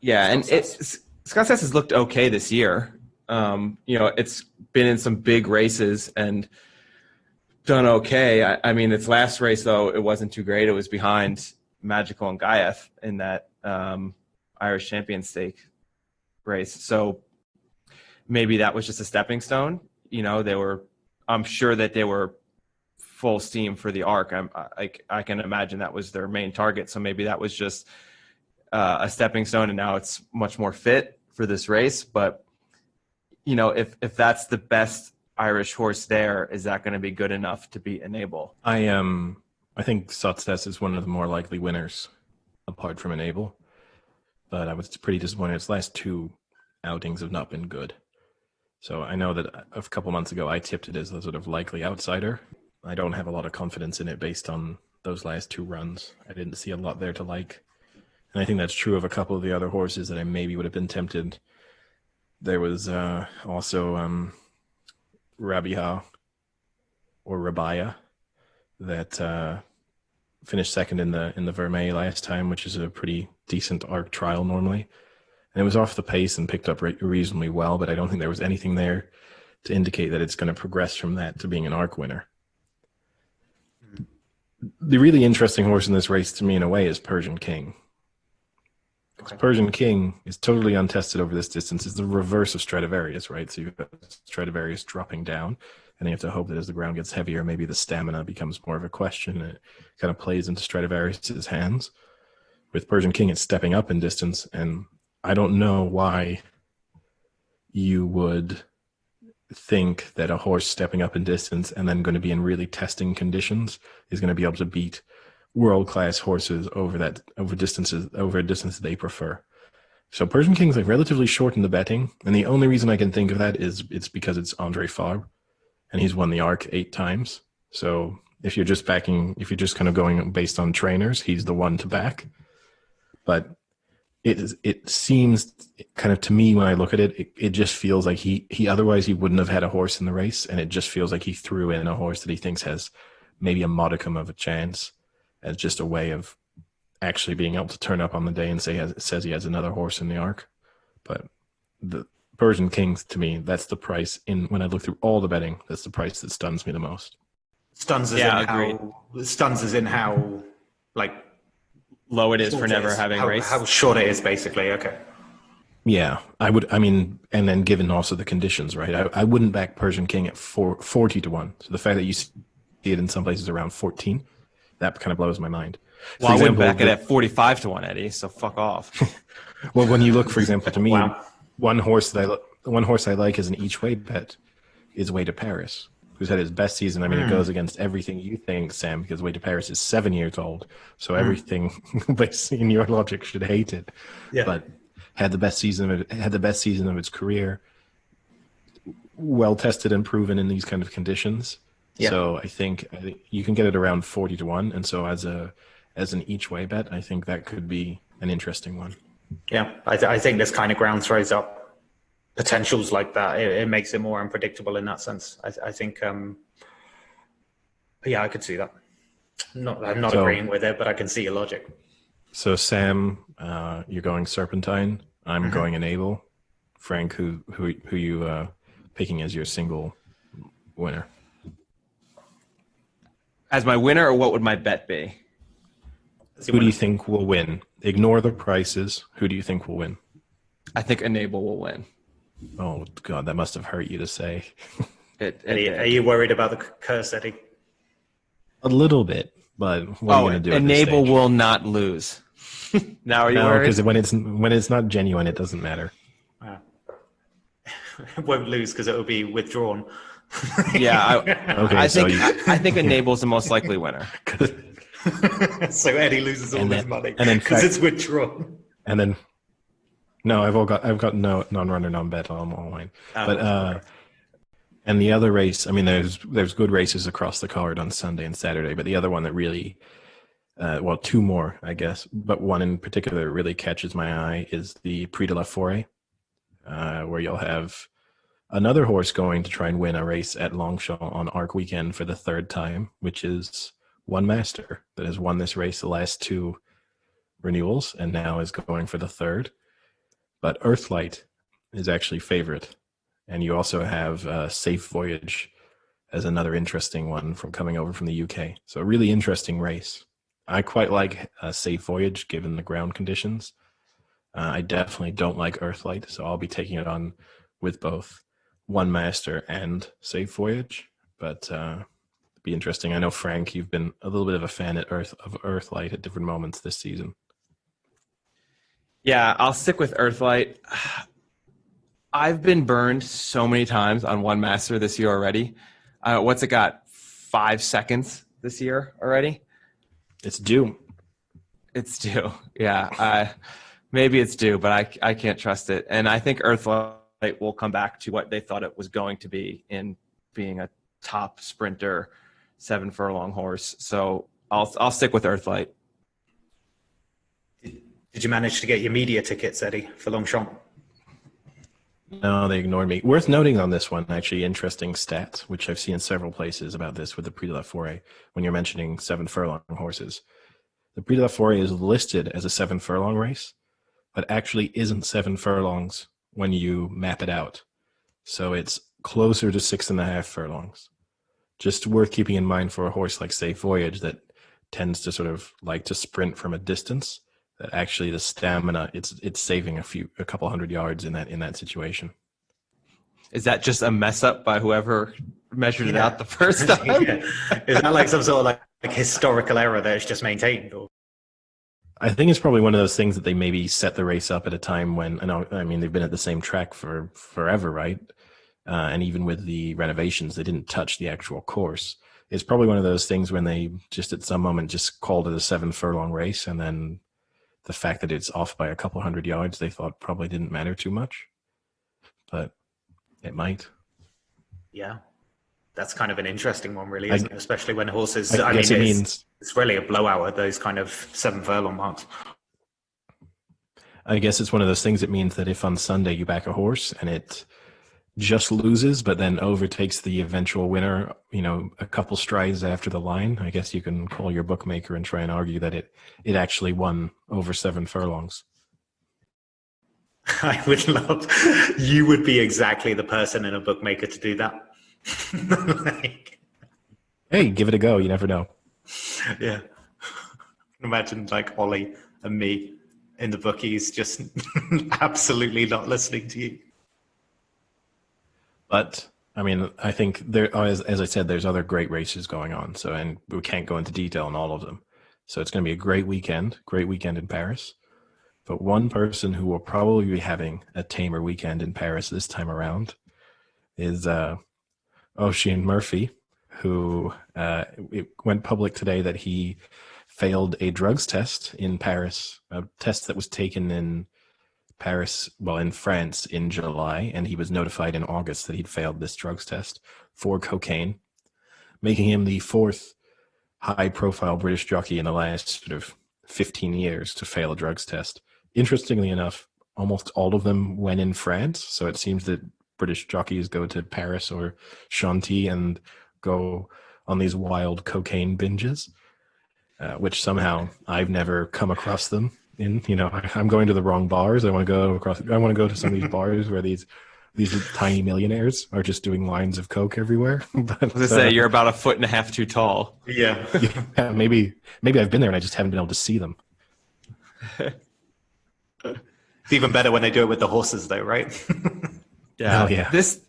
Yeah, and Scott Sass has looked okay this year. You know, it's been in some big races and done okay. I mean, its last race, though, it wasn't too great. It was behind Magical and Gaieth in that Irish Champion stake. race. So maybe that was just a stepping stone. I'm sure that they were full steam for the ARC. I can imagine that was their main target. So maybe that was just a stepping stone, and now it's much more fit for this race. But if that's the best Irish horse there, is that going to be good enough to beat Enable? I think Success is one of the more likely winners apart from Enable, but I was pretty disappointed. Its last two outings have not been good. So I know that a couple months ago I tipped it as a sort of likely outsider. I don't have a lot of confidence in it based on those last two runs. I didn't see a lot there to like. And I think that's true of a couple of the other horses that I maybe would have been tempted. There was also Rabia or Rabia that finished second in the Vermeil last time, which is a pretty decent ARC trial normally. And it was off the pace and picked up reasonably well, but I don't think there was anything there to indicate that it's going to progress from that to being an ARC winner. The really interesting horse in this race to me in a way is Persian King. Okay. Persian King is totally untested over this distance. It's the reverse of Stradivarius, right? So you've got Stradivarius dropping down, and you have to hope that as the ground gets heavier, maybe the stamina becomes more of a question. And it kind of plays into Stradivarius's hands. With Persian King, it's stepping up in distance, and I don't know why you would think that a horse stepping up in distance and then going to be in really testing conditions is going to be able to beat world-class horses over a distance they prefer. So Persian King's like relatively short in the betting, and the only reason I can think of that is it's because it's Andre Fabre, and he's won the ARC 8 times. So if you're just kind of going based on trainers, he's the one to back. But it seems kind of, to me, when I look at it, it just feels like he otherwise he wouldn't have had a horse in the race, and it just feels like he threw in a horse that he thinks has maybe a modicum of a chance as just a way of actually being able to turn up on the day and says he has another horse in the ARC. But the Persian Kings, to me, that's the price when I look through all the betting, that's the price that stuns me the most. Stuns as in how like low it is for never having raced. How short it is, basically. Okay. Yeah, and then given also the conditions, right? I wouldn't back Persian King at 40 to 1. So the fact that you see it in some places around 14, that kind of blows my mind. Well, I wouldn't back it at 45 to 1, Eddie, so fuck off. Well, when you look, for example, to me, one horse I like as an each way bet is Way to Paris, who's had his best season. I mean, it goes against everything you think, Sam, because Way to Paris is 7 years old. So everything based in your logic should hate it. Yeah. But had the best season of its career, well tested and proven in these kind of conditions. Yeah. So I think you can get it around 40 to 1. And so as an each way bet, I think that could be an interesting one. Yeah. I think this kind of ground throws up potentials like that. It makes it more unpredictable in that sense. I think, I could see that. I'm not agreeing with it, but I can see your logic. So Sam, you're going Serpentine. I'm going Enable. Frank, who you picking as your single winner? As my winner, or what would my bet be? Who do you think will win? Ignore the prices. Who do you think will win? I think Enable will win. Oh, God, that must have hurt you to say. Are you worried about the curse, Eddie? A little bit, but what are you going to do? Enable will not lose. Now are you worried? Because when it's not genuine, it doesn't matter. Wow. It won't lose because it will be withdrawn. Yeah, I think Enable's the most likely winner. So Eddie loses all his money because it's withdrawn. And then, no, I've got no non-runner, non-bet on all mine. And the other race, I mean, there's good races across the card on Sunday and Saturday, but the other one that really, two more, I guess, but one in particular that really catches my eye is the Prix de la Forêt, where you'll have another horse going to try and win a race at Longchamp on ARC weekend for the third time, which is One Master that has won this race the last two renewals and now is going for the third. But Earthlight is actually favorite. And you also have Safe Voyage as another interesting one from coming over from the UK. So a really interesting race. I quite like Safe Voyage given the ground conditions. I definitely don't like Earthlight, so I'll be taking it on with both One Master and Safe Voyage. But it'd be interesting. I know, Frank, you've been a little bit of a fan of Earthlight at different moments this season. Yeah, I'll stick with Earthlight. I've been burned so many times on One Master this year already. What's it got? 5 seconds this year already? It's due. It's due. Yeah. Maybe it's due, but I can't trust it. And I think Earthlight will come back to what they thought it was going to be in being a top sprinter, 7 furlong horse. So I'll stick with Earthlight. Did you manage to get your media tickets, Eddie, for Longchamp? No, they ignored me. Worth noting on this one, actually, interesting stats, which I've seen in several places about this with the Prix de la Forêt, when you're mentioning 7 furlong horses. The Prix de la Forêt is listed as a 7 furlong race, but actually isn't 7 furlongs when you map it out. So it's closer to 6.5 furlongs. Just worth keeping in mind for a horse like Safe Voyage that tends to sort of like to sprint from a distance, that actually the stamina, it's saving a couple hundred yards in that situation. Is that just a mess up by whoever measured it out the first time? Yeah. Is that like some sort of like historical error that is just maintained? Or? I think it's probably one of those things that they maybe set the race up at a time when, I mean, they've been at the same track for forever, right? And even with the renovations, they didn't touch the actual course. It's probably one of those things when they just at some moment just called it a 7 furlong race, and then the fact that it's off by a couple hundred yards, they thought probably didn't matter too much, but it might. Yeah. That's kind of an interesting one, really, isn't it? Especially when horses, it's really a blowout at those kind of 7 furlong marks. I guess it's one of those things that means that if on Sunday you back a horse and it just loses, but then overtakes the eventual winner, a couple strides after the line, I guess you can call your bookmaker and try and argue that it actually won over 7 furlongs. I would love, you would be exactly the person in a bookmaker to do that. Hey, give it a go. You never know. Yeah. Imagine like Ollie and me in the bookies just absolutely not listening to you. But I mean, I think there, as I said, there's other great races going on. So, and we can't go into detail on all of them. So it's going to be a great weekend in Paris. But one person who will probably be having a tamer weekend in Paris this time around is Oisin Murphy, who it went public today that he failed a drugs test in Paris, a test that was taken in Paris, in France in July, and he was notified in August that he'd failed this drugs test for cocaine, making him the 4th high-profile British jockey in the last sort of 15 years to fail a drugs test. Interestingly enough, almost all of them went in France, so it seems that British jockeys go to Paris or Chantilly and go on these wild cocaine binges, which somehow I've never come across them in. I'm going to the wrong bars. I want to go to some of these bars where these tiny millionaires are just doing lines of coke everywhere. But, I was going to say, you're about 1.5 feet too tall. Yeah. Yeah, maybe I've been there and I just haven't been able to see them. It's even better when they do it with the horses, though, right? Yeah. Oh, yeah. This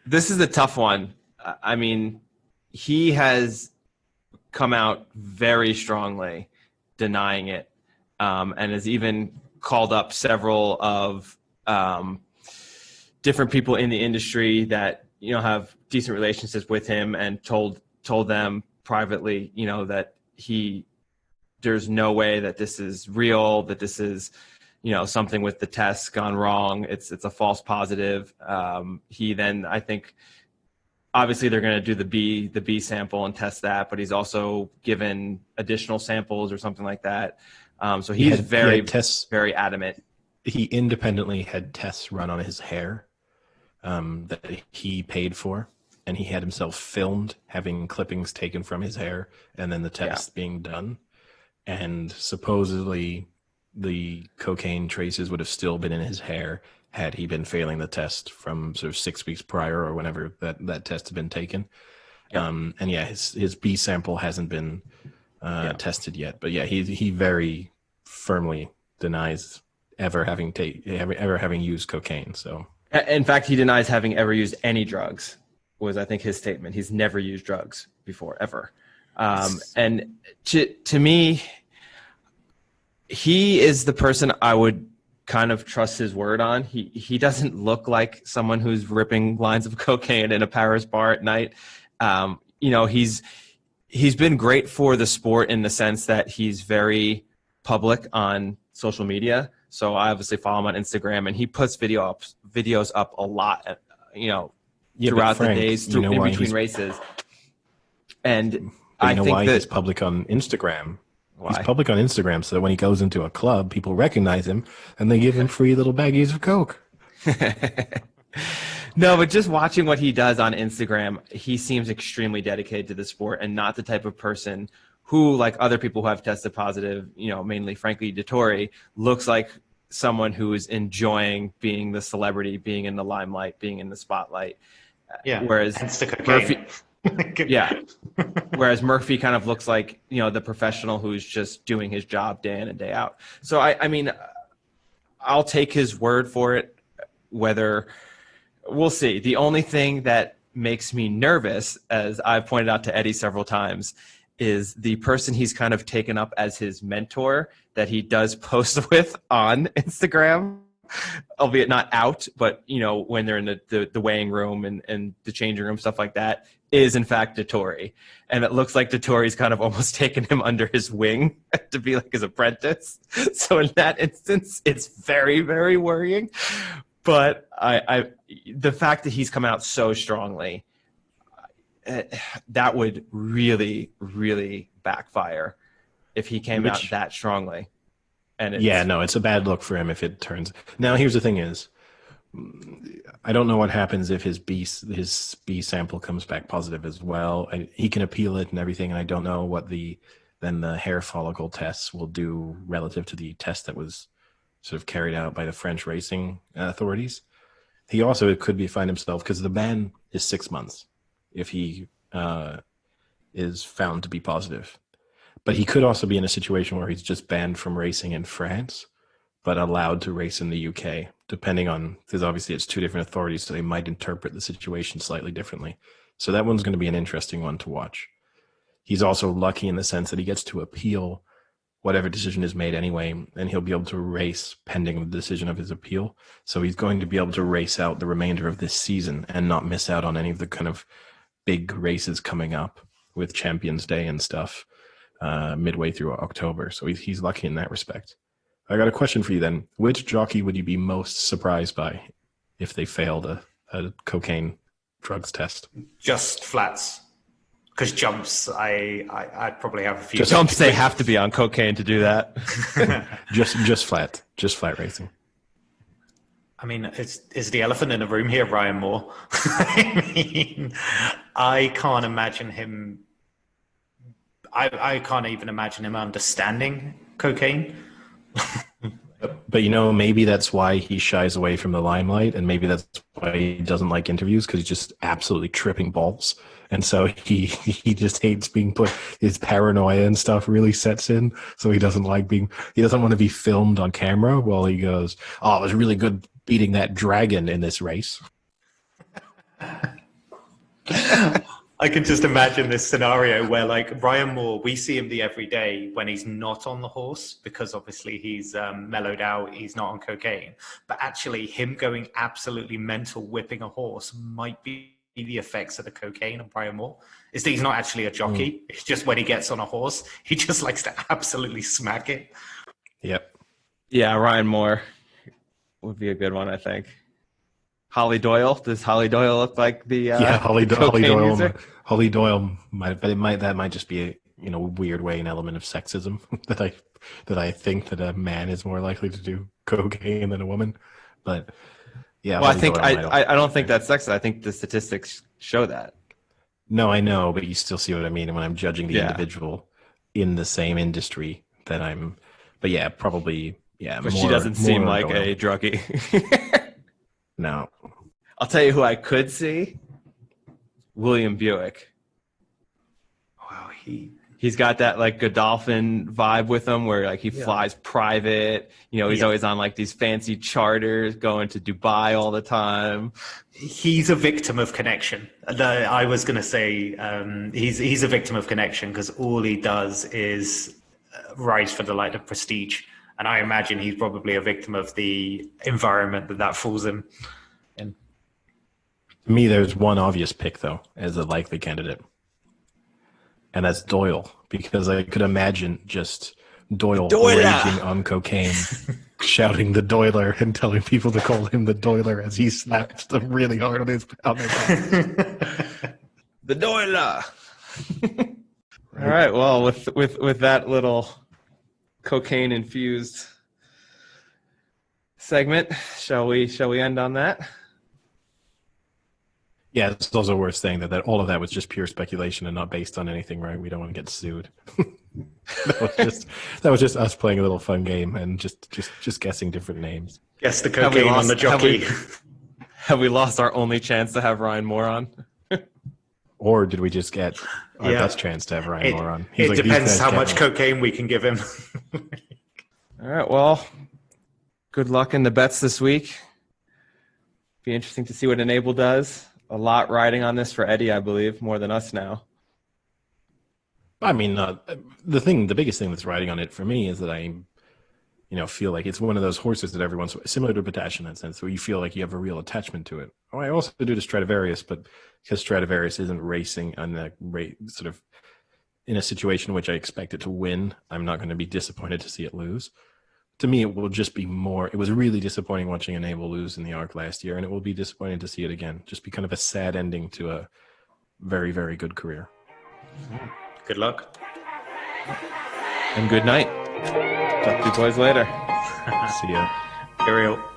is a tough one. I mean, he has come out very strongly denying it, and has even called up several of different people in the industry that have decent relationships with him, and told them privately, that there's no way that this is real, that this is something with the tests gone wrong. It's a false positive. He then, I think, obviously they're going to do the B sample and test that, but he's also given additional samples or something like that. So he's very adamant. He independently had tests run on his hair that he paid for, and he had himself filmed having clippings taken from his hair and then the test being done. And supposedly the cocaine traces would have still been in his hair had he been failing the test from sort of 6 weeks prior or whenever that test had been taken. And his B sample hasn't been tested yet. But he very firmly denies ever having used cocaine. So, in fact, he denies having ever used any drugs. Was, I think, his statement. He's never used drugs before, ever. And to me, he is the person I would kind of trust his word on. He doesn't look like someone who's ripping lines of cocaine in a Paris bar at night. He's been great for the sport in the sense that he's very public on social media. So I obviously follow him on Instagram, and he puts videos up a lot, throughout Frank, the days in between races. And I think why he's public on Instagram. Why? He's public on Instagram so that when he goes into a club, people recognize him and they give him free little baggies of coke. No, but just watching what he does on Instagram, he seems extremely dedicated to the sport and not the type of person who, like other people who have tested positive, mainly Frankie Dettori, looks like someone who is enjoying being the celebrity, being in the limelight, being in the spotlight. Yeah. Whereas Murphy, whereas Murphy kind of looks like, the professional who's just doing his job day in and day out. So I mean, I'll take his word for it, whether we'll see. The only thing that makes me nervous, as I've pointed out to Eddie several times, is the person he's kind of taken up as his mentor that he does post with on Instagram, albeit not out, but, when they're in the weighing room and the changing room, stuff like that, is in fact Dettori. And it looks like Dettori's kind of almost taken him under his wing to be like his apprentice. So in that instance, it's very, very worrying. But the fact that he's come out so strongly, that would really, really backfire if he came out that strongly. And it's a bad look for him if it turns. Now, here's the thing is, I don't know what happens if his B sample comes back positive as well. He can appeal it and everything, and I don't know what the hair follicle tests will do relative to the test that was sort of carried out by the French racing authorities. He also could find himself, because the ban is 6 months if he is found to be positive. But he could also be in a situation where he's just banned from racing in France, but allowed to race in the UK, depending on, because obviously it's two different authorities, so they might interpret the situation slightly differently. So that one's going to be an interesting one to watch. He's also lucky in the sense that he gets to appeal whatever decision is made anyway, and he'll be able to race pending the decision of his appeal. So he's going to be able to race out the remainder of this season and not miss out on any of the kind of big races coming up with Champions Day and stuff midway through October. So he's lucky in that respect. I got a question for you then. Which jockey would you be most surprised by if they failed a cocaine drugs test? Just flats. Because jumps, I'd probably have a few. Jumps, they have to be on cocaine to do that. just flat racing. I mean, is the elephant in the room here Ryan Moore? I mean, I can't imagine him. I can't even imagine him understanding cocaine. But maybe that's why he shies away from the limelight, and maybe that's why he doesn't like interviews, because he's just absolutely tripping balls. And so he just hates being put, his paranoia and stuff really sets in. So he doesn't want to be filmed on camera while he goes, "Oh, it was really good beating that dragon in this race." I can just imagine this scenario where, like, Ryan Moore, we see him every day when he's not on the horse, because obviously he's mellowed out, he's not on cocaine. But actually him going absolutely mental whipping a horse might be the effects of the cocaine of Ryan Moore. Is that he's not actually a jockey. It's just when he gets on a horse, he just likes to absolutely smack it. Yep. Yeah, Ryan Moore would be a good one, I think. Holly Doyle. Does Holly Doyle look like the Holly Doyle user? Holly Doyle might, but that might just be a weird way, an element of sexism that I think that a man is more likely to do cocaine than a woman. But yeah, well, I don't think that's sexist. I think the statistics show that. No, I know, but you still see what I mean when I'm judging the individual in the same industry that I'm. But yeah, probably But she doesn't seem like a druggie. No. I'll tell you who I could see. William Buick. Wow, he He's got that like Godolphin vibe with him where like he flies private. You know, he's always on like these fancy charters going to Dubai all the time. He's a victim of connection. I was going to say he's a victim of connection because all he does is rise for the light of prestige. And I imagine he's probably a victim of the environment that falls him in. To me, there's one obvious pick, though, as a likely candidate. And that's Doyle, because I could imagine just Doyle raging on cocaine, shouting the Doyler and telling people to call him the Doyler as he slaps them really hard on their back. The Doyler. All right. Well, with that little cocaine infused segment, shall we end on that? Yeah, it's also worth saying that all of that was just pure speculation and not based on anything, right? We don't want to get sued. that was just us playing a little fun game and just guessing different names. Guess the cocaine on the jockey. Have we lost our only chance to have Ryan Moore on? Or did we just get our best chance to have Ryan Moore on? It depends how much cocaine we can give him. All right, well, good luck in the bets this week. Be interesting to see what Enable does. A lot riding on this for Eddie, I believe, more than us now. I mean, the biggest thing that's riding on it for me is that I, feel like it's one of those horses that everyone's similar to Potash in that sense, where you feel like you have a real attachment to it. I also do to Stradivarius, but because Stradivarius isn't racing on the sort of in a situation in which I expect it to win, I'm not going to be disappointed to see it lose. To me, it will just be more. It was really disappointing watching Enable lose in the ARC last year, and it will be disappointing to see it again. Just be kind of a sad ending to a very, very good career. Good luck. And good night. Talk to you boys later. See ya. Ariel.